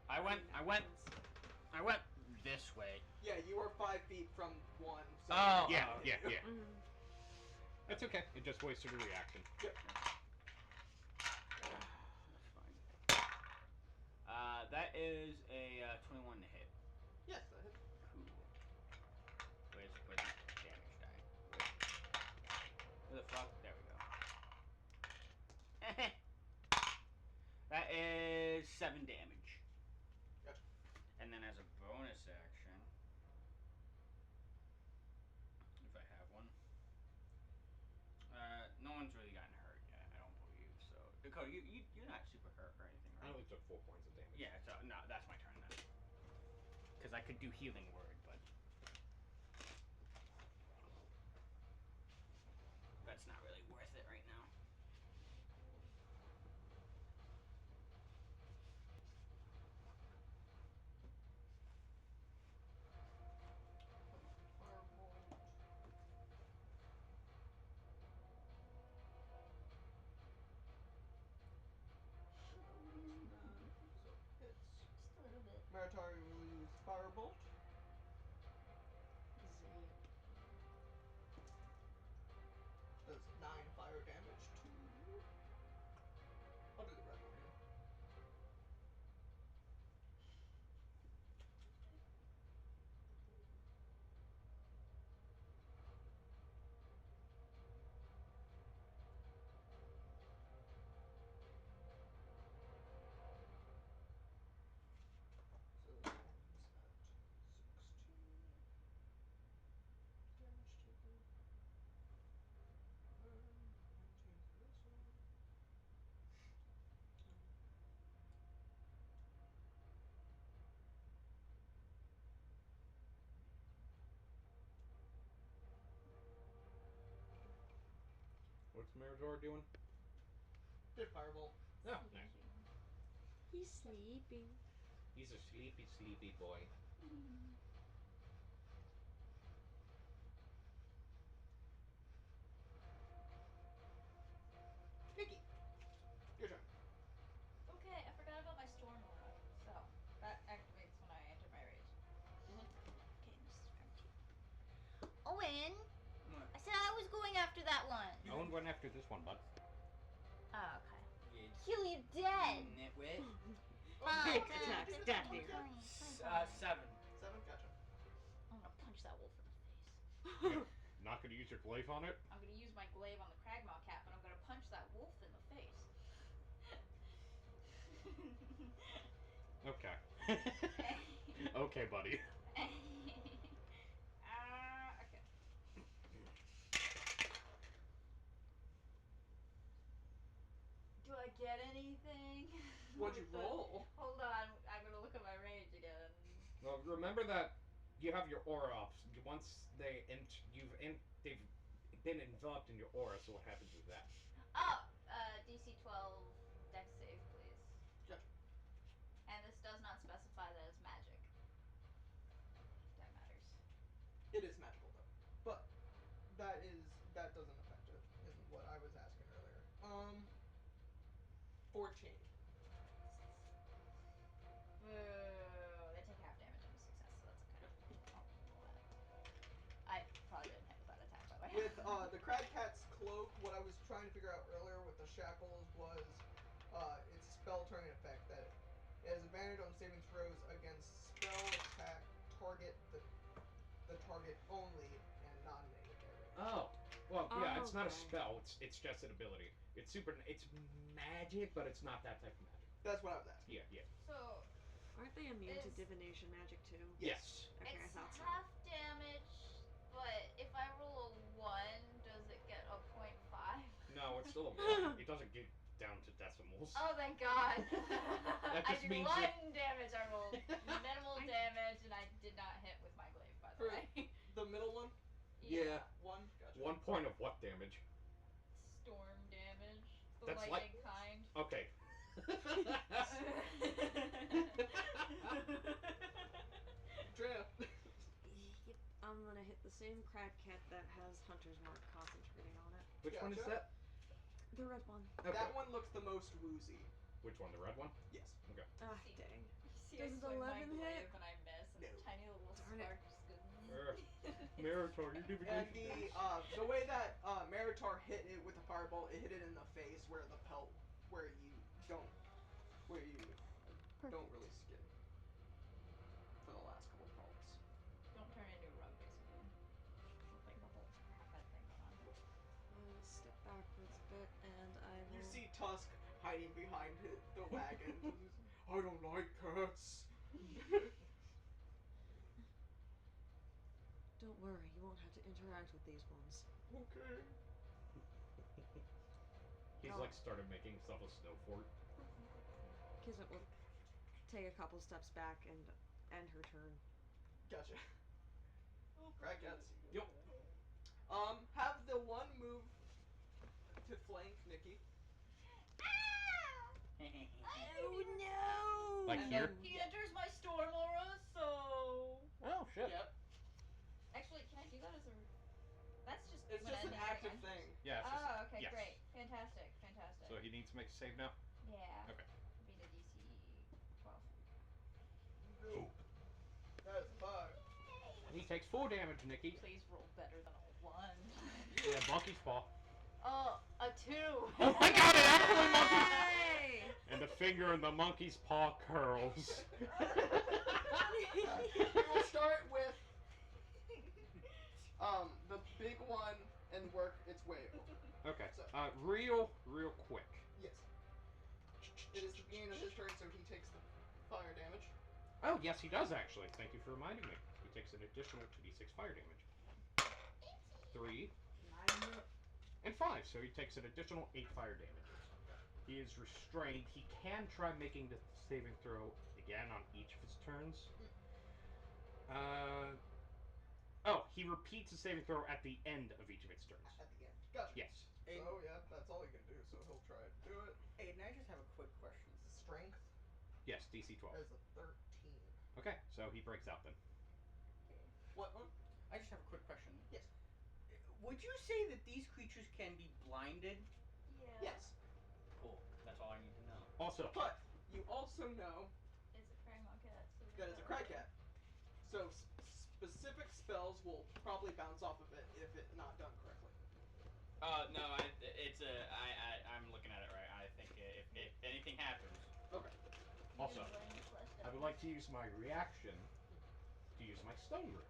I went this way. Yeah, you are 5 feet from one. So Oh, Yeah, oh, yeah, yeah. Mm-hmm. It's okay. It just wasted a reaction. Yep. That's fine. That is a 21 to hit. Yes, that hits. Cool. Where's my damage die? Where the fuck? There we go. That is 7 damage. Yep. And then as a bonus action, if I have one, no one's really gotten hurt yet, I don't believe. So Dakota, you're not super hurt or anything, I right? only took 4 points of damage. Yeah. So no, that's my turn then. Because I could do healing word, but that's not really worth it right now. Firebolt. So hits. Just a little bit. Maritari will use Firebolt. Zap. Does 9 fire damage to... I'll do the red one here. So this one's at 16 damage taken. And 19 for this one. What's Meritor doing? Did Firebolt. Oh, nice. He's sleeping. He's a sleepy, sleepy boy. Nikki, your turn. Okay, I forgot about my storm aura. So, after this one, bud. Oh, okay. You Kill you dead! nitwit. Quick attack, stab here. 7. 7, gotcha. I'm gonna punch that wolf in the face. Not gonna use your glaive on it? I'm gonna use my glaive on the Cragmaw cat, but I'm gonna punch that wolf in the face. Okay. Okay, buddy. Okay. Do I get anything? What'd you With the- roll? Hold on, I'm gonna look at my rage again. Well, remember that you have your aura up. Once they've been enveloped in your aura. So what happens with that? Oh, DC 12 Dex save, please. Gotcha. And this does not specify that it's magic. If that matters. It is magical though, but that doesn't affect it. In what I was asking earlier. 14. Boo! They take half damage on a success, so that's okay. I'll roll that. I probably didn't hit with that attack, by the way. With the Crag Cat's cloak, what I was trying to figure out earlier with the shackles was, it's a spell turning effect that it has advantage on saving throws against spell attack target the target only and not in any of their range. Oh, well, yeah. It's not a Okay. spell. It's just an ability. It's super. It's magic, but it's not that type of magic. That's what I was asking. Yeah, yeah. So, Aren't they immune to Is- divination magic too? Yes. Okay, I it's thought so. half damage, but if I roll a 1, does it get a 0.5? No, it's still a one. It doesn't get down to decimals. Oh, thank God. That I just do means 1 damage. I rolled minimal damage, and I did not hit with my glaive, by the For way. the middle one, Yeah. 1, gotcha. 1 point of what damage? Storm damage. The That's lightning kind. Okay. Drea. Yep, I'm gonna hit the same crag cat that has Hunter's Mark concentrating on it. Which one is Gotcha. that? The red one. Okay. That one looks the most woozy. Which one? The red one? Yes. Okay. Ah, See. dang. See, Does I it swing my 11 glaive hit? and I miss, and No. a tiny little Darn it. spark just goes. Meritor, your divination. And the way that Meritar hit it with a fireball, it hit it in the face where the pelt, where you don't really skin for the last couple pelts. Don't turn into a rug, basically. With like the whole head thing going on. I will step backwards a bit and I will. You see Tusk hiding behind the wagon. I don't like cats. Don't worry, you won't have to interact with these ones. Okay. He's Oh. like started making himself a snow fort. Kismet will take a couple steps back and end her turn. Gotcha. Crag cats. Yep. Have the one move to flank Nikki. Oh no! Like And here? then- He enters my storm aura, so. Oh shit. Yep. Actually, can I do that as a? That's just. It's when just an ending active my- thing. Yeah. It's just, Oh, okay, yes. great, fantastic, fantastic. So he needs to make a save now. Yeah. Okay. Beat a DC 12. No. That is a 5. He takes 4 damage, Nikki. Please roll better than a 1. Yeah, monkey's paw. Oh, a 2. Oh my god, it actually monkey. Hey! And the finger in the monkey's paw curls. We will start with the big one and work its way over. Okay. So- Real quick. Yes. It is the beginning of his turn, so he takes the fire damage. Oh, yes, he does actually. Thank you for reminding me. He takes an additional 2d6 fire damage. 3 and 5, so he takes an additional 8 fire damage. He is restrained. He can try making the saving throw again on each of his turns. He repeats the saving throw at the end of each of its turns. At the end. Gotcha. Yes. So yeah, that's all he can do. So he'll try to do it. Aiden, I just have a quick question. Strength Yes, DC 12. as a 13. Okay, so he breaks out then. What? I just have a quick question. Yes. Would you say that these creatures can be blinded? Yeah. Yes. Cool. That's all I need to know. Also, But you also know It's a Cragmaw cat. So that it's a crag cat. So specific spells will probably bounce off of it if it's not done correctly. No, it's Also, enjoying your flesh I would down. like to use my reaction to use my stone root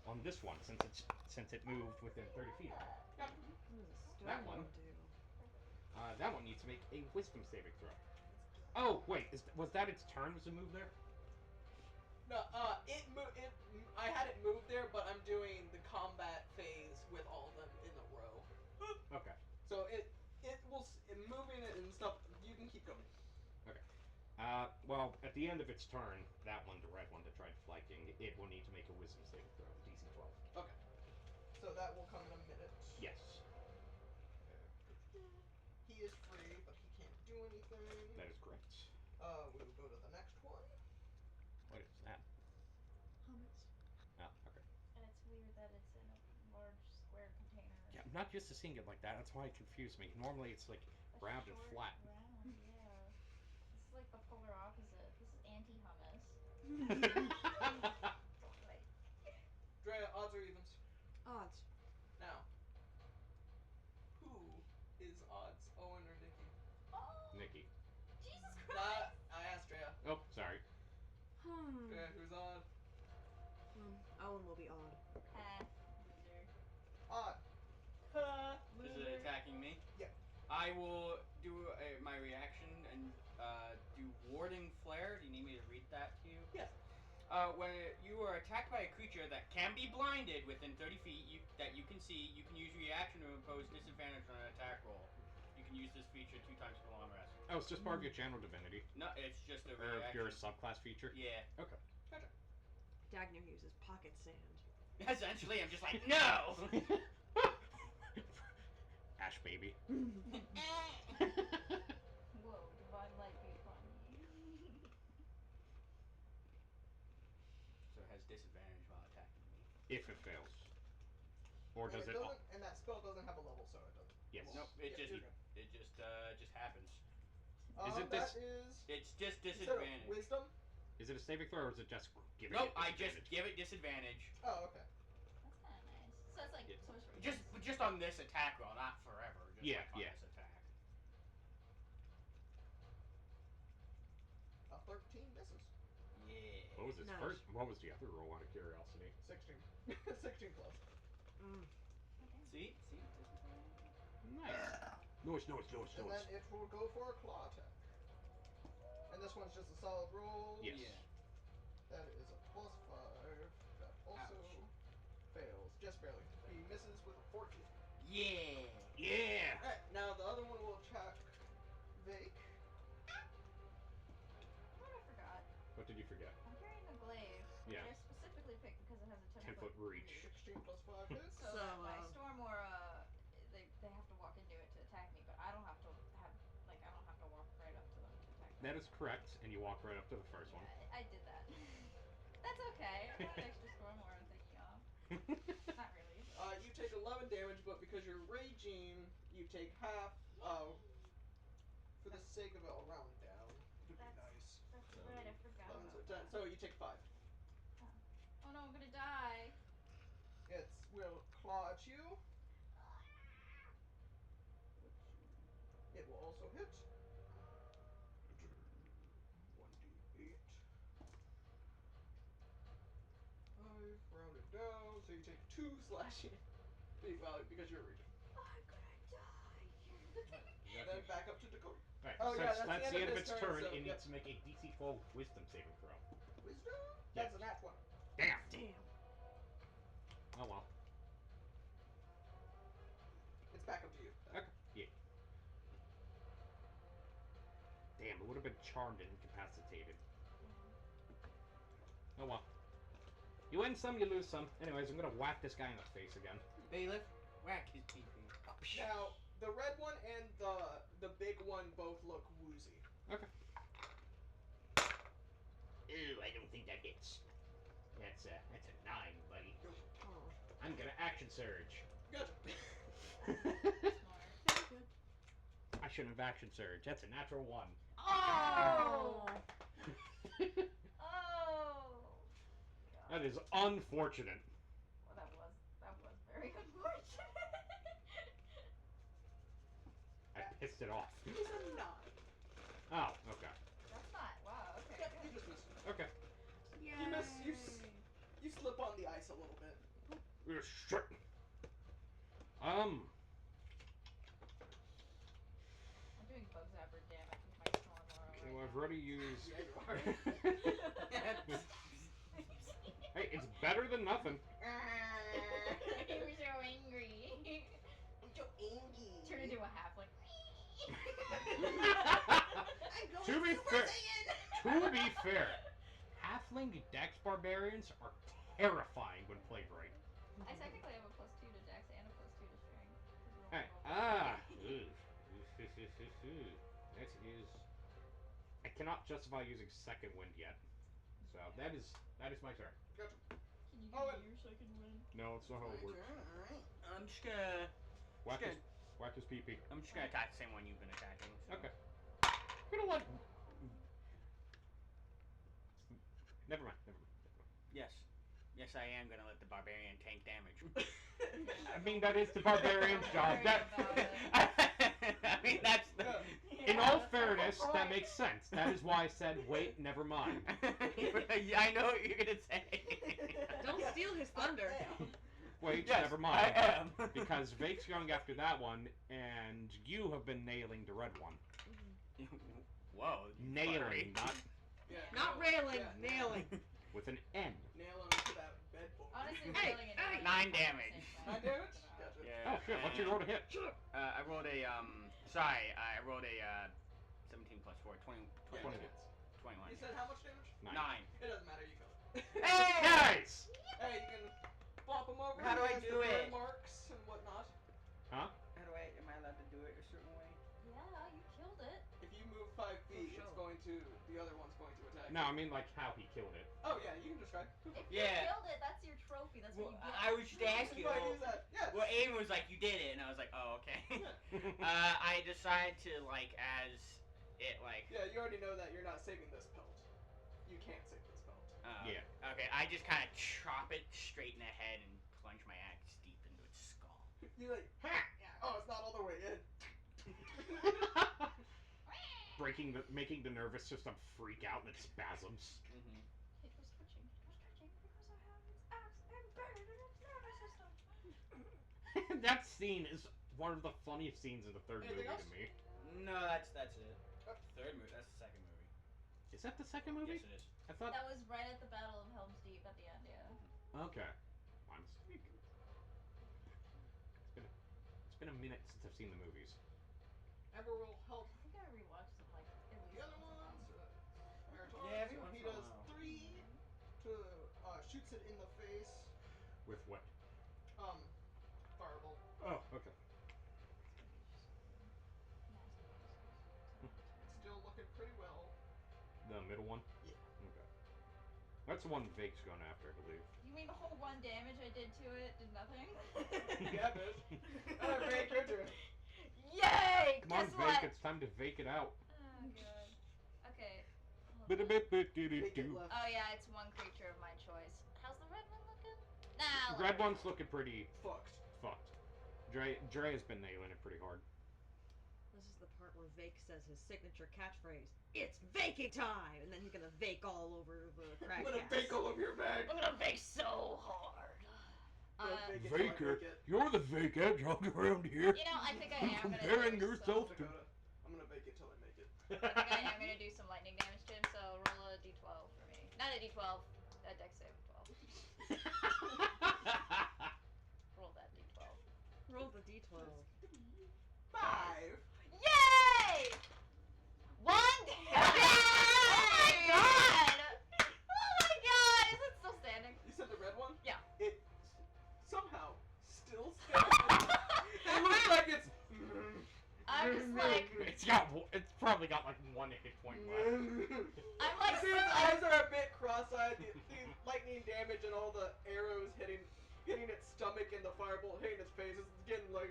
on this one since it moved within 30 feet of me. What does a stone That one. do? That one needs to make a wisdom saving throw. Oh wait, was that its turn? Was it move there? No, I had it move there, but I'm doing the combat phase with all of them in a row. Okay. So it will moving it and stuff. You can keep going. Okay. Well, at the end of its turn, that one, the red one that tried flanking, it will need to make a wisdom saving throw, DC 12. Okay. So that will come in a minute. Yes, He is free, but he can't do anything. that is correct. We will go to the next one. What is that? Hummus. Oh, okay. And it's weird that it's in a large square container. Yeah, I'm not used to seeing it like that. That's why it confused me. Normally it's like A round and short flat. Round, yeah. This is like the polar opposite. This is anti-hummus. Like, Drea, odds or evens? Odds. Now, who is odds, Owen or Nikki? oh, Nikki. Jesus Christ! I asked Drea. Oh, sorry. Drea, who's odd? Owen will be odd. Loser. Odd. Is it attacking me? Yep. I will do my reaction and do warding flare. Do you need me to read that to you? Yes. When you are attacked by a creature that can be blinded within 30 feet that you can see, you can use reaction to impose disadvantage on an attack roll. You can use this feature 2 times per long rest. Oh, it's just part of your channel divinity. No, it's just a Or reaction. your subclass feature? Yeah. Okay. Gotcha. Dagner uses pocket sand. Essentially, I'm just like, no! Ash baby. Whoa, divine light be upon me. So it has disadvantage while attacking me. If it fails. Or And does it? doesn't, and that spell doesn't have a level, so it doesn't. Yes. Well, Nope, it yeah, just you're good. just happens. Is it that this- is It's just instead of disadvantage. wisdom. Is it a saving throw or is it just giving Nope, it I disadvantage? just give it disadvantage. Oh, okay. That's kind of nice. So it's like Yeah. sorcery. Just on this attack roll, not forever. Just Yeah, like on yeah. this attack. A 13 misses. Yeah. What was its Nice. first? What was the other roll? Out of curiosity. 16. 16 plus. Mm. Oh, damn. See, disadvantage. Nice. Noise. And then it will go for a claw attack. And this one's just a solid roll. Yes. Yeah. That is a +5. That also fails. Just barely. He misses with a 14. Yeah. Yeah. Alright, now the other one will attack Vake. What I forgot. What did you forget? I'm carrying a glaive, which Yeah. I specifically picked because it has a 10-foot reach. 16 plus 5 hits. So, So, that my storm aura, they have to walk into it to attack me, but I don't have to I don't have to walk right up to them to attack them. That is correct, and you walk right up to the first Yeah, I did that. That's okay. I got an extra storm aura thingy off. one. Not really. But... You take 11 damage, but because you're raging, you take half. For the sake of it, I'll round down to be nice. That's right. I forgot 11 about so 10. that. So you take 5. Oh no, I'm gonna die. It will claw at you. It will also hit. 1d8. 5, round it down, so you take 2 slashing. Well, because you're raging. I'm gonna die. And then back up to Dakota. Right. Oh, Since yeah, that's that's the end of its turn, so, it yep. needs to make a DC 12 Wisdom saving throw. Wisdom? Yeah. That's a nat 1. Damn. Damn. Oh well. It's back up to you. Okay. Yeah. Damn, it would have been charmed and incapacitated. Oh well. You win some, you lose some. Anyways, I'm gonna whack this guy in the face again. Bailiff, whack his PP. Now, the red one and the big one both look woozy. Okay. Ooh, I don't think that hits. That's a 9, buddy. Oh. I'm gonna action surge. Gotcha. Smart. Good. I shouldn't have action surge. That's a natural 1. Oh! Oh! God. That is unfortunate. Well, that was very unfortunate. I pissed it off. He's a 9. Oh, okay. That's not. Wow, You slip on the ice a little bit. Shit. I'm doing bug zapper damage with my Stormora Okay, right well, I've now. already used. Yeah, you are. Hey, it's better than nothing. You were so angry. I'm so angry. Turn into a halfling. To be fair, halfling dex barbarians are terrifying when played right. I technically have a +2 to dex and a +2 to strength. 'cause we're Hey, all that is. I cannot justify using second wind yet, so that is my turn. Gotcha. Can you Oh, give me your second win? No, it's not how it works. Alright. I'm just gonna. Whack his pee-pee. I'm just gonna attack the same one you've been attacking. So. Okay. I'm gonna let. Never mind. Yes. Yes, I am gonna let the barbarian tank damage. I mean, that is the barbarian's job. Don't worry about I mean, that's the. In all fairness, that makes sense. That is why I said, wait, never mind. Yeah, I know what you're gonna say. Don't steal his thunder. Wait, Yes, never mind. I am. Because Vake's going after that one, and you have been nailing the red one. Whoa. Nailing, not Yeah, Not railing, nailing. with an N. Nail him to that bedboard. Honestly, Hey, nailing and hey. nailing 9 damage. are the same 9 thing. damage? So, Gotcha. Yeah. Oh shit, what's your roll to hit? I rolled a Sorry, I rolled a 17 plus 4, 20, 20 Yeah. hits. 21. You said how much damage? 9. 9. It doesn't matter, you kill it. Hey! Nice! Hey, you can bop him over. How do he I has do the burn it? marks and whatnot. Huh? Am I allowed to do it a certain way? Yeah, you killed it. If you move 5 feet, sure. it's going to. The other one's going to attack. No, you. I mean like how he killed it. Oh yeah, you can describe. If Yeah. you killed it, that's your trophy. That's Well, what you get. I was just asking. You might use that. Yeah. Well, Aiden was like, "You did it," and I was like, "Oh, okay." I decided to like as it like. Yeah, you already know that you're not saving this pelt. You can't save this pelt. Yeah. Okay, I just kind of chop it straight in the head and plunge my axe deep into its skull. You're like, ha! Oh, it's not all the way in. Making the nervous system freak out and it spasms. Mm-hmm. It was twitching. It was twitching because I have its axe embedded in its nervous system. That scene is one of the funniest scenes in the third Anything movie else? to me. No, that's it. Third movie. That's the second movie. Is that the second movie? Yes, it is. I thought. That was right at the Battle of Helm's Deep at the end, yeah. Okay. My mistake. It's been a minute since I've seen the movies. Ever will help. I think I rewatched them like at least The other once a ones, month. Marathon, Yeah, every so once he in a does while. 3 to shoots it in the face. With what? Fireball. Oh, okay. Still looking pretty well. The middle one? Yeah. Okay. That's the one Vake's going after, I believe. You mean the whole 1 damage I did to it did nothing? Yeah, bitch. Break your turn. Yay! Come on, Guess Vake, what? it's time to Vake it out. Oh god. Okay. hold on. Bit-a-bit-bit-doo-doo-doo. left. Oh yeah, it's one creature of my choice. How's the red one looking? Nah. Red one's looking pretty Fucked. fucked. Dre has been nailing it pretty hard. This is the part where Vake says his signature catchphrase, "It's Vaking time!" And then he's gonna Vake all over the I'm crack gonna bake all over your bag. I'm gonna bake so hard. Bake it till I Vaker, make it. you're the Vake hedgehog around here. You know, I think I am gonna Comparing do yourself some, to. Dakota, I'm gonna bake it till I make it. I think I am gonna do some lightning damage to him, so roll a d12 for me. Not a d12, a dex save of 12. Roll that d12. Roll the d12. 5. Yay! 1 damage! Oh my god! Oh my god! Is it still standing? You said the red one? Yeah. It somehow still stands. It looks like it's. I'm just like, It's probably got like 1 hit point left. I'm like, See, its eyes are a bit cross-eyed. The lightning damage and all the arrows hitting its stomach and the firebolt hitting its face. It's getting like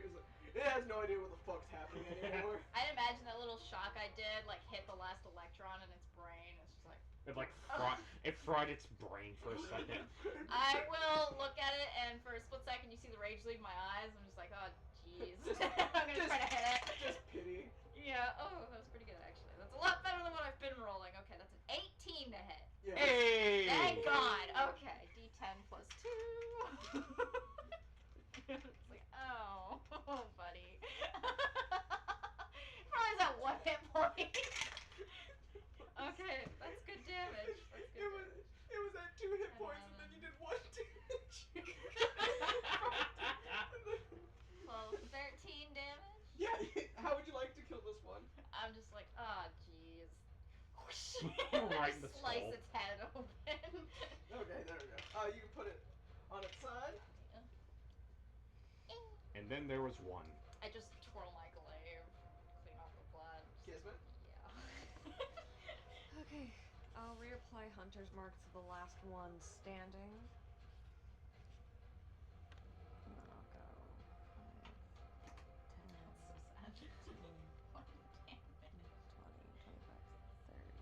it has no idea what the fuck's happening anymore. I'd imagine that little shock I did like hit the last electron in its brain. It's just like, It fried its brain for a second. I will look at it, and for a split second, you see the rage leave my eyes. I'm just like, oh, jeez. I'm gonna try to hit it. Just pity. Yeah. Oh, that was pretty good actually. That's a lot better than what I've been rolling. Okay, that's an 18 to hit. Yeah. Hey! Thank God. Right in the Slice skull. its head open. Okay, there we go. You can put it on its side. Yeah. And then there was one. I just twirl my glaive, clean off the blood. Kismet. Yeah. Okay, I'll reapply Hunter's Mark to the last one standing. And then I'll go 5, 10, That's so sad. 15, One damage. 20, 25, 30.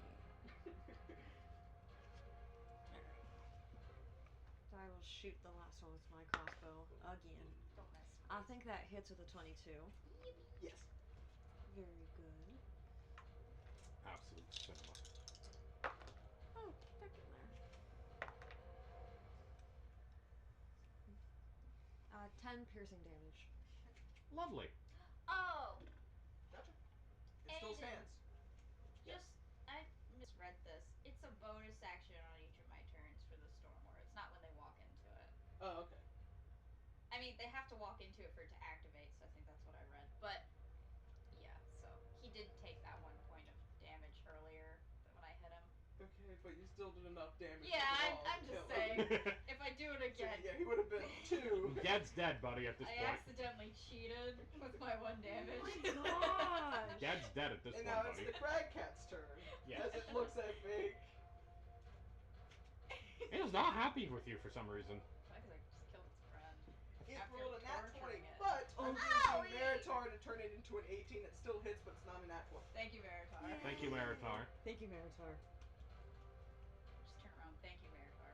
So I will shoot the last one with my crossbow again. Don't miss. I think that hits with a 22. Yes. Very good. Absolute cinema. Oh, they're getting there. 10 piercing damage. Lovely. Oh, Gotcha. It still Aiden. stands. just I misread this. It's a bonus action on each of my turns for the storm war. It's not when they walk into it. Oh, okay. I mean, they have to walk into it for it to activate, so I think that's what I read. But yeah, so he did take that 1 point of damage earlier when I hit him. Okay, but you still did enough damage. Yeah, overall I'm to just kill him. saying. If I do it So, again, yeah, he would have been 2. Dad's dead, buddy, at this I point. accidentally cheated with my 1 damage. Oh my gosh! Dad's dead at this And point, now it's buddy. the crag cat's turn. Yes. As it looks at Fake. It is not happy with you for some reason. Because I just killed its friend. It After rolled a nat 20, torturing it. but I'm Owie! using Meritar to turn it into an 18. It still hits, but it's not a nat 20. Thank you, Veritar. Thank you, Meritar. Thank you, Meritar. Just turn around. Thank you, Veritar.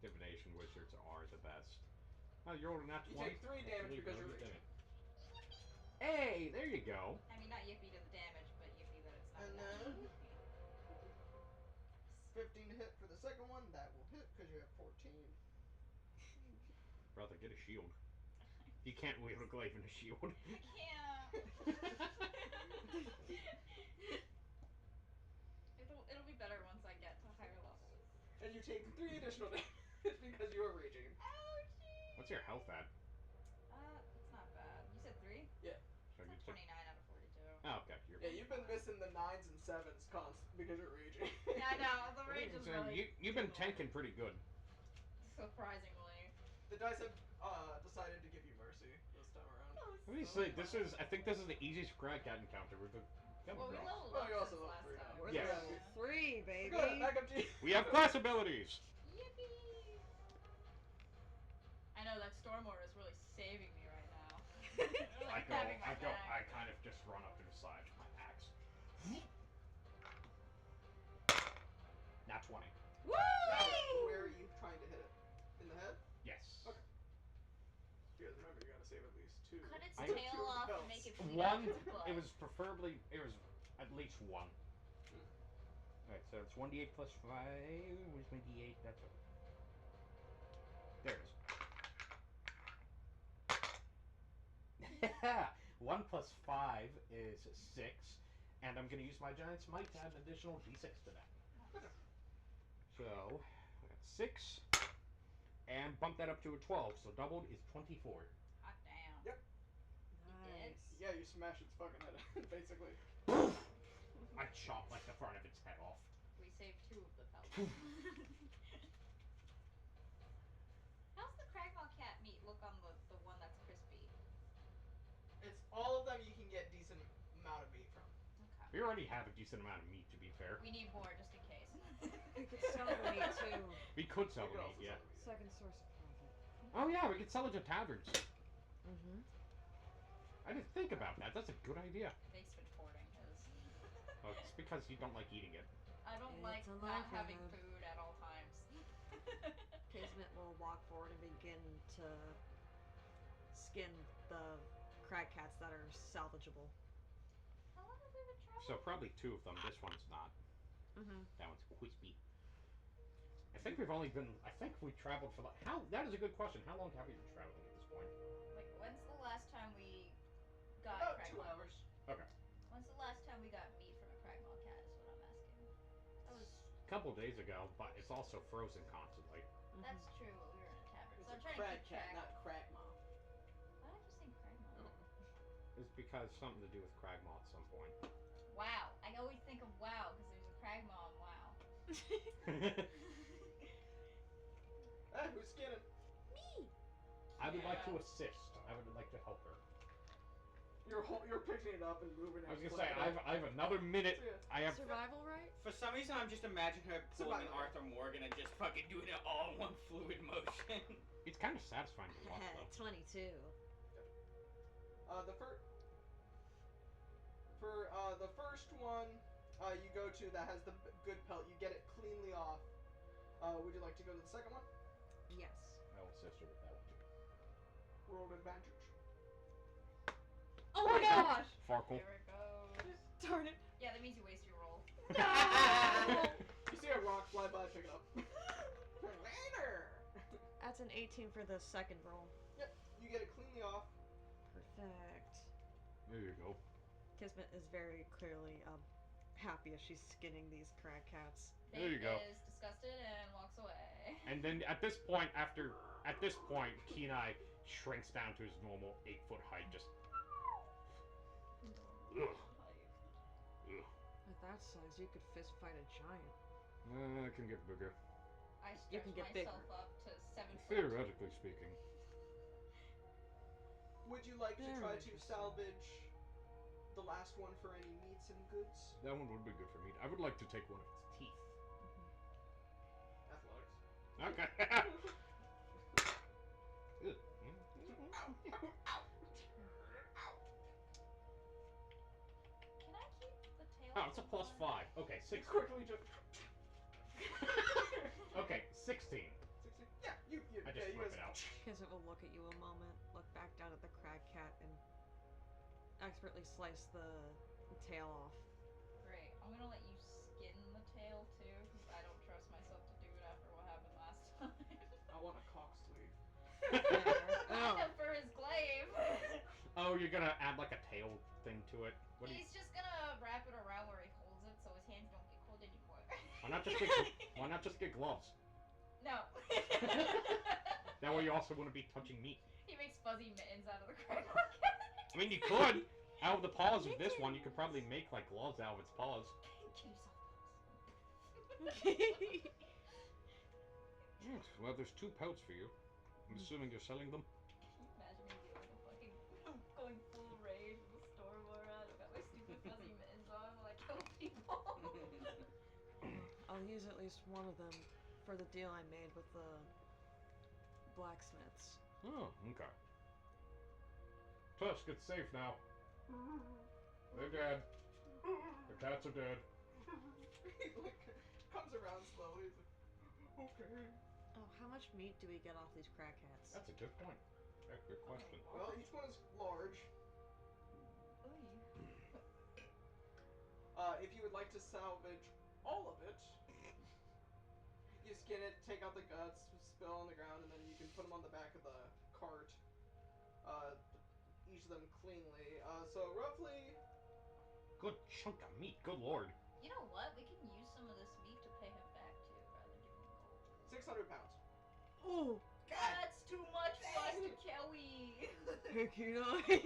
Divination wizards are the best. Oh, you rolled a nat You 20? take 3 damage because you're Really raging. did. Hey, there you go. I mean, not yippee to the damage, but yippee that it's not And enough. then 15 to hit for the second one. That will hit because you have 14. Brother, get a shield. You can't wield a glaive and a shield. I can't. It'll be better once I get to higher levels. And you take 3 additional damage because you are raging. Ouchie! What's your health at? It's not bad. You said 3? Yeah. So you That's took... 29 out of 42. Oh, okay. Yeah, you've been missing the 9s and 7s constant because you're raging. Yeah, I know. The rage is So really... you've been tanking pretty good. Surprisingly. The dice have decided to give you mercy this time around. Let me say, I think this is the easiest crag cat encounter we've come Well, we across. leveled Well, up you also since leveled last 3 now. time. We're Yes. level 3, baby! Good, back up to you. We have class abilities! Yippee! I know that Stormward is really saving me right now. I Having my back. I kind of just run up to the side with my axe. Not 20. Woo! Where are you trying to hit it? In the head? Yes. Okay. Because remember, you gotta save at least 2. Cut its I- tail off and make it bleed out One, its butt. it was preferably, it was at least 1. Alright, so it's 1d8 plus 5. Where's my d8? That's it. There it is. 1 plus 5 is 6. And I'm going to use my Giant's Might to add an additional d6 to that. So, that's 6. And bump that up to a 12. So doubled is 24. Hot damn. Yep. Nice. Yeah, you smash its fucking head, basically. I chop like the front of its head off. We saved 2 of the pelts. How's the Cragmaw cat meat look on the one that's crispy? It's all of them you can get decent amount of meat from. Okay. We already have a decent amount of meat, to be fair. We need more just in case. We could sell the meat too. We could sell You the could meat, also yeah. sell the meat. Second source of profit. Oh yeah, we could sell it to taverns. Mm-hmm. I didn't think about that. That's a good idea. Nate's been hoarding his. Oh, it's because you don't like eating it. I don't It's like a not having livelihood. food at all times. Kismet will walk forward and begin to skin the crag cats that are salvageable. How long have we been traveling? So probably 2 of them. This one's not. Mm-hmm. That one's crispy. I think we've only been. I think we traveled for like. How? That is a good question. How long have we been traveling at this point? Like, when's the last time we got About Cragmaw? 2 hours. Okay. When's the last time we got meat from a Cragmaw cat is what I'm asking. That was... A couple days ago, but it's also frozen constantly. That's true, but we were in a tavern. It's Well, a they're trying to crag keep cat, track. not crag mom. Why did I just think Cragmon? It's because something to do with Cragmaw at some point. Wow. I always think of WoW because there's a Cragmon WoW. Hey, who's skinning? Me. I would like to Yeah. assist. I would like to help her. You're picking it up and moving it. I was gonna say I have another minute. So, yeah. I have. Survival, right? For some reason, I'm just imagining her pulling an Survival. Arthur Morgan and just fucking doing it all in one fluid motion. It's kind of satisfying to watch though. 22. The first the first one you go to that has the good pelt, you get it cleanly off. Would you like to go to the second one? Yes. I will assist her with that one too. Roll advantage. Oh my gosh! Farkle. Here it goes. Darn it. Yeah, that means you waste your roll. You see a rock fly by, pick it up. Later. That's an 18 for the second roll. Yep, you get it cleanly off. Perfect. There you go. Kismet is very clearly happy as she's skinning these crag cats. There you go. Is disgusted and walks away. And then at this point, Kenai shrinks down to his normal 8-foot height. Just. Ugh. Ugh. At that size, you could fist fight a giant. I can get bigger. I You stretch can get myself bigger. up to 7 foot. Theoretically speaking. Would you like to Very try to interesting. salvage the last one for any meats and goods? That one would be good for me. I would like to take one of its teeth. Athletics. Okay. Ugh. Can I keep the tail? Oh, it's a +5. Okay, You 6. quickly just. Okay, 16. 16. Yeah, you I just you rip guys- it out. Kismet will look at you a moment, look back down at the crag cat, and expertly slice the tail off. Great. I'm gonna let you skin the tail too, because I don't trust myself to do it after what happened last time. I want a cock sleeve. Oh. Kind of for his glaive. Oh, you're gonna add like a tail thing to it? What do you... He's just gonna wrap it around where he holds it, so his hands don't get cold anymore. Why not just get gloves? No. That way you also wouldn't be touching meat. He makes fuzzy mittens out of the crab. I mean, you could. Out of the paws of this one, you could probably make like gloves out of its paws. Get yourself Yes, well, there's 2 pelts for you. I'm assuming you're selling them. Can you imagine me doing a fucking going full rage with a storm aura? I've got my stupid fuzzy mittens on while I kill people. I'll use at least one of them for the deal I made with the blacksmiths. Oh, okay. Tusk, it's safe now. They're dead. The cats are dead. He like comes around slowly. He's like, okay. Oh, how much meat do we get off these crag cats? That's a good point. Good question. Well, each one is large. If you would like to salvage all of it, you skin it, take out the guts, spill on the ground, and then you can put them on the back of the cart. Each of them cleanly. So roughly. Good chunk of meat. Good lord. You know what? We can use some of this meat to pay him back too, rather than give him gold. 600 pounds. Ooh! That's too much for us to carry. Kenai!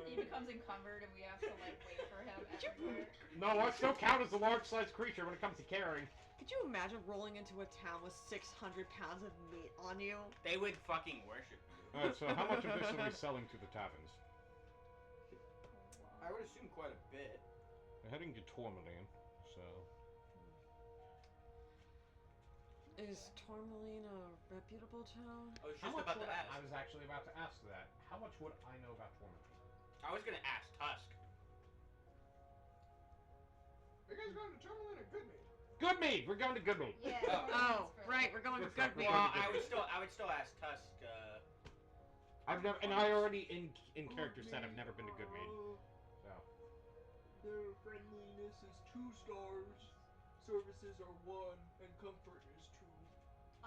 He becomes encumbered and we have to like wait for him everywhere. No, I still count as a large-sized creature when it comes to carrying. Could you imagine rolling into a town with 600 pounds of meat on you? They would fucking worship you. Alright, so how much of this are we selling to the taverns? I would assume quite a bit. We're heading to Tourmaline, so... Is Tourmaline a reputable town? I was How just much about would to ask. I was actually about to ask that. How much would I know about Tourmaline? I was gonna ask Tusk. Are you guys going to Tourmaline or Goodmead? Goodmead! We're going to Goodmead! Yeah. Oh, right, we're going to Good fuck. Goodmead. Well, I would still ask Tusk. I've never, and I already in character said I've never been to Goodmead. So Their friendliness is 2 stars, services are 1, and comfort is 2.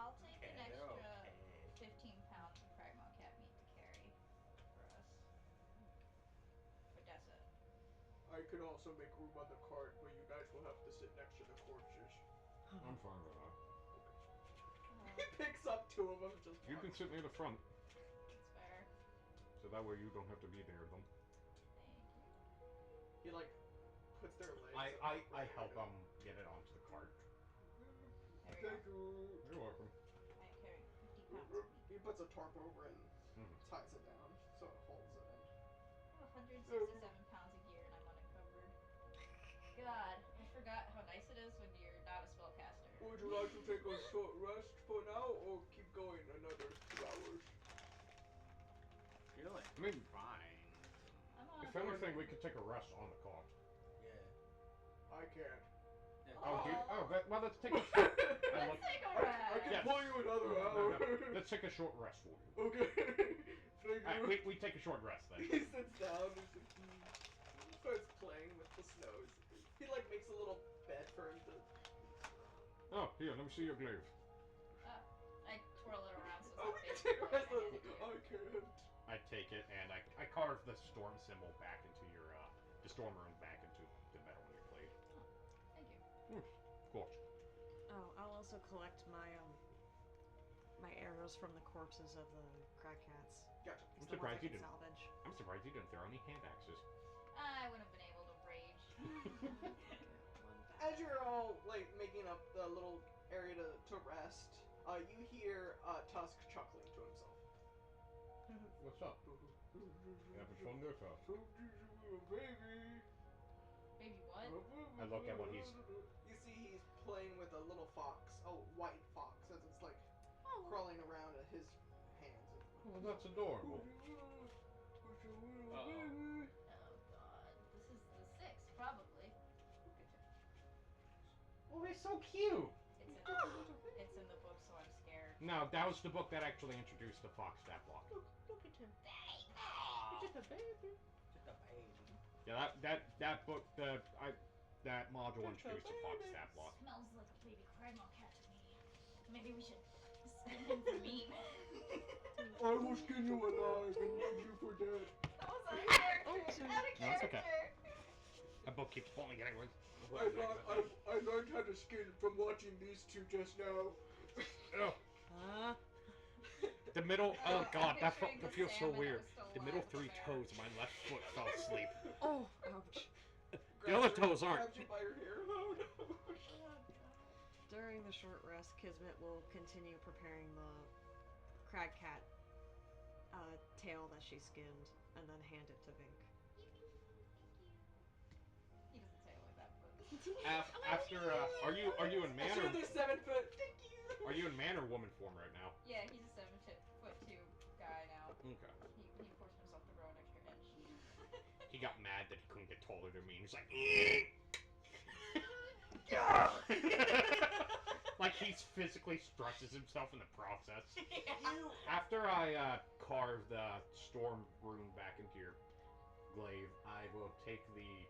I'll take Okay, an they're extra okay. 15 pounds of Cragmon cat meat to carry for us. But that's it. I could also make room on the cart, but you guys will have to sit next to the corpses. I'm fine with that. He picks up 2 of them and just You can walks. sit near the front, That's fair. so that way you don't have to be near them. Thank you. He like puts their legs. I help them get it onto the cart. There we go. Thank you. You're welcome. I am carrying 50 pounds a week. He puts a tarp over it and Mm-hmm. ties it down so it holds it in. I have 167 pounds of gear and I'm unencumbered. God, I forgot how nice it is when you're not a spellcaster. Would you like to take a short rest for now or keep going another 2 hours? Feeling I mean, fine. I'm on If a anything, we could take a rest on the cart. Yeah. I can't. Well, let's take a. Let's take a I rest. can Yes. pull you another No, hour. no. Let's take a short rest for you. Okay. Thank you. We take a short rest then. He sits down and starts playing with the snows. He like makes a little bed for him to. Oh, here, let me see your glaive. I twirl it around so it's Oh, not we can facing take a the rest. way I hand it to you. I can't. I take it and I carve the storm symbol back into your the storm rune back into the metal on your blade. Thank you. Of course. Oh, I'll also collect my my arrows from the corpses of the crag cats. Gotcha. I'm The ones I surprised you can didn't. salvage. I'm surprised you didn't throw any hand axes. I wouldn't have been able to rage. One back. As you're all like making up the little area to rest, you hear Tusk chuckling to himself. What's up? Having fun there, pal? Baby. Baby what? I look at what he's. You see, he's playing with a little fox, a white fox, as it's like crawling around at his hands. Well, that's adorable. Oh god. This is the 6th, probably. Oh, he's so cute. It's in the book, so I'm scared. No, that was the book that actually introduced the fox stat block. Look at him. Aw, He's just a baby. just a baby. Yeah, that book that module introduced the fox stat block. Smells like a baby cragmaw cat to me. Maybe we should skin him for meat. I will skin you alive and leave you for dead. That was out of character. Oh, sorry. Out of No, it's okay. character. That book keeps falling anyways. I learned how to skin from watching these two just now. Oh, the middle. Oh god, that picturing the feels so salmon that weird. was still The alive middle with the 3 bear. toes of my left foot fell asleep. Oh, ouch. The other toes aren't. Grabs you by your hair. Oh, no. During the short rest, Kismet will continue preparing the crag cat tail that she skinned and then hand it to Vink. He doesn't say it like that, but After, are you in man Sure, they're or 7 foot. Thank you. are you in man or woman form right now? yeah, he's a 7'2" guy now. Okay. He forced himself to grow an extra inch. He got mad that he couldn't get taller than me, and he's like, like he physically stretches himself in the process. You. After I carve the storm rune back into your glaive, I will take the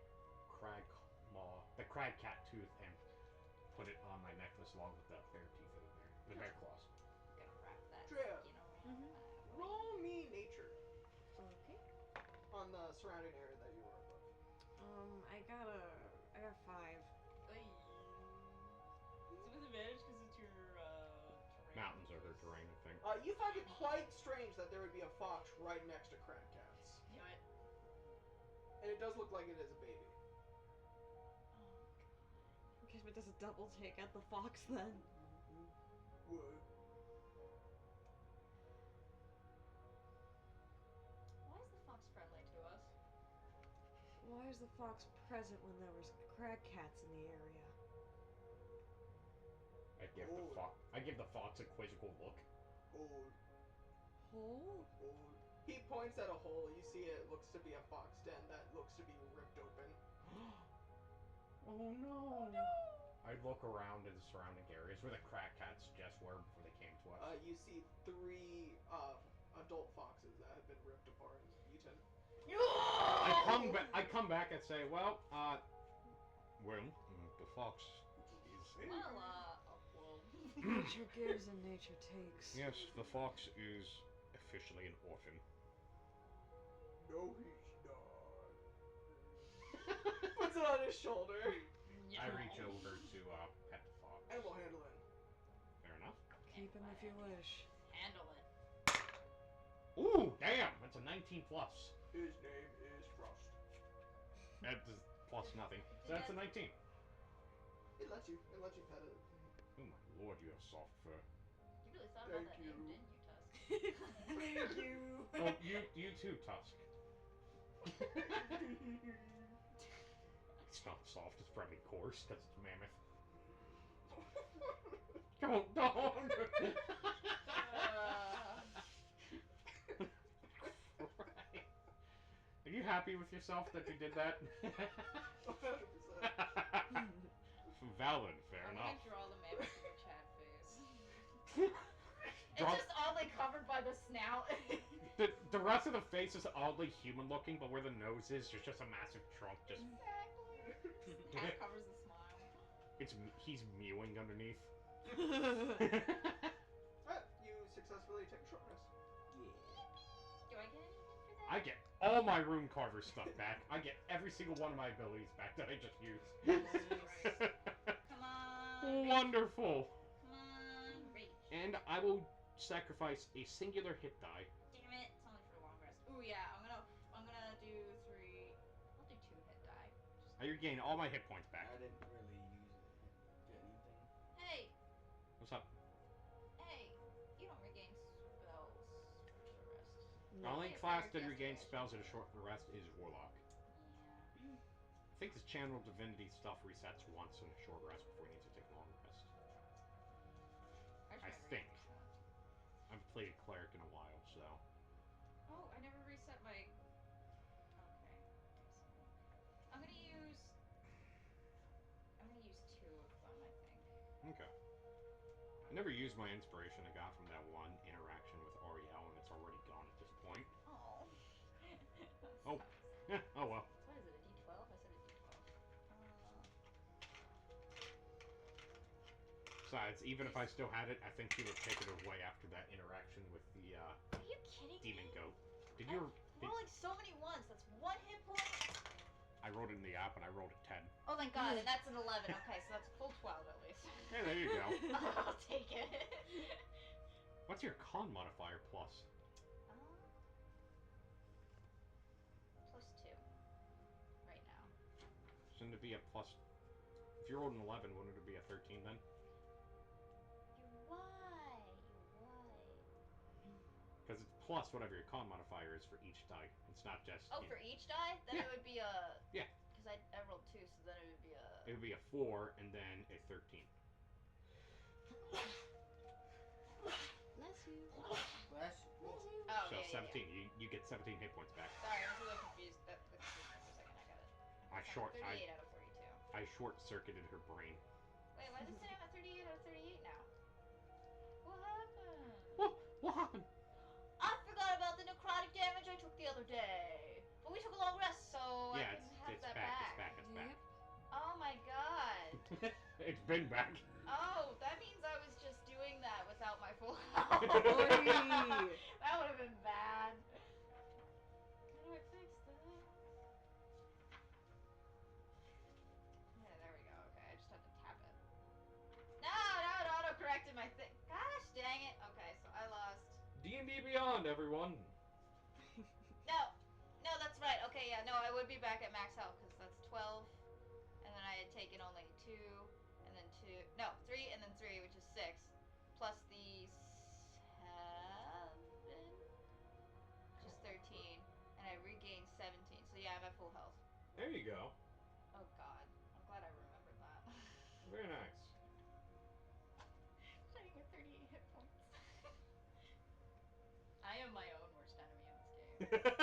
crag cat tooth, and put it on my necklace along with the bear teeth in there, the bear claws. Gonna wrap that Drea. skin around my Roll me nature Okay. on the surrounding area that you were above. I got 5. Is it with advantage because it's your terrain? Mountains are her terrain, I think. You find it quite strange that there would be a fox right next to crag cats, Knew it. and it does look like it is a baby. Oh Kismet does a double take at the fox then. What? Why is the fox friendly to us? Why is the fox present when there was crag cats in the area? I give the fox a quizzical look. Old. Hole? Old. He points at a hole. You see it looks to be a fox den that looks to be ripped open. Oh no. I look around in the surrounding areas where the crag cats just were before they came to us. You see 3 adult foxes that have been ripped apart and eaten. I come back and say, well, the fox is. Well, Nature gives and nature takes. Yes, the fox is officially an orphan. No, he's not. Puts it on his shoulder. I reach over to pet the fox. Animal handling. Fair enough. Keep him if you wish. Handle it. Ooh, damn! That's a 19 plus. His name is Frost. That is plus nothing. So that's a 19. It lets you pet it. Oh my lord, you have soft fur. You really thought about Thank that you. name, didn't you, Tusk? Thank you. Oh, you too, Tusk. It's not soft, it's probably coarse, because it's mammoth. Don't! Right. Are you happy with yourself that you did that? 100%. Valid, fair I'm enough. gonna draw the mammoth in your Chad face. Draw- It's just oddly covered by the snout. the rest of the face is oddly human looking, but where the nose is, there's just a massive trunk. Just Exactly. Half covers the smile. he's mewing underneath. You successfully take a short rest. Do I get anything for that? I get all my rune carver stuff back. I get every single one of my abilities back that I just used. Nice. Come on. Wonderful. Come on. Rage. And I will sacrifice a singular hit die. Damn it. It's only for a long rest. Ooh, yeah. I'm gonna do 3. I'll do 2 hit die. I regain all my hit points back. I didn't really use anything. Hey. What's up? Hey. You don't regain spells for a short rest. The only It class worked that regains yesterday. spells at a short rest is Warlock. Yeah. I think this channel divinity stuff resets once in a short rest before you need to take a long rest. I think. I haven't played a cleric in a while, so. Oh, I never reset my. Okay. I'm gonna use 2 of them, I think. Okay. I never used my inspiration I got from that one interaction with Ariel, and it's already gone at this point. Oh. Oh. Yeah, oh well. What is it, a D12? I said a D12. Besides, even if I still had it, I think he would have taken it away after that interaction with the Are you kidding demon me? goat. Did you? I'm rolling so many ones. That's 1 hit point. I wrote it in the app, and I rolled a 10. Oh, thank God. And that's an 11. Okay, so that's a full 12 at least. Yeah, there you go. I'll take it. What's your con modifier plus? +2. Right now. Shouldn't it be a plus? If you rolled an 11, wouldn't it be a 13 then? Why? Because it's plus whatever your con modifier is for each die. It's not just. Oh, for each die? Then Yeah. it would be a. Yeah. Because I rolled 2, so then it would be a. It would be a 4 and then a 13. Bless you. Bless you. Oh, So yeah, 17. Yeah. You get 17 hit points back. Sorry, I was a little confused. That confused me for a second. I got it. I So short. 38 out of 32. I short circuited her brain. Wait, why does it say I'm at 38 out of 38 now? What happened? What happened? I forgot about the necrotic damage I took the other day. But we took a long rest, so Yeah, I can have it's that back. It's back. Oh my god. It's been back. Oh, that means I was just doing that without my full health. Oy. That would have been bad. How do I fix that? Yeah, there we go. Okay, I just had to tap it. No, it auto-corrected my thing. Gosh dang it. Okay, so I lost. D&D Beyond, everyone. No, that's right. Okay, yeah, no, I would be back at max health because that's 12. And then I had taken only 2, and then 2. No, 3, and then 3, which is 6. Plus the 7, which is 13. And I regained 17. So yeah, I'm at full health. There you go. Oh god. I'm glad I remembered that. Very nice. Starting with 38 hit points. I am my own worst enemy in this game.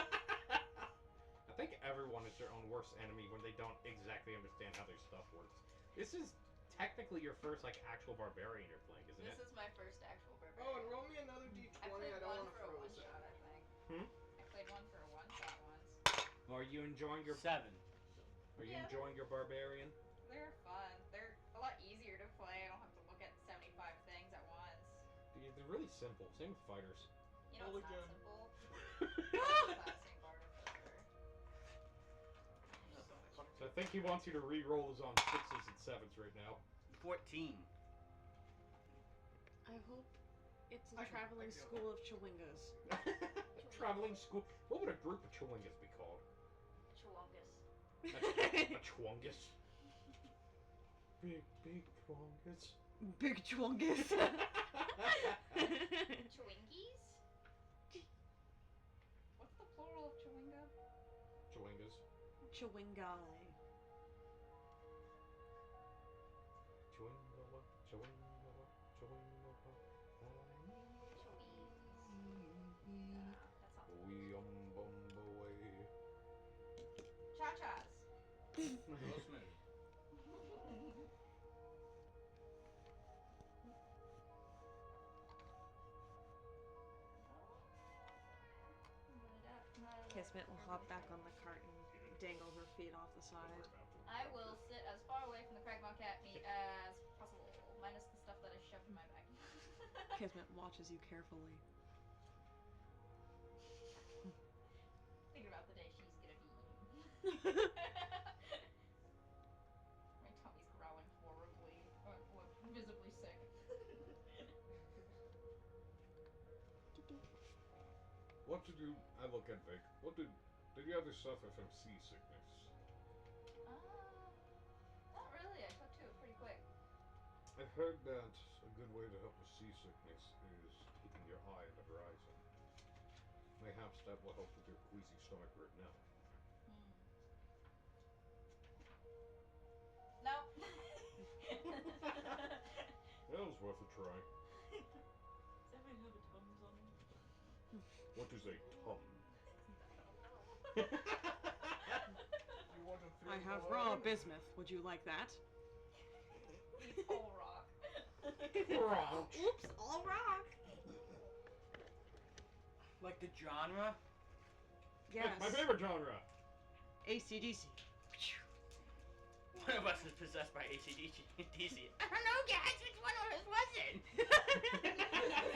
I think everyone is their own worst enemy when they don't exactly understand how their stuff works. This is technically your first actual barbarian you're playing, isn't This it? is my first actual barbarian. Oh, and roll me another d20. I played I don't one want to for a throw one this shot, in. I think. Hmm? I played one for a one shot once. Are you enjoying your 7. Are you Yeah. enjoying your barbarian? They're fun. They're a lot easier to play. I don't have to look at 75 things at once. They're really simple. Same with fighters. You know Roll it's not again. simple. Classing Bardificer. So I think he wants you to re-roll those on 6s and 7s right now. 14. I hope It's a I can traveling deal school of Chewingas. Traveling school. What would a group of Chewingas be called? Chewungus. A Chewungus? Big Chewungus. Big Chewingas. Chewingies? What's the plural of chewinga? Chewingas. Chewingai. Chewingawa. Chewingawa. Chewingawa. Chewies. That sounds Boy-um-bum-boy. Cha-chas. Real smooth. Kismet will hop back on the cart and dangle her feet off the side. I will sit as far away from the Cragmont cat meat as possible, minus the stuff that I shoved in my bag. Kismet watches you carefully. Thinking about the day she's gonna be eating. My tummy's growling horribly. Visibly sick. What did you... I look at Vic. What did you ever suffer from seasickness? Not really. I took to it pretty quick. I've heard that a good way to help with seasickness is keeping your eye on the horizon. Mayhaps that will help with your queasy stomach right now. No. That was worth a try. Does that man have a Tums on him? What is a tum? You want to I feel have the raw line? bismuth. Would you like that? Eats whole rock. Ouch. Oops, all rock. Like the genre? Yes. That's my favorite genre. AC/DC. One of us is possessed by ACDC. DC. I don't know, guys. Which one of us wasn't?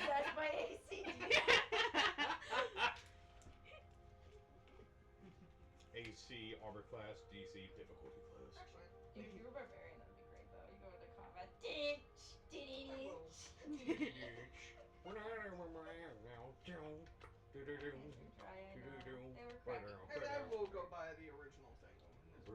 That's my AC. AC, armor class, DC, difficulty class. Actually, Dude, if you were barbarian, that would be great though. You go into combat. They were cracking. and I will go by the original thing. The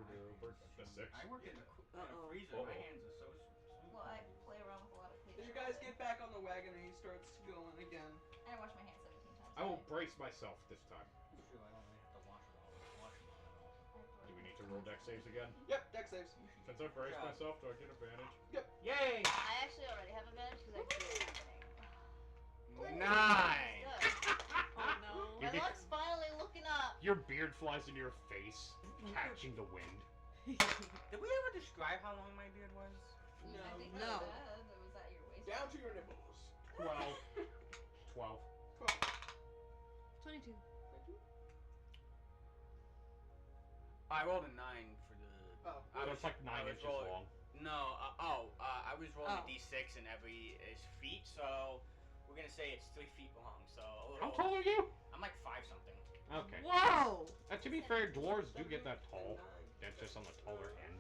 six. I work in the Uh-oh. freezer. My hands are so smooth. Well, I play around with a lot of Then paper. you guys get back on the wagon and he starts going again. I wash my hands 17 times. I will brace myself this time. It's true, I don't really have to wash it all. Wash them all that often. Do we need to roll deck saves again? Yep, deck saves. Since I braced job. myself, do I get advantage? Yay! I actually already have advantage because I feel it happening. 9! Oh no. You My get- luck's finally looking up. Your beard flies into your face, catching the wind. Did we ever describe how long my beard was? No. I think No. that was at your waist. Down to your nipples. 12. 12. 22. I rolled a 9 for the. Oh. So it's like 9 I was inches rolling- long. No, I was rolling Oh. a d6 and every is feet, so we're gonna say it's 3 feet long. So a little. How tall are you? I'm like 5 something. Okay. Whoa! To be fair, dwarves do get that tall. That's just on the taller end.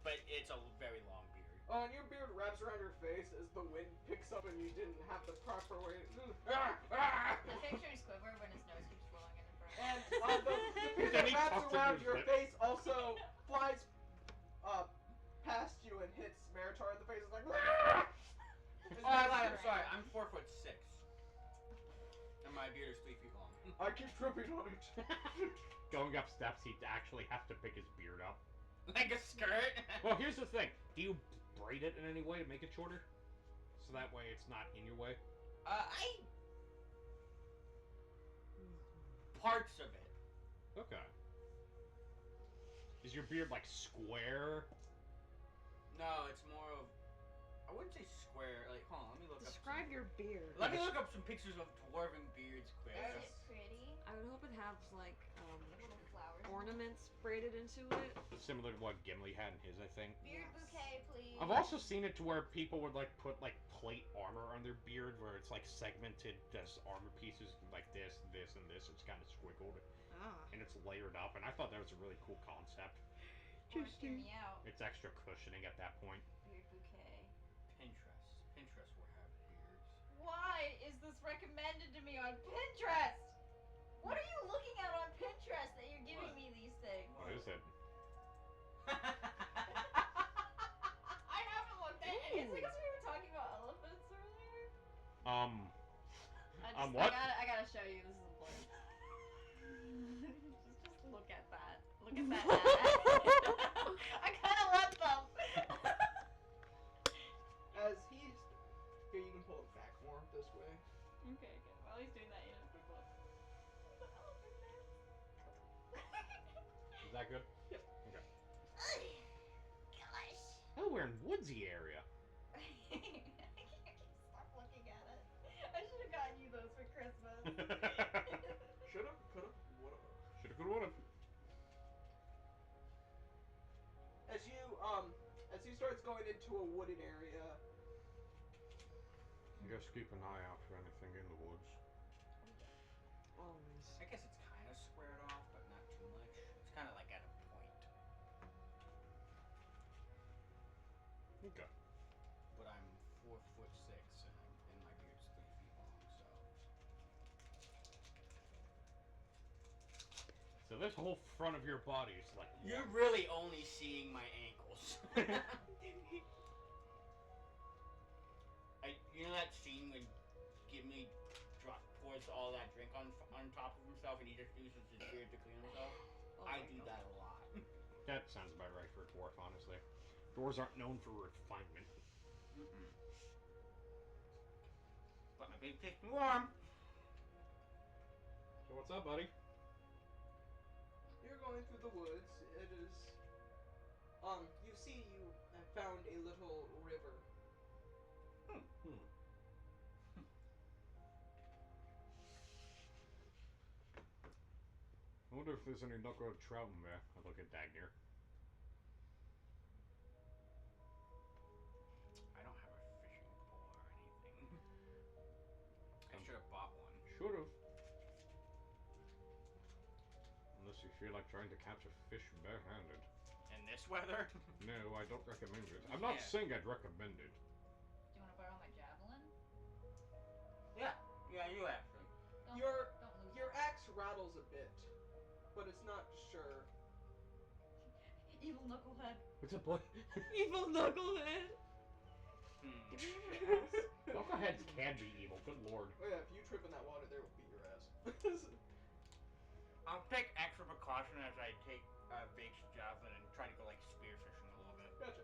But it's a very long beard. Oh, and your beard wraps around your face as the wind picks up and you didn't have the proper way. The picture is quiver when his nose keeps rolling in front. And the beard Then that he wraps tucks around into your his lip. face also flies past you and hits Meritar in the face. It's like. Oh, I lied. I'm sorry. I'm 4'6", and my beard is 3 feet long. I keep tripping on it. Going up steps, he'd actually have to pick his beard up. Like a skirt. Well, here's the thing. Do you braid it in any way to make it shorter? So that way it's not in your way? Parts of it. Okay. Is your beard like square? No, it's more of. I wouldn't say square. Like, hold on. Let me look Describe your beard. up. Let me look up some pictures of dwarven beards quick. Is it pretty? I would hope it has like Little flowers. ornaments braided into it. Similar to what Gimli had in his, I think. Beard bouquet, please. I've also seen it to where people would like put like plate armor on their beard, where it's like segmented as armor pieces, like this, this, and this. It's kind of squiggled Ah. and it's layered up, and I thought that was a really cool concept. Or hear me out. It's extra cushioning at that point. Beard bouquet. Pinterest. Pinterest will have beards. Why is this recommended to me on Pinterest. What are you looking at on Pinterest that you're giving What? me these things? What is it? I haven't looked at any. It's Ooh. because we were talking about elephants earlier. What? I gotta show you. This is important. just look at that. Look at that ad. I kind of want them. As he's here, you can pull it back more this way. Okay. While he's doing that, you just quick look. The elephant dance. Is that good? Yep. Okay. Gosh. Oh, we're in woodsy area. Stop looking at it. I should have gotten you those for Christmas. Shoulda, coulda, woulda. Shoulda, coulda, woulda. As he starts going into a wooded area, Just keep an eye out for anything in the woods. Always. I guess it's kind of squared off, but not too much. It's kind of like at a point. Okay. But I'm 4'6" and my beard's 3 feet long, so. So this whole front of your body is like You're really only seeing my ankles. You know that scene when Gimli pours all that drink on top of himself and he just uses his beard to clean himself? Oh I my do God. that a lot. That sounds about right for a dwarf, honestly. Dwarves aren't known for refinement. Mm-mm. But my baby keeps me warm. So what's up, buddy? you're going through the woods. It is, you see you have found a little river. I wonder if there's any knucklehead trout in there. I look at Dagner. I don't have a fishing pole or anything. I should have bought one. Should've. Unless you feel like trying to catch a fish barehanded. In this weather? No, I don't recommend it. I'm not Yeah. saying I'd recommend it. Do you want to borrow my javelin? Yeah, you actually. Don't, Your don't lose your it. axe rattles a bit, but it's not sure. Evil knucklehead. What's up, boy? Evil knucklehead. Hmm. Give me your ass. Knuckleheads can be evil, good lord. Oh yeah, if you trip in that water, they will beat your ass. I'll take extra precaution as I take Vake's javelin and try to go like spearfishing a little bit. Gotcha.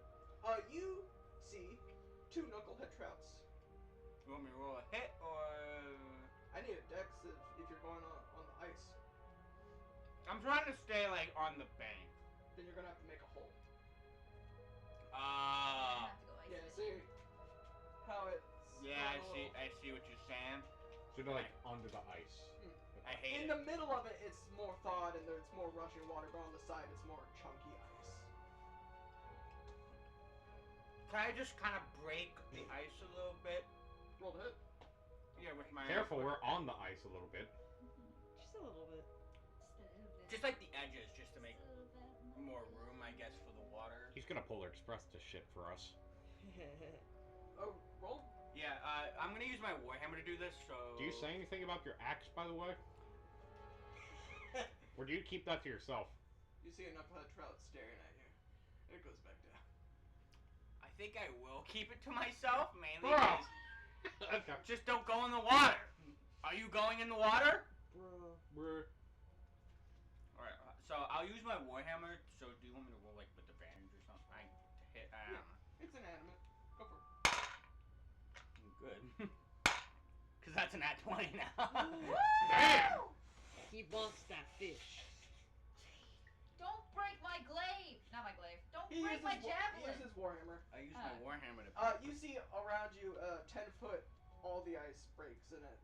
You see 2 knucklehead trouts. You want me to roll a hit or? I need a dex if you're going on the ice. I'm trying to stay like on the bank. Then you're gonna have to make a hole. I have to go ice Yeah, fishing. see how it's. Yeah, I going see. along. I see what you're saying. So they're like under the ice. I hate In it. the middle of it, it's more thawed and there's more rushing water, but on the side, it's more chunky ice. Can I just kind of break the ice a little bit? Roll the hit. Yeah, with my. Careful, we're on the ice a little bit. Just a little bit. Just like the edges, just to make more room, I guess, for the water. He's gonna Polar Express this shit for us. Oh, roll. Yeah, I'm gonna use my warhammer to do this. So. Do you say anything about your axe, by the way? Or do you keep that to yourself? You see a knucklehead trout staring at you. It goes back down. I think I will keep it to myself, mainly. Bro. 'cause Okay. just don't go in the water. Are you going in the water? Bro. We're Alright, so I'll use my warhammer. So do you want me to roll like with advantage or something? I hit. I don't know. It's inanimate. Go for it. Good. Cause that's an at 20 now. damn. He wants that fish. Don't break my glaive. Not my glaive. Don't He break my He javelin. uses warhammer. I use my warhammer to. You see around you, 10-foot, all the ice breaks and it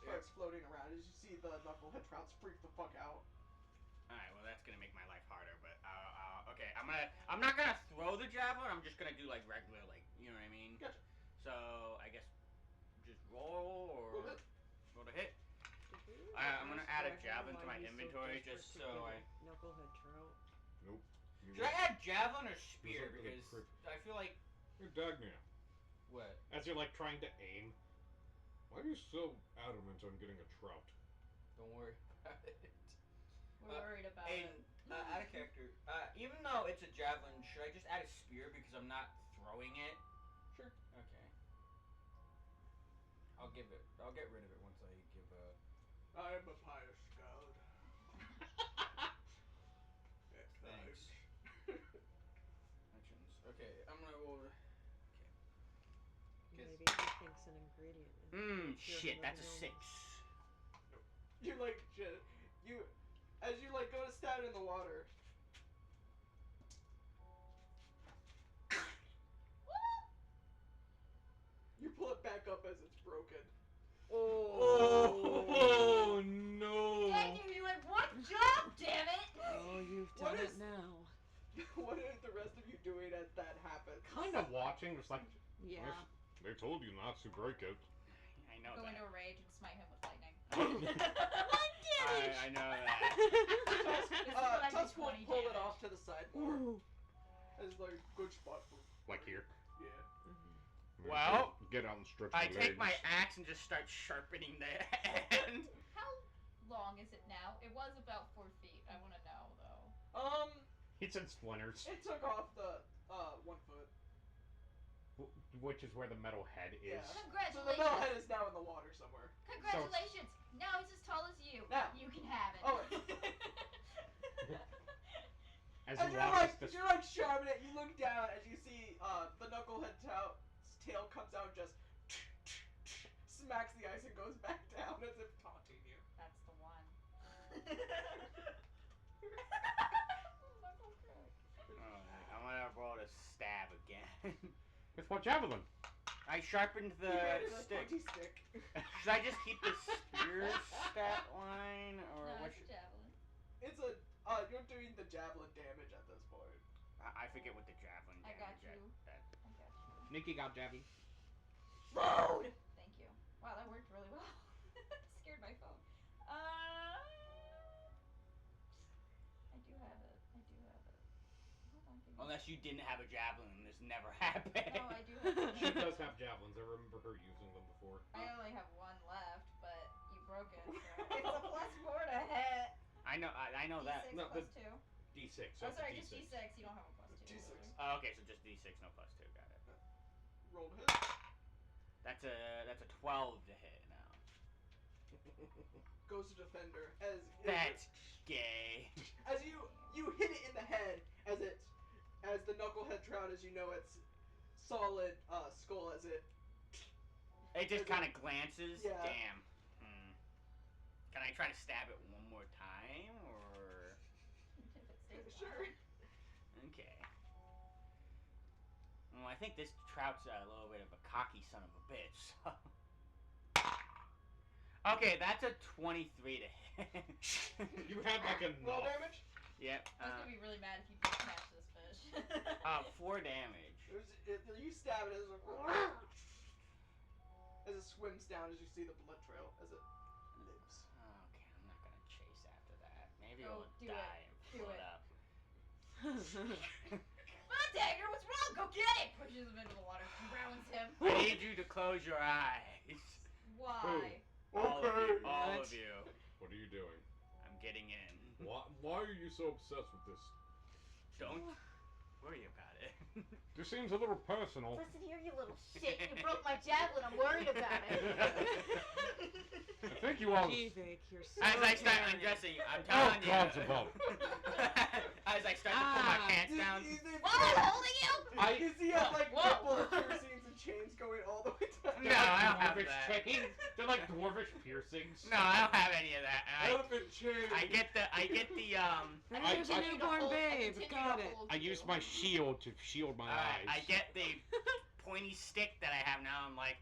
starts floating around. As you see the knucklehead trouts freak the fuck out. Alright, well that's gonna make my life harder, but okay, I'm not gonna throw the javelin. I'm just gonna do like regular, like you know what I mean. Gotcha. So I guess just roll or Roll hit. roll to hit. I'm gonna add a javelin to my inventory just so I. Knucklehead trout. Nope. Should I add javelin or spear? Those are really Because I feel like You're Dagner. what? As you're like trying to aim, Why are you so adamant on getting a trout? Don't worry about it. We're worried about Aiden, it. out of character. Even though it's a javelin, should I just add a spear because I'm not throwing it? Sure. Okay. I'll get rid of it once I give a. I am a pious god. At Thanks. times. Mentions. Okay, I'm gonna roll. Okay. Maybe he thinks an ingredient. Shit, that's a 6. You like shit. You, as you like go to stab it in the water. You pull it back up as it's broken. Oh no! Dang you! You had one job, damn it! Oh, you've What done is- it now. What are the rest of you doing as that happens? Kind of watching, just like, Yeah. They told you not to break it. I know Go that. into a rage and smite him with lightning. I know that. This is what I Tusk will 20 pull it damage. off to the side more. Ooh. As like good spot for. like here. Yeah. Well, Get out and stretch I my take my legs. axe and just start sharpening the end. How long is it now? It was about 4 feet. I want to know though. He said splinters, It took off the 1 foot. which is where the metal head is. Yeah. So the Congratulations! metal head is now in the water somewhere. Congratulations! Now he's as tall as you. Now. You can have it. Oh. As As he you're watches like, this, you're like sharpening it, you look down as you see the knucklehead tail comes out and just smacks the ice and goes back down as if taunting you. That's the one. I'm gonna roll to stab again. with what javelin? I sharpened You made the it a stick. pointy stick. Should I just keep the spear stat line, or No, what? it's a javelin. It's a you're doing the javelin damage at this point. I forget what the javelin I got damage you. at. I got you. Nikki got javelin. Phone! Thank you. Wow, that worked really well. Scared my phone. I do have it. Hold on, give me. Unless you didn't have a javelin, this never happened. No, I do have a She javelin. does have javelins. I remember her using them before. I only have one left, but you broke it, so it's a +4 to hit. I know that. D6 No, plus the- 2. D6. Oh, So it's a sorry, D6. just D6. You don't have a +2. D6. Oh, okay, so just D6, no +2. Got it. Roll to hit. That's a 12 to hit now. Goes to defender as That's gay. as you hit it in the head as the knucklehead trout, as you know its solid skull as it. It just kind of glances. Yeah. Damn. Can I try to stab it one more time, or? If it stays Sure. alive. Okay. Well, I think this trout's a little bit of a cocky son of a bitch. So. Okay, that's a 23 to hit. You had like a Roll knock. damage. Yep. I was gonna be really mad if you didn't catch this fish. 4 damage. You stab it as it swims down as you see the blood trail as it lives. Okay, I'm not gonna chase after that. Maybe Oh, it'll do die it. and Do float it. up. Ah, Dagger, what's wrong? Go get it! Pushes him into the water, drowns him. I need you to close your eyes. Why? All of Okay. you. All of you. What are you doing? I'm getting in. Why are you so obsessed with this? Don't worry about it. This seems a little personal. Listen here, you little shit. You broke my javelin. I'm worried about it. I think you all. Givik, you're so As I start caring. undressing, I'm Oh, telling you. gods above. As I start to pull my pants down. While I'm holding you! You see has like Whoa. purple piercings and chains going all the way down. No, I don't have Dwarvish that. chains. They're like dwarvish piercings. No, I don't have any of that. Elephant chains. I get the There's a I- newborn babe. Got it. I use my shield to shield my eyes. I get the pointy stick that I have now. I'm like,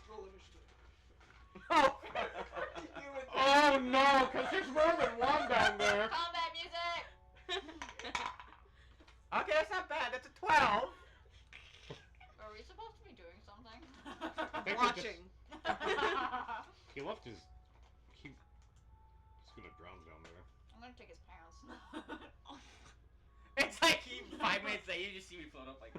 Roll initiative. oh. You and Oh no, because there's more than one down there. Combat music! Okay, that's not bad. That's a 12. Are we supposed to be doing something? They could Watching. He left his. He's gonna drown down there. I'm gonna take his pants. It's like 5 minutes later, you just see me float up like.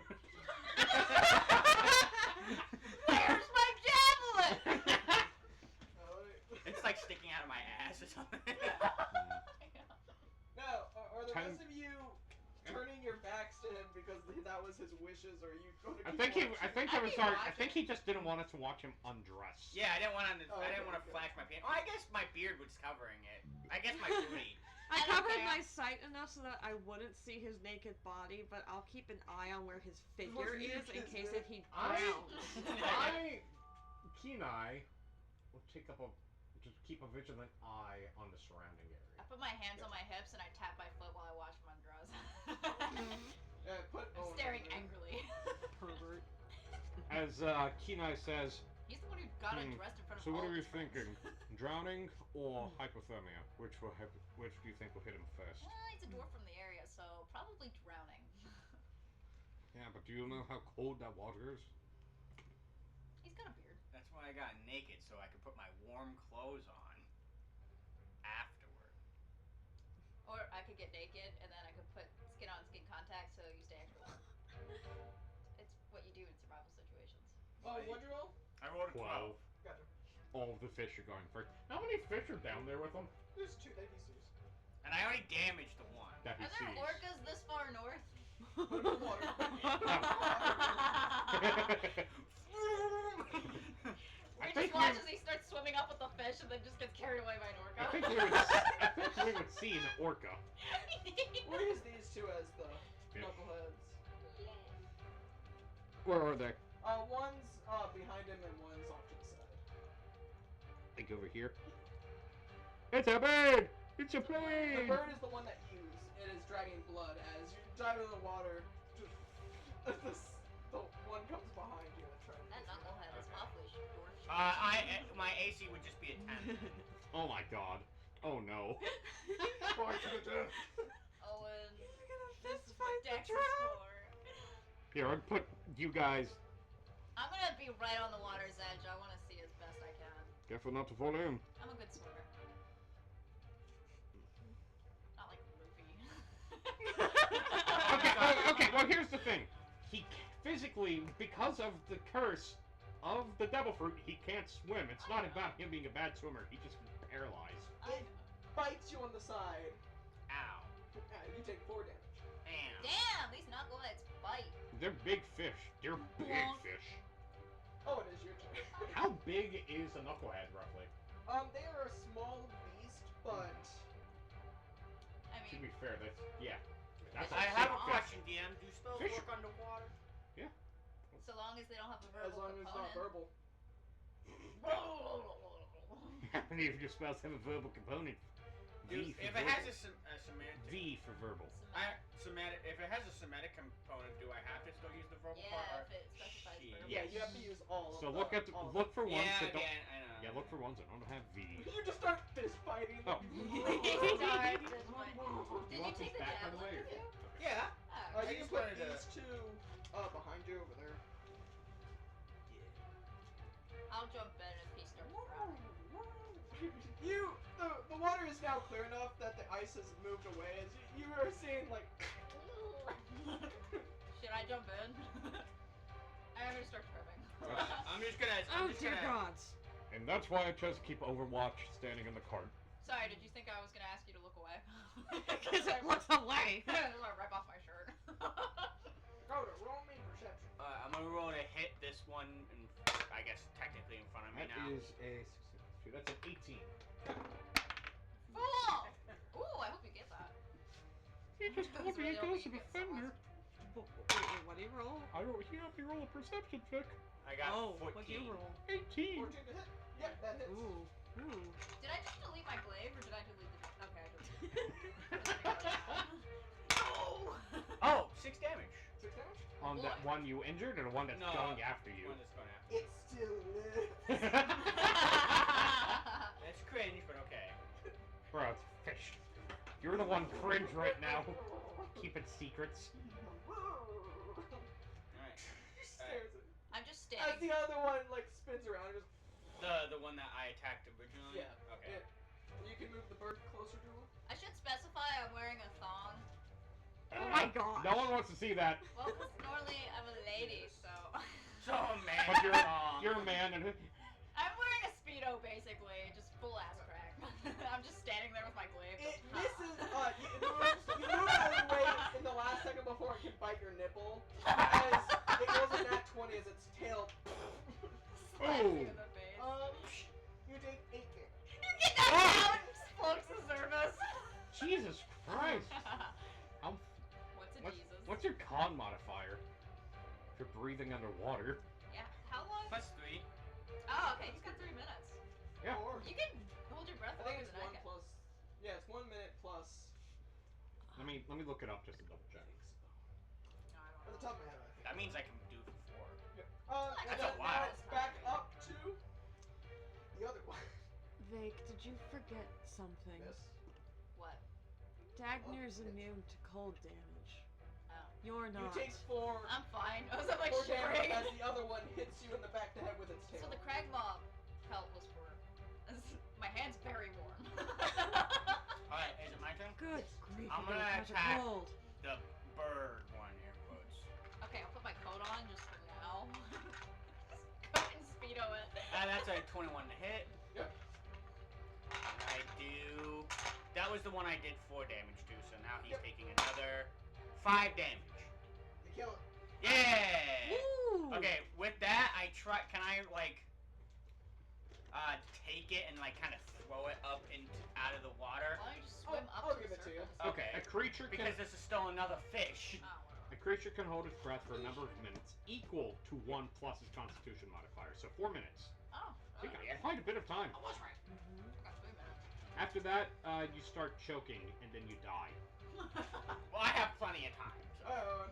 because that was his wishes, or are you going to? I keep think he. watching? I think I'd it was be sorry. I watching. think he just didn't want us to watch him undress. Yeah, I didn't want to. Oh, I didn't okay, want to okay. flash my pants. Oh, I guess my beard was covering it. I guess my booty. I I don't covered care. my sight enough so that I wouldn't see his naked body, but I'll keep an eye on where his figure is in case if he drowns. Kenai, will take up a just keep a vigilant eye on the surrounding I area. put my hands on my hips and I tap my foot while I watch him undress. Put I'm Owen staring over there. angrily. Pervert. As Kenai says, He's the one who got Hmm, undressed in front of so all what are of you his friends. thinking? Drowning or hypothermia? Which do you think will hit him first? He's a dwarf from the area, so probably drowning. Yeah, but do you know how cold that water is? He's got a beard. That's why I got naked, so I could put my warm clothes on afterward. Or I could get naked and then I could put skin on skin contact so you stay extra warm. It's what you do in survival situations. Oh, what'd you roll? I rolled a 12. Gotcha. All of the fish are going first. How many fish are down there with him? There's 2 that he sees. And I already damaged the one. That he Are there sees. orcas this far north? Put him in water. I We think just watch as he starts swimming up with the fish and then just gets carried away by an orca. I think we would see an orca. We'll use these 2 as the Fish. knuckleheads. Where are they? One's behind him and one's off to the side. Like over here. It's a bird! It's a The plane! bird is the one that you use. It is dragging blood as you dive into the water. The one comes behind you and tries to. That knucklehead is awfully short. My AC would just be a 10. Oh my god. Oh no. Fight to the death. Owen. Fist fight Dex the is drown. 4. Here, I'd put you guys. I'm gonna be right on the water's edge. I wanna see as best I can. Careful not to fall in. I'm a good swimmer. Not like Luffy. Okay, well here's the thing. He physically, because of the curse of the devil fruit, he can't swim. It's not about him being a bad swimmer. He just paralyzed. I- Bites you on the side. Ow. You take 4 damage. Damn. Damn, these knuckleheads bite. They're big fish. They're big Bonk. fish. Oh, it is your turn. How big is a knucklehead, roughly? They are a small beast, but I To mean, be fair, that's a I have a big fish. question, DM. Do spells Fish- work underwater? so long as they don't have a as verbal long as it's not component. verbal. How many of your spells have a verbal component? V If for it verbal. has a semantic. V for verbal. Semantic. If it has a semantic component, do I have to still use the verbal Yeah, part? if it specifies Shit. verbal. Yeah, you have to use all of So the, look at all of look for ones Yeah, that don't. again, I know. Yeah, look for ones that don't have V. them. You just start fist fighting. Oh. Did You you want take this the back, by the way? javelin with you? Yeah. Oh, You I can just put wanted to- these 2 behind you over there. I'll jump in if he starts drowning. The water is now clear enough that the ice has moved away. As you are seeing like. Should I jump in? I'm gonna start tripping. I'm just gonna. Oh I'm just dear gonna. gods. And that's why I chose to keep Overwatch standing in the cart. Sorry, did you think I was gonna ask you to look away? Because I looked away. I'm gonna rip off my shirt. Oh, to roll me perception. I'm gonna roll to hit this one, and I guess technically in front of me That now. is a 6, that's an 18. Fool! Ooh, I hope you get that. He just told me it goes to defender. Wait, what do you roll? He helped me roll a perception check. I got Oh, 14. what do you roll? 18. 14 to hit. Yep, that hits. Ooh. Did I just delete my glaive or did I delete the? Okay, I deleted. No! Oh, 6 damage. 6 damage. On Boy. that one you injured, or the one that's No. going after you? One that's going after. It still lives. That's cringe, but okay. Bro, it's fish. You're the one cringe right now. Keeping secrets. Alright. He stares at I'm just As standing. the other one like spins around and just The one that I attacked originally? yeah. Okay. You can move the bird closer to him. I should specify I'm wearing a thong. Oh my god. No one wants to see that. Well, 'cause normally I'm a lady, so. So, man. But you're a man, and I'm wearing a Speedo basically, just full ass crack. I'm just standing there with my glaive. It misses. You moved out of the way in the last second before it can bite your nipple, you in the face. You take 8 damage. You get knocked out and floats the surface. Jesus Christ! How, What's a what's, Jesus? what's your con modifier? If you're breathing underwater. Yeah. How long? +3. Oh, okay. He's got 3 minutes. Yeah. Or, You can hold your breath I think longer it's than 1 I can. plus. Yeah, it's 1 minute plus. Let me look it up just to double check. No, I don't At the know. top of my head, I think. That means I can do it for 4. And That's then a while. now back up to the other one. Vake, did you forget something? Miss. What? Dagnir's Oh, yes. immune to cold damage. Oh. You're You not. take 4. I'm fine. I was like 4 damage shivering. as the other one hits you in the back of the head with its tail. So the crag mob pelt was for. My hand's very warm. Alright, is it my turn? Good grief, I'm you're gonna catch a attack. cold. The bird one, air quotes. Okay, I'll put my coat on just for now. Coat and speedo it. That's a 21 to hit. Yep. I do. That was the one I did 4 damage to, so now he's Yep. taking another 5 damage. You kill it. Yeah! Woo! Okay, with that, I try. Can I, like, take it and, like, kind of throw it up into out of the water? Why don't you just swim up I'll to give the it to you. surface? Okay. A creature can Because this is still another fish. Oh, whatever. a creature can hold its breath for a number of minutes equal to 1 plus its Constitution modifier. So 4 minutes. Oh, You okay. got quite a bit of time. I was right. Mhm. I got 3 minutes. After that, you start choking and then you die. Well, I have plenty of time. So.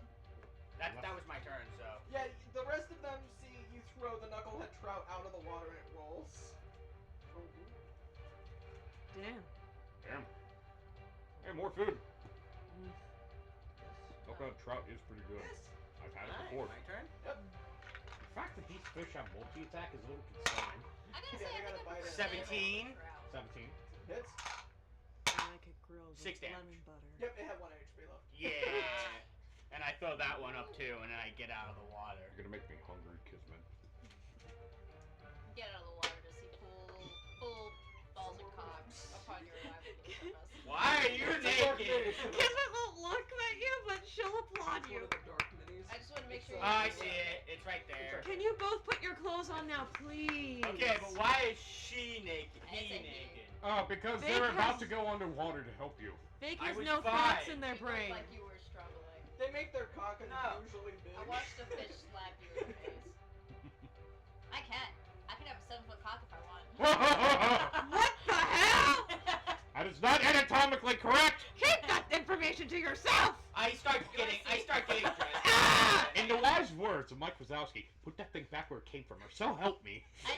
That was my turn, so. Yeah, the rest of them see you throw the knucklehead trout out of the water and it rolls. Damn. Damn. Hey, more food. Mm. Knucklehead trout is pretty good. Yes. I've had it Alright, before. my turn. The fact that these fish have multi-attack is a little concerning. I gotta Yeah, say, they I gotta think bite it. 17. 17. Hits. I like it grilled 6 with damage. lemon butter. Yep, it had 1 HP left. Yeah. And I throw that one up too, and then I get out of the water. You're gonna make me hungry, Kismet. Get out of the water to see full balls and cocks upon your arrival to the surface. Why are you naked? Kismet won't look at you, but she'll applaud It's one you. of the dark minis. I just want to make sure. Oh, I see it. It's right there. Can you both put your clothes on now, please? Okay, but why is she naked? I He said he. naked. Oh, because They they're about have- to go underwater to help you. Vake I has was no fine. thoughts in their You looked brain. like you were struggling. They make their cock No. unusually big. I watched a fish slap you in the face. I can. I can have a 7-foot cock if I want. What the hell? That is not anatomically correct! Keep that information to yourself! I start getting dressed. Ah! In the wise words of Mike Wazowski, put that thing back where it came from, or so help me. I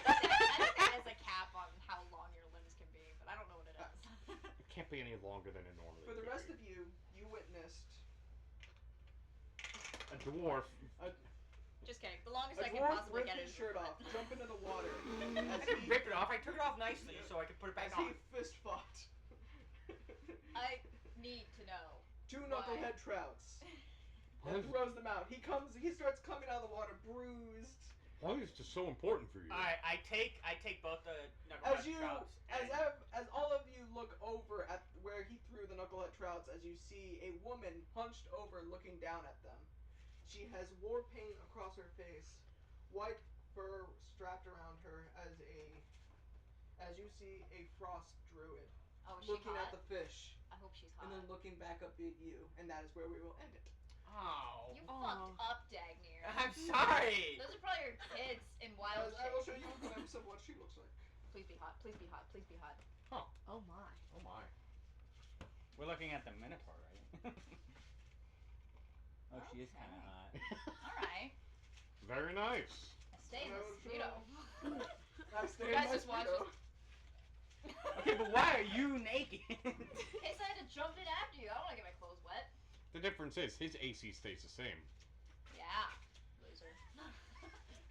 think that has a cap on how long your limbs can be, but I don't know what it is. It can't be any longer than it normally For the would rest be. of you, you witnessed A dwarf. Just kidding. The longest a I can dwarf possibly rip get his is shirt off, jump into the water, I as didn't he, rip it off. I took it off nicely so I could put it back as on. he fist fought. I need to know. 2 Why? knucklehead trouts. Why And is, throws them out. He starts coming out of the water bruised. why is this so important for you? Alright, I take both the As knucklehead you, trouts as and as all of you look over at where he threw the knucklehead trouts, as you see a woman hunched over, looking down at them. She has war paint across her face, white fur strapped around her, as you see a frost druid Oh, is she looking hot? at the fish, I hope she's hot. and then looking back up at you, and that is where we will end it. Oh. You Aw. fucked up, Dagnir. I'm sorry. Those are probably your kids in wild As I will shape. show you a glimpse of what she looks like. Please be hot. Please be hot. Please be hot. Oh my. Oh my. We're looking at the Minotaur, right? Oh, she is kind of hot. All right. Very nice. Stay in the speedo. I stay You in guys my just watch speedo. Okay, but why are you naked? In case I had to jump in after you. I don't want to get my clothes wet. The difference is his AC stays the same. Yeah. Loser.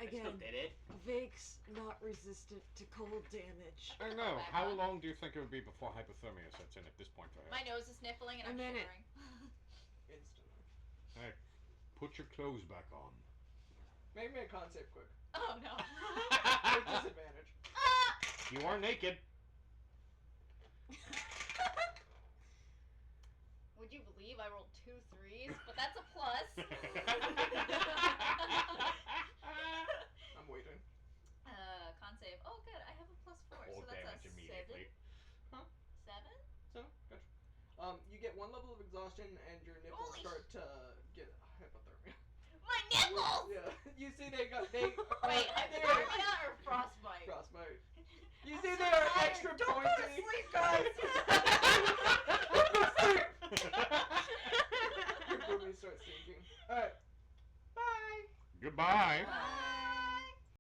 I still Again, did it. Vake's not resistant to cold damage. I don't know. Back How on. long do you think it would be before hypothermia sets in at this point for him? My nose is sniffling and A I'm minute. shivering. Instantly. Hey, put your clothes back on. Make me a con save quick. Oh no. With disadvantage. You are naked. Would you believe I rolled 2 3s? But that's a plus. I'm waiting. 1 level of exhaustion, and your nipples Holy start to get hypothermia. My nipples! Yeah, you see they got Wait, hypothermia or frostbite? frostbite. You I'm see so they are tired. extra Don't pointy. go to sleep, guys. Your boobies start sinking. All right, bye. Goodbye. Bye.